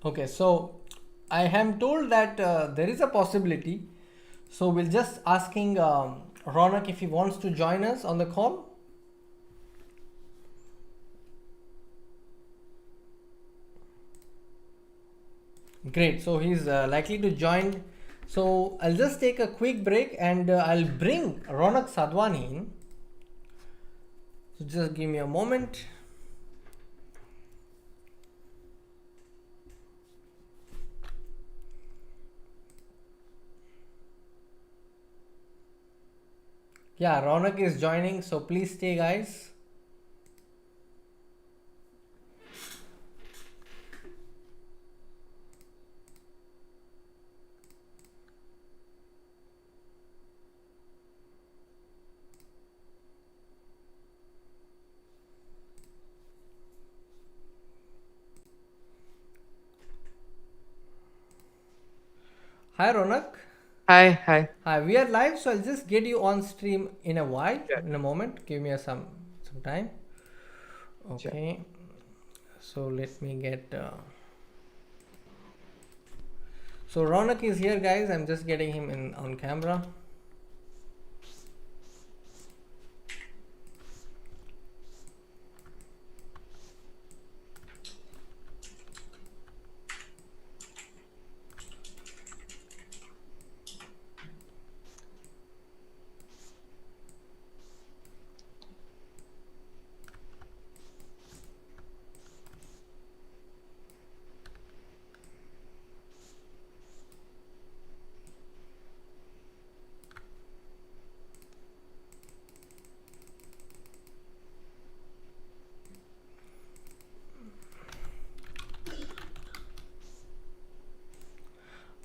okay, so I am told that there is a possibility. So we'll just asking Raunak if he wants to join us on the call. Great. So he's likely to join. So I'll just take a quick break and I'll bring Raunak Sadhwani in. So just give me a moment. Yeah, Raunak is joining. So please stay, guys. Hi, Raunak. Hi, hi. Hi, we are live, so I'll just get you on stream in a while, Sure, in a moment. Give me some time. sure. Okay, so let me get. So Raunak is here, guys. I'm just getting him in on camera.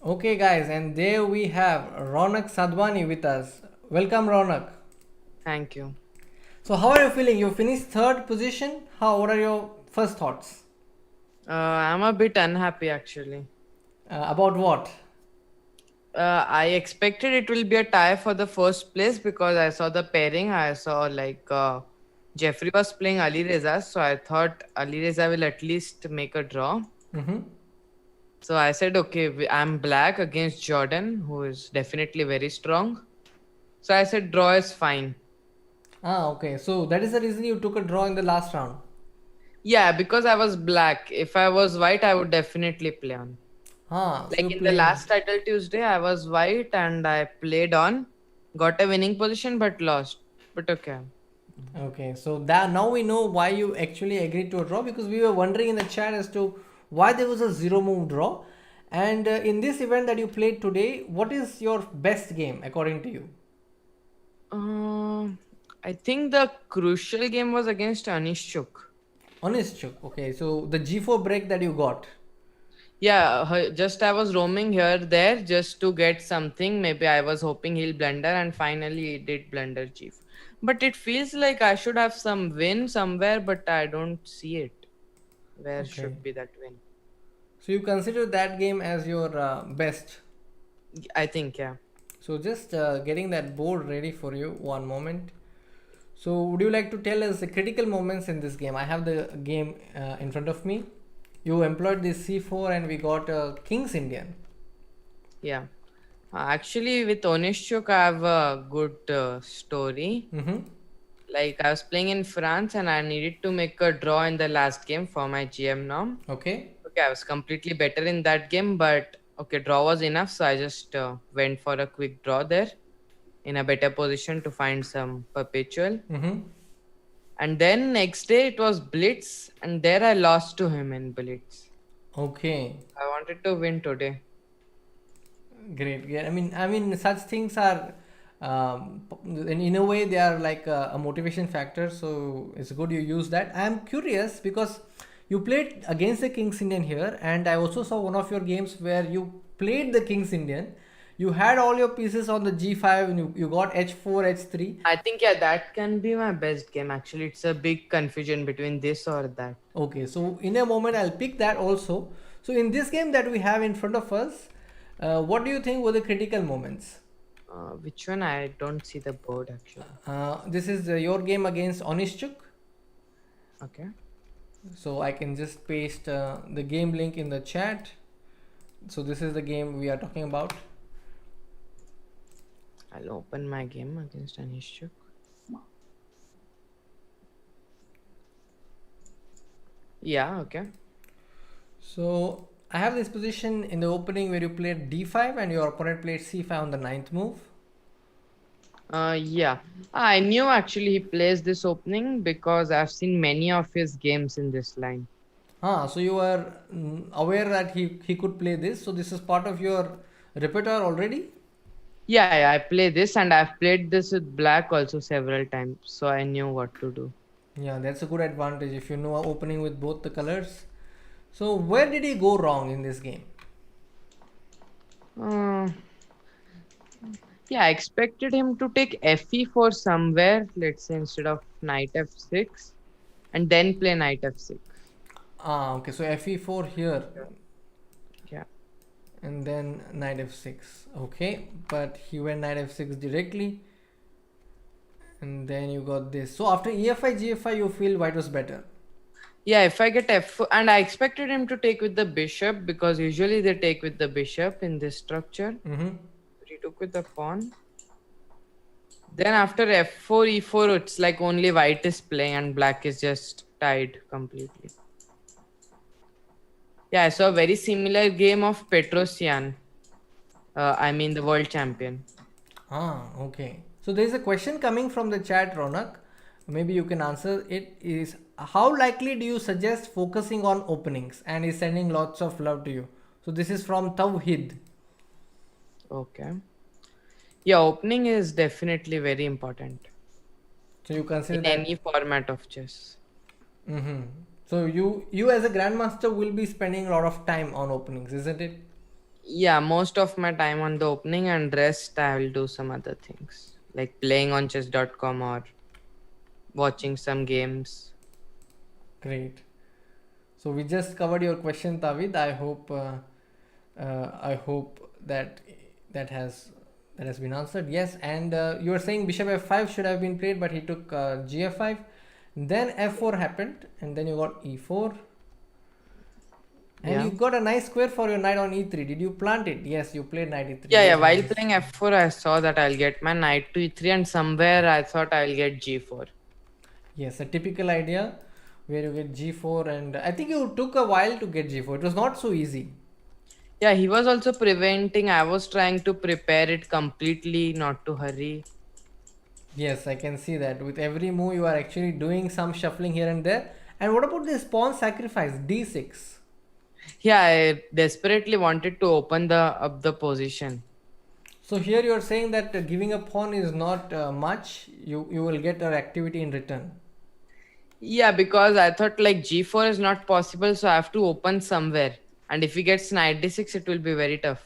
Okay, guys, and there we have Raunak Sadhwani with us. Welcome, Raunak. Thank you. So, how are you feeling? You finished third position. How? What are your first thoughts I'm a bit unhappy actually. about what? I expected it will be a tie for the first place because I saw the pairing. I saw Jeffrey was playing Ali Reza, so I thought Ali Reza will at least make a draw. Mm-hmm. So I said, okay, I'm black against Jordan, who is definitely very strong. So I said, draw is fine. Ah, okay. So that is the reason you took a draw in the last round. Yeah, because I was black. If I was white, I would definitely play on. Ah, so Like you're in the playing. last title Tuesday, I was white and I played on, got a winning position but lost. But okay. Okay, so that now we know why you actually agreed to a draw, because we were wondering in the chat as to why there was a zero move draw. And in this event that you played today, what is your best game according to you? I think the crucial game was against Anishchuk. Honest Chuk. Okay, so the G4 break that you got. Yeah, just I was roaming here there just to get something. Maybe I was hoping he'll blunder, and finally he did blunder chief. But it feels like I should have some win somewhere, but I don't see it. Where Okay, should be that win? so you consider that game as your best. I think, yeah. So just getting that board ready for you. One moment. So would you like to tell us the critical moments in this game? I have the game in front of me. You employed this C4 and we got King's Indian. Yeah. Actually, with Onishchuk, I have a good story. Mm-hmm. Like, I was playing in France and I needed to make a draw in the last game for my GM norm. Okay. Okay, I was completely better in that game, but okay, draw was enough. So I just went for a quick draw there in a better position to find some perpetual. Mm-hmm. And then next day it was Blitz, and there I lost to him in Blitz. Okay. I wanted to win today. Great. Yeah. I mean, such things are, in a way, they are like a motivation factor. So it's good you use that. I am curious because you played against the Kings Indian here, and I also saw one of your games where you played the Kings Indian. You had all your pieces on the g5 and you got h4, h3. I think yeah, that can be my best game. Actually, it's a big confusion between this or that. Okay, so in a moment I'll pick that also. So in this game that we have in front of us, what do you think were the critical moments? Which one? I don't see the board actually. This is your game against Onishchuk. Okay, So I can just paste the game link in the chat. So this is the game we are talking about. I'll open my game against Anishchuk. Yeah, okay. So I have this position in the opening where you played d5 and your opponent played c5 on the ninth move. Yeah, I knew actually he plays this opening because I've seen many of his games in this line. So you are aware that he could play this. So this is part of your repertoire already. Yeah, I play this and I've played this with black also several times, so I knew what to do. Yeah, that's a good advantage if you know opening with both the colors. So where did he go wrong in this game? Uh, yeah, I expected him to take fe4 somewhere, let's say instead of knight f6, and then play knight f6. Okay, so fe4 here Yeah. and then knight f6. Okay, but he went knight f6 directly and then you got this. So after EFI, GFI, you feel white was better. Yeah, if I get f4, and I expected him to take with the bishop because usually they take with the bishop in this structure. Mm-hmm. He took with the pawn. Then after f4, e4, it's like only white is playing and black is just tied completely. Yeah, I saw a very similar game of Petrosian. I mean the world champion. Okay. So there is a question coming from the chat, Raunak. Maybe you can answer it. Is how likely do you suggest focusing on openings? And is sending lots of love to you. So this is from Tawhid. Okay. Yeah, opening is definitely very important So you consider in that. any format of chess. Mm-hmm. So you as a grandmaster will be spending a lot of time on openings, isn't it? Yeah, most of my time on the opening and rest I will do some other things like playing on chess.com or watching some games. Great. So we just covered your question, Tavid. I hope that that has been answered. Yes, and you were saying bishop f5 should have been played, but he took gf5. Then f4 happened, and then you got e4, and Yeah. you got a nice square for your knight on e3. Did you plant it? Yes, you played knight e3. Yeah, Very while nice. playing f4 I saw that I'll get my knight to e3 and somewhere I thought I'll get g4. Yes, a typical idea where you get g4, and I think you took a while to get g4. It was not so easy. Yeah, he was also preventing. I was trying to prepare it completely, not to hurry. Yes, I can see that. With every move, you are actually doing some shuffling here and there. And what about this pawn sacrifice, d6? Yeah, I desperately wanted to open the up the position. So here you are saying that giving a pawn is not much. You will get an activity in return. Yeah, because I thought like g4 is not possible, so I have to open somewhere. And if he gets knight d6, it will be very tough.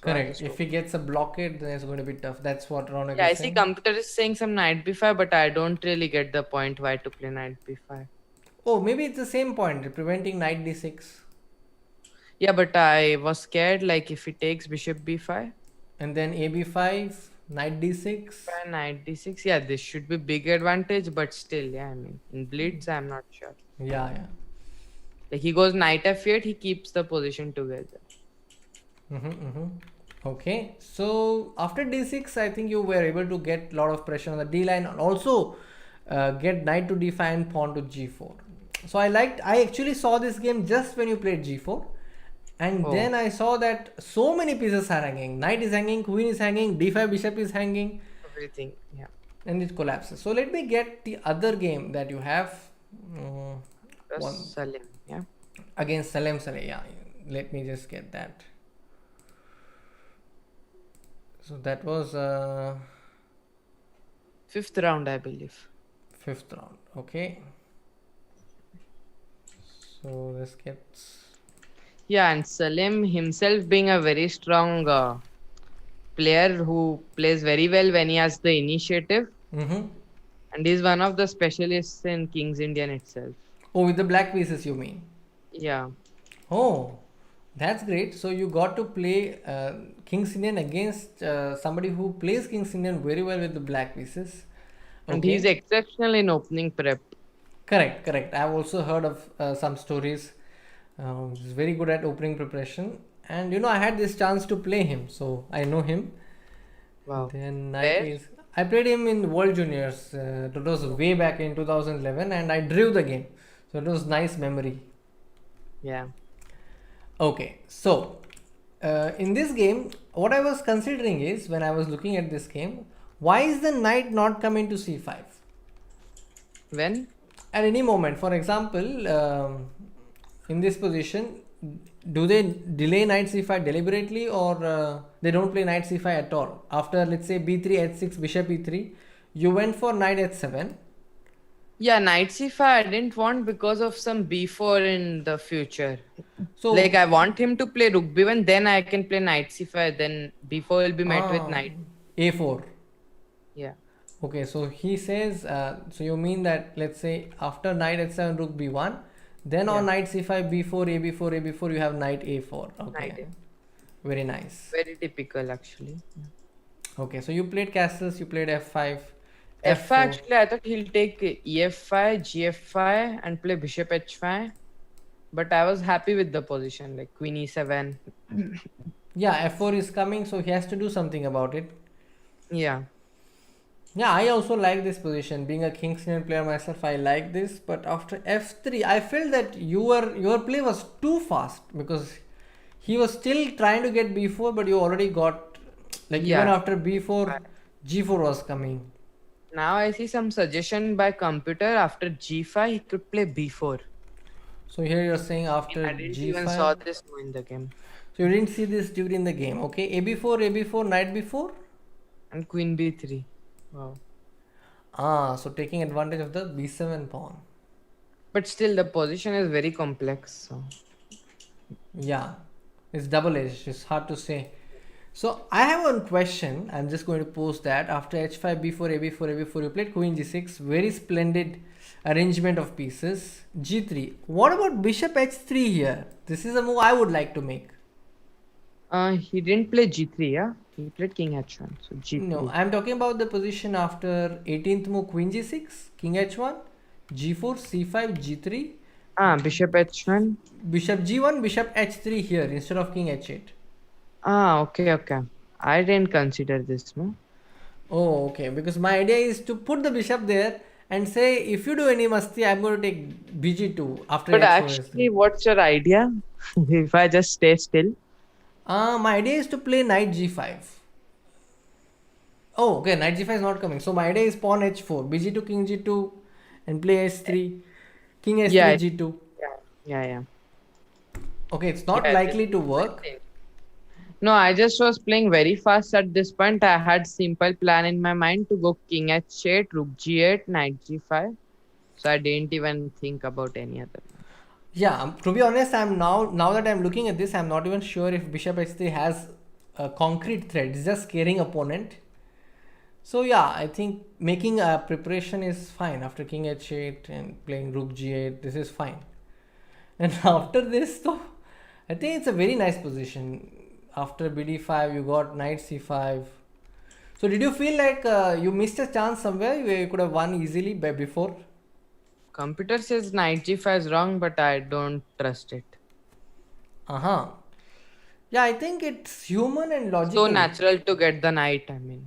So I Correct. just If he gets a blockade, then it's going to be tough. That's what Raunak yeah, is I see saying. computer is saying some knight b5, but I don't really get the point why to play knight b5. Oh, maybe it's the same point, preventing knight d6. Yeah, but I was scared like if he takes bishop b5. And then ab5, knight d6. Knight d6, yeah, this should be big advantage, but still, yeah, I mean, in blitz, I'm not sure. Yeah, yeah. Like he goes knight f8, he keeps the position together. Okay, so after d6, I think you were able to get a lot of pressure on the d line and also get knight to d5 and pawn to g4. So I actually saw this game just when you played g4, and Oh. then I saw that so many pieces are hanging. Knight is hanging, queen is hanging, d5 bishop is hanging, Everything, yeah. and it collapses. So let me get the other game that you have. One Salim, yeah. against Salem Saleh. Yeah, let me just get that. So that was Fifth round, I believe. fifth round. Okay. So this gets Yeah, and Salim himself being a very strong player who plays very well when he has the initiative, Mm-hmm. and he's one of the specialists in King's Indian itself. Oh, with the black pieces, you mean? Yeah, Oh, that's great. So you got to play King's Indian against somebody who plays King's Indian very well with the black pieces. and he's Okay, exceptional in opening prep. correct, correct. I've also heard of some stories. He's very good at opening preparation, and I had this chance to play him, so I know him. Wow. Then knight Where? is. I played him in World Juniors. That was way back in 2011, and I drew the game, so it was nice memory. Yeah. Okay, so in this game, what I was considering is when I was looking at this game, why is the knight not coming to c5 When? at any moment? For example, in this position, do they delay knight c5 deliberately, or they don't play knight c5 at all? After, let's say, b3, h6, bishop e3, you went for knight h7. Yeah, knight c5 I didn't want because of some b4 in the future. So, Like I want him to play rook b1, then I can play knight c5, then b4 will be met with knight. a4. Yeah. Okay, so he says, so you mean that, let's say, after knight h7, rook b1, then on Yeah. knight c5, b4, ab4, ab4, you have knight a4. Knight Okay, A. very nice. Very typical actually. Okay, so you played castles, you played f5, F5 f4. actually I thought he'll take EF5, GF5 and play bishop h5. But I was happy with the position, like queen e7. Yeah, f4 is coming, so he has to do something about it. Yeah. Yeah, I also like this position. Being a King's Indian player myself, I like this. But after f3, I felt that your play was too fast because he was still trying to get b4, but you already got, like, even Yeah. after b4, g4 was coming. Now I see some suggestion by computer after g5 he could play b4. So here you're saying after I didn't even saw g5. this in the game. So you didn't see this during the game. Okay, ab4, ab4, knight b4. And queen b3. Wow. So taking advantage of the b7 pawn. But still the position is very complex. So Yeah, it's double-edged. It's hard to say. So I have one question. I'm just going to post that. After h5, b4, ab4, ab4, you played queen g6. Very splendid arrangement of pieces. g3. What about bishop h3 here? This is a move I would like to make. he didn't play g3, yeah? He played king h1. So g3. No, I'm talking about the position after 18th move queen g6, king h1, g4, c5, g3, Bishop h1. bishop g1, bishop h3 here instead of king h8. Okay. I didn't consider this, no? Oh, okay. Because my idea is to put the bishop there and say, if you do any masti, I'm going to take bg2 after But h4 actually, s3. what's your idea? If I just stay still? My idea is to play knight g5. Oh, okay. Knight g5 is not coming. So my idea is pawn h4, bg2, king g2, and play h3, king h3, Yeah. g2. Yeah. Okay, it's not Yeah, likely to work. No, I just was playing very fast at this point. I had simple plan in my mind to go king h8, rook g8, knight g5. So I didn't even think about any other. Yeah, to be honest, I'm now that I'm looking at this, I'm not even sure if bishop h3 has a concrete threat. It's just scaring opponent. So yeah, I think making a preparation is fine after king h8 and playing rook g8. This is fine. And after this, though, I think it's a very nice position. After bd5, you got knight c5. So did you feel like you missed a chance somewhere where you could have won easily by before? Computer says knight g5 is wrong, but I don't trust it. Uh-huh. Yeah, I think it's human and logical. So natural to get the knight, I mean.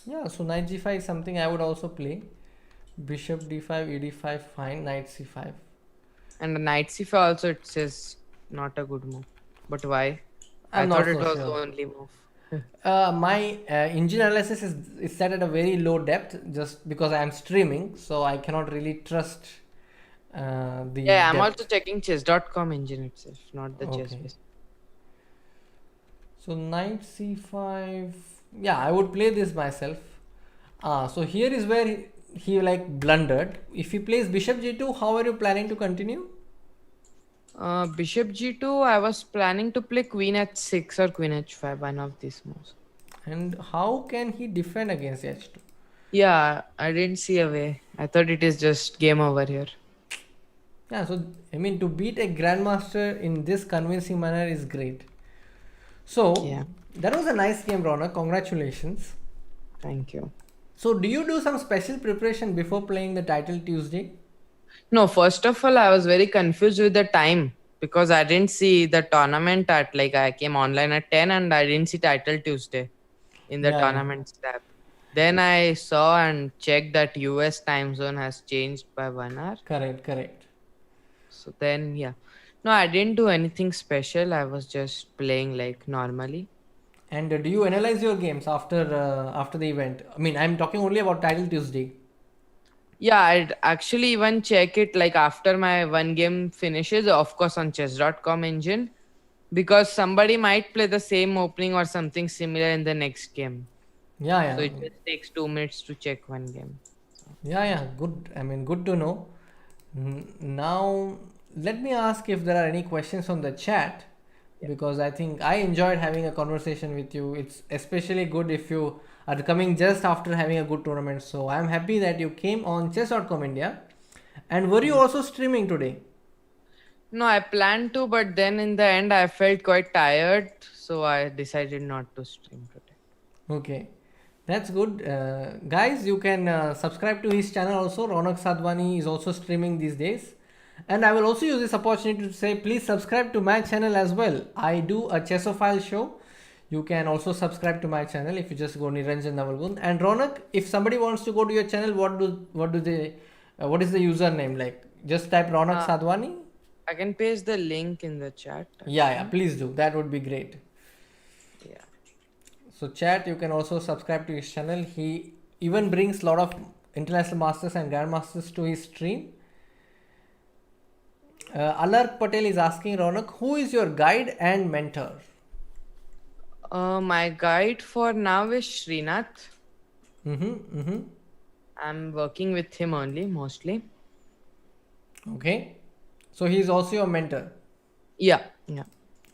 Yeah, so knight g5 is something I would also play. Bishop d5, ed5, fine. Knight c5. And the knight c5 also it says not a good move. But why? I I'm thought not it so was sure. the only move. My engine analysis is set at a very low depth just because I am streaming, so I cannot really trust the Yeah, I'm depth. also checking chess.com engine itself, not the chess Okay. base. So knight c5. Yeah, I would play this myself. So here is where he like blundered. If he plays bishop g2, how are you planning to continue? Bishop g2, I was planning to play queen h6 or queen h5, one of these moves. And how can he defend against H2? Yeah, I didn't see a way. I thought it is just game over here. Yeah, so I mean, to beat a grandmaster in this convincing manner is great. So Yeah, that was a nice game, Rona. Congratulations. thank you. So, do you do some special preparation before playing the title Tuesday? No, first of all, I was very confused with the time because I didn't see the tournament at like I came online at 10 and I didn't see title Tuesday in the Yeah, yeah, tournaments tab. Then I saw and checked that US time zone has changed by 1 hour. correct, correct. So then, yeah. No, I didn't do anything special. I was just playing like normally. And do you analyze your games after the event? I mean, I'm talking only about title Tuesday. Yeah, I'd actually even check it like after my one game finishes, of course, on chess.com engine, because somebody might play the same opening or something similar in the next game. Yeah, So yeah, it just takes 2 minutes to check one game. So, yeah, yeah. Good. I mean, good to know. Now, let me ask if there are any questions on the chat, yeah. because I think I enjoyed having a conversation with you. It's especially good if you are coming just after having a good tournament. So I'm happy that you came on chess.com India. And were you Thank also streaming today? No, I planned to, but then in the end, I felt quite tired. So I decided not to stream today. Okay, that's good. Guys, you can subscribe to his channel also. Raunak Sadhwani is also streaming these days. And I will also use this opportunity to say please subscribe to my channel as well. I do a Chessophile show. You can also subscribe to my channel if you just go Niranjan Navalgund. And Raunak, if somebody wants to go to your channel, what is the username like? Just type Raunak Uh, Sadhwani. I can paste the link in the chat Yeah, yeah, actually. please do. That would be great. Yeah. So chat, you can also subscribe to his channel. He even brings a lot of international masters and grandmasters to his stream. Alark Patel is asking Raunak, who is your guide and mentor? My guide for now is Srinath. Mm-hmm, mm-hmm. I'm working with him only mostly. Okay. So he is also your mentor. Yeah, yeah.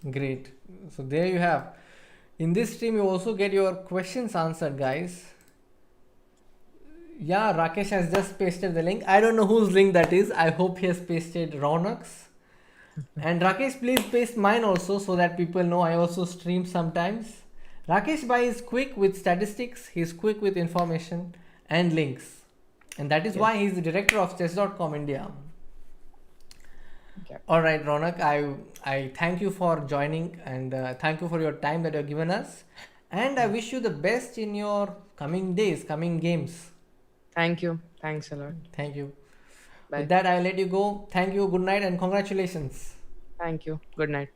Great. So there you have. In this stream, you also get your questions answered, guys. Yeah, Rakesh has just pasted the link. I don't know whose link that is. I hope he has pasted Raunak's. And Rakesh, please paste mine also so that people know I also stream sometimes. Rakesh Bhai is quick with statistics, he's quick with information and links. And that is Yes. why he's the director of chess.com India. Okay. All right, Ronak, I thank you for joining and thank you for your time that you have given us. And I wish you the best in your coming days, coming games. Thank you. Thanks a lot. Thank you. With Bye. that, I'll let you go. Thank you, good night, and congratulations. Thank you. Good night.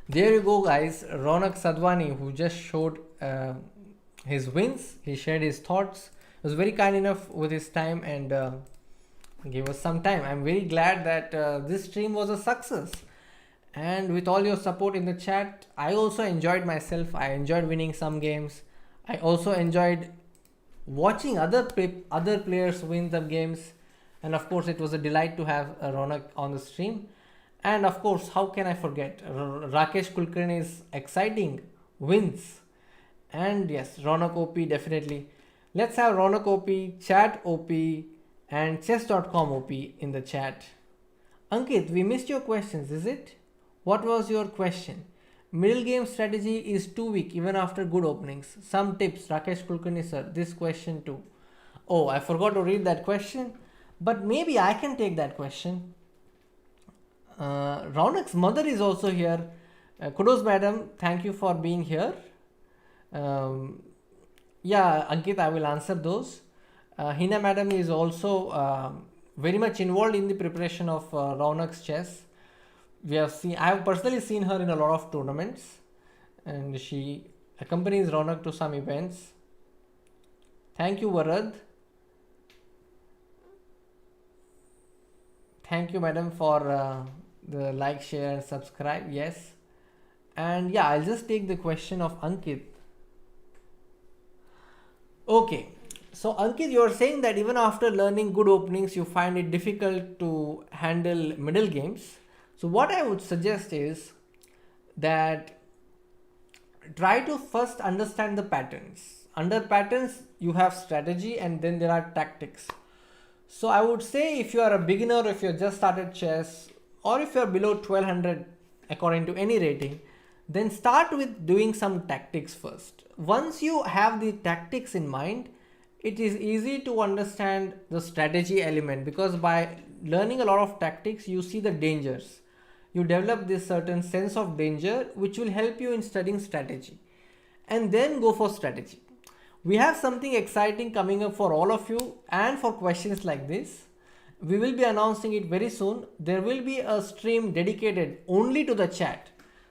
There you go, guys. Raunak Sadhwani, who just showed his wins, he shared his thoughts, was very kind enough with his time and gave us some time. I'm very glad that this stream was a success. And with all your support in the chat, I also enjoyed myself. I enjoyed winning some games. I also enjoyed watching other players win the games. And of course, it was a delight to have Raunak on the stream. And of course, how can I forget Rakesh Kulkarni's exciting wins? And yes, Raunak OP definitely. Let's have Raunak OP, Chat OP, and chess.com OP in the chat. Ankit, we missed your questions, is it? What was your question? Middle game strategy is too weak even after good openings. Some tips, Rakesh Kulkarni sir. This question too. Oh, I forgot to read that question, but maybe I can take that question. Raunak's mother is also here. Kudos, madam. Thank you for being here. Um, yeah, Ankit, I will answer those. Hina madam is also very much involved in the preparation of Raunak's chess. I have personally seen her in a lot of tournaments, and she accompanies Raunak to some events. Thank you, Varad. Thank you, madam, for the like, share, and subscribe. Yes. And yeah, I'll just take the question of Ankit. Okay. So, Ankit, you're saying that even after learning good openings, you find it difficult to handle middle games. So, what I would suggest is that try to first understand the patterns. Under patterns, you have strategy and then there are tactics. So I would say if you are a beginner, if you just started chess, or if you are below 1200 according to any rating, then start with doing some tactics first. Once you have the tactics in mind, it is easy to understand the strategy element, because by learning a lot of tactics, you see the dangers. You develop this certain sense of danger which will help you in studying strategy, and then go for strategy. We have something exciting coming up for all of you and for questions like this. We will be announcing it very soon. There will be a stream dedicated only to the chat.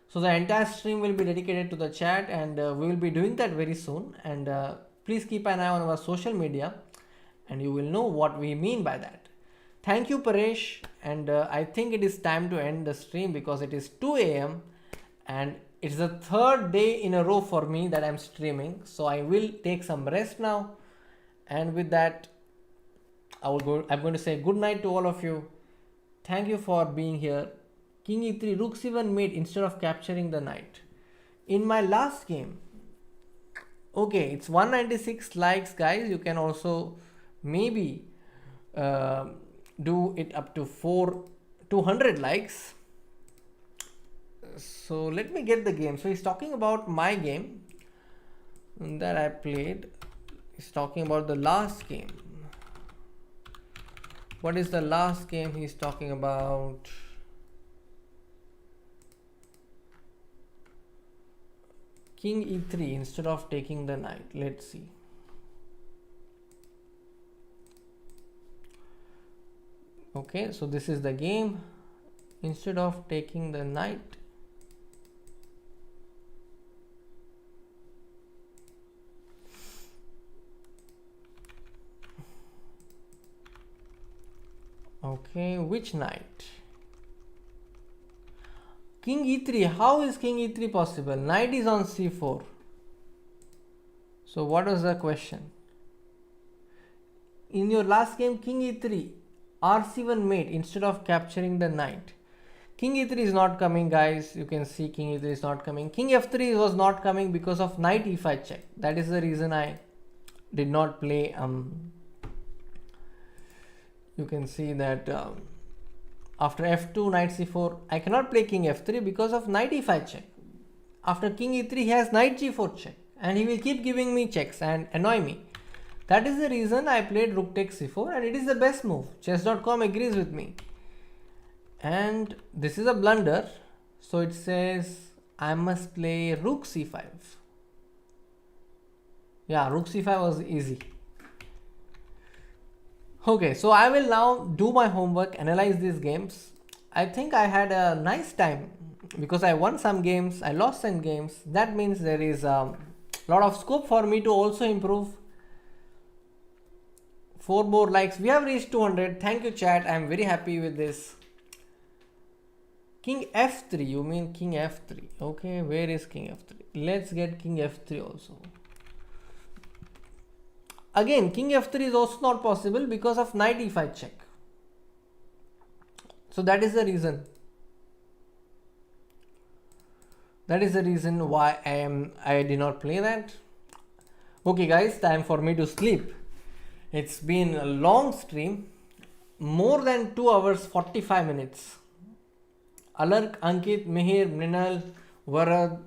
So the entire stream will be dedicated to the chat, and we will be doing that very soon. And please keep an eye on our social media and you will know what we mean by that. Thank you, Paresh. And I think it is time to end the stream because it is 2 a.m. and it's the third day in a row for me that I'm streaming. So I will take some rest now. And with that, I'm going to say good night to all of you. Thank you for being here. King e3, rook c1 mate instead of capturing the knight. In my last game, okay, it's 196 likes, guys. You can also maybe do it up to 200 likes. So let me get the game. So he's talking about my game that I played. He's talking about the last game. What is the last game he's talking about? King e3 instead of taking the knight. Let's see. Okay, so this is the game. Instead of taking the knight, okay, which knight? King e3. How is king e3 possible? Knight is on c4. So what was the question? In your last game, king e3, rc1 mate instead of capturing the knight. King e3 is not coming, guys. You can see king e3 is not coming. King f3 was not coming because of knight e5 check. That is the reason I did not play. You can see that after f2, knight c4, I cannot play king f3 because of knight e5 check. After king e3, he has knight g4 check, and he will keep giving me checks and annoy me. That is the reason I played rook takes c4, and it is the best move. Chess.com agrees with me. And this is a blunder. So it says I must play rook c5. Yeah, rook c5 was easy. Okay, so I will now do my homework, analyze these games. I think I had a nice time because I won some games, I lost some games. That means there is a lot of scope for me to also improve. 4 more likes. We have reached 200. Thank you, chat. I am very happy with this. King f3. You mean king f3. Okay, where is king f3? Let's get king f3 also. Again, king f3 is also not possible because of knight e5 check. So that is the reason. That is the reason why I did not play that. Okay, guys, time for me to sleep. It's been a long stream, more than 2 hours 45 minutes. Alark, Ankit, Mihir, Mrinal, Varad,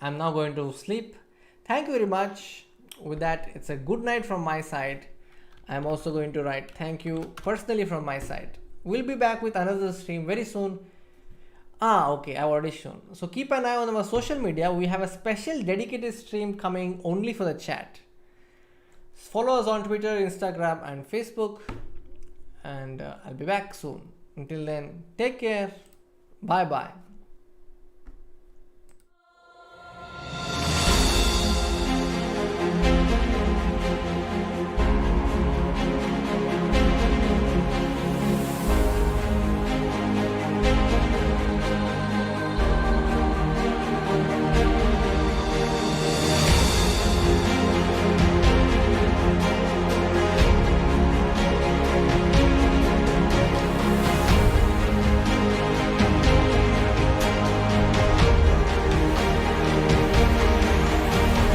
I'm now going to sleep. Thank you very much. With that, it's a good night from my side. I'm also going to write thank you personally from my side. We'll be back with another stream very soon. Okay, I've already shown. So keep an eye on our social media. We have a special dedicated stream coming only for the chat. Follow us on Twitter, Instagram and Facebook. And I'll be back soon. Until then, take care. Bye bye.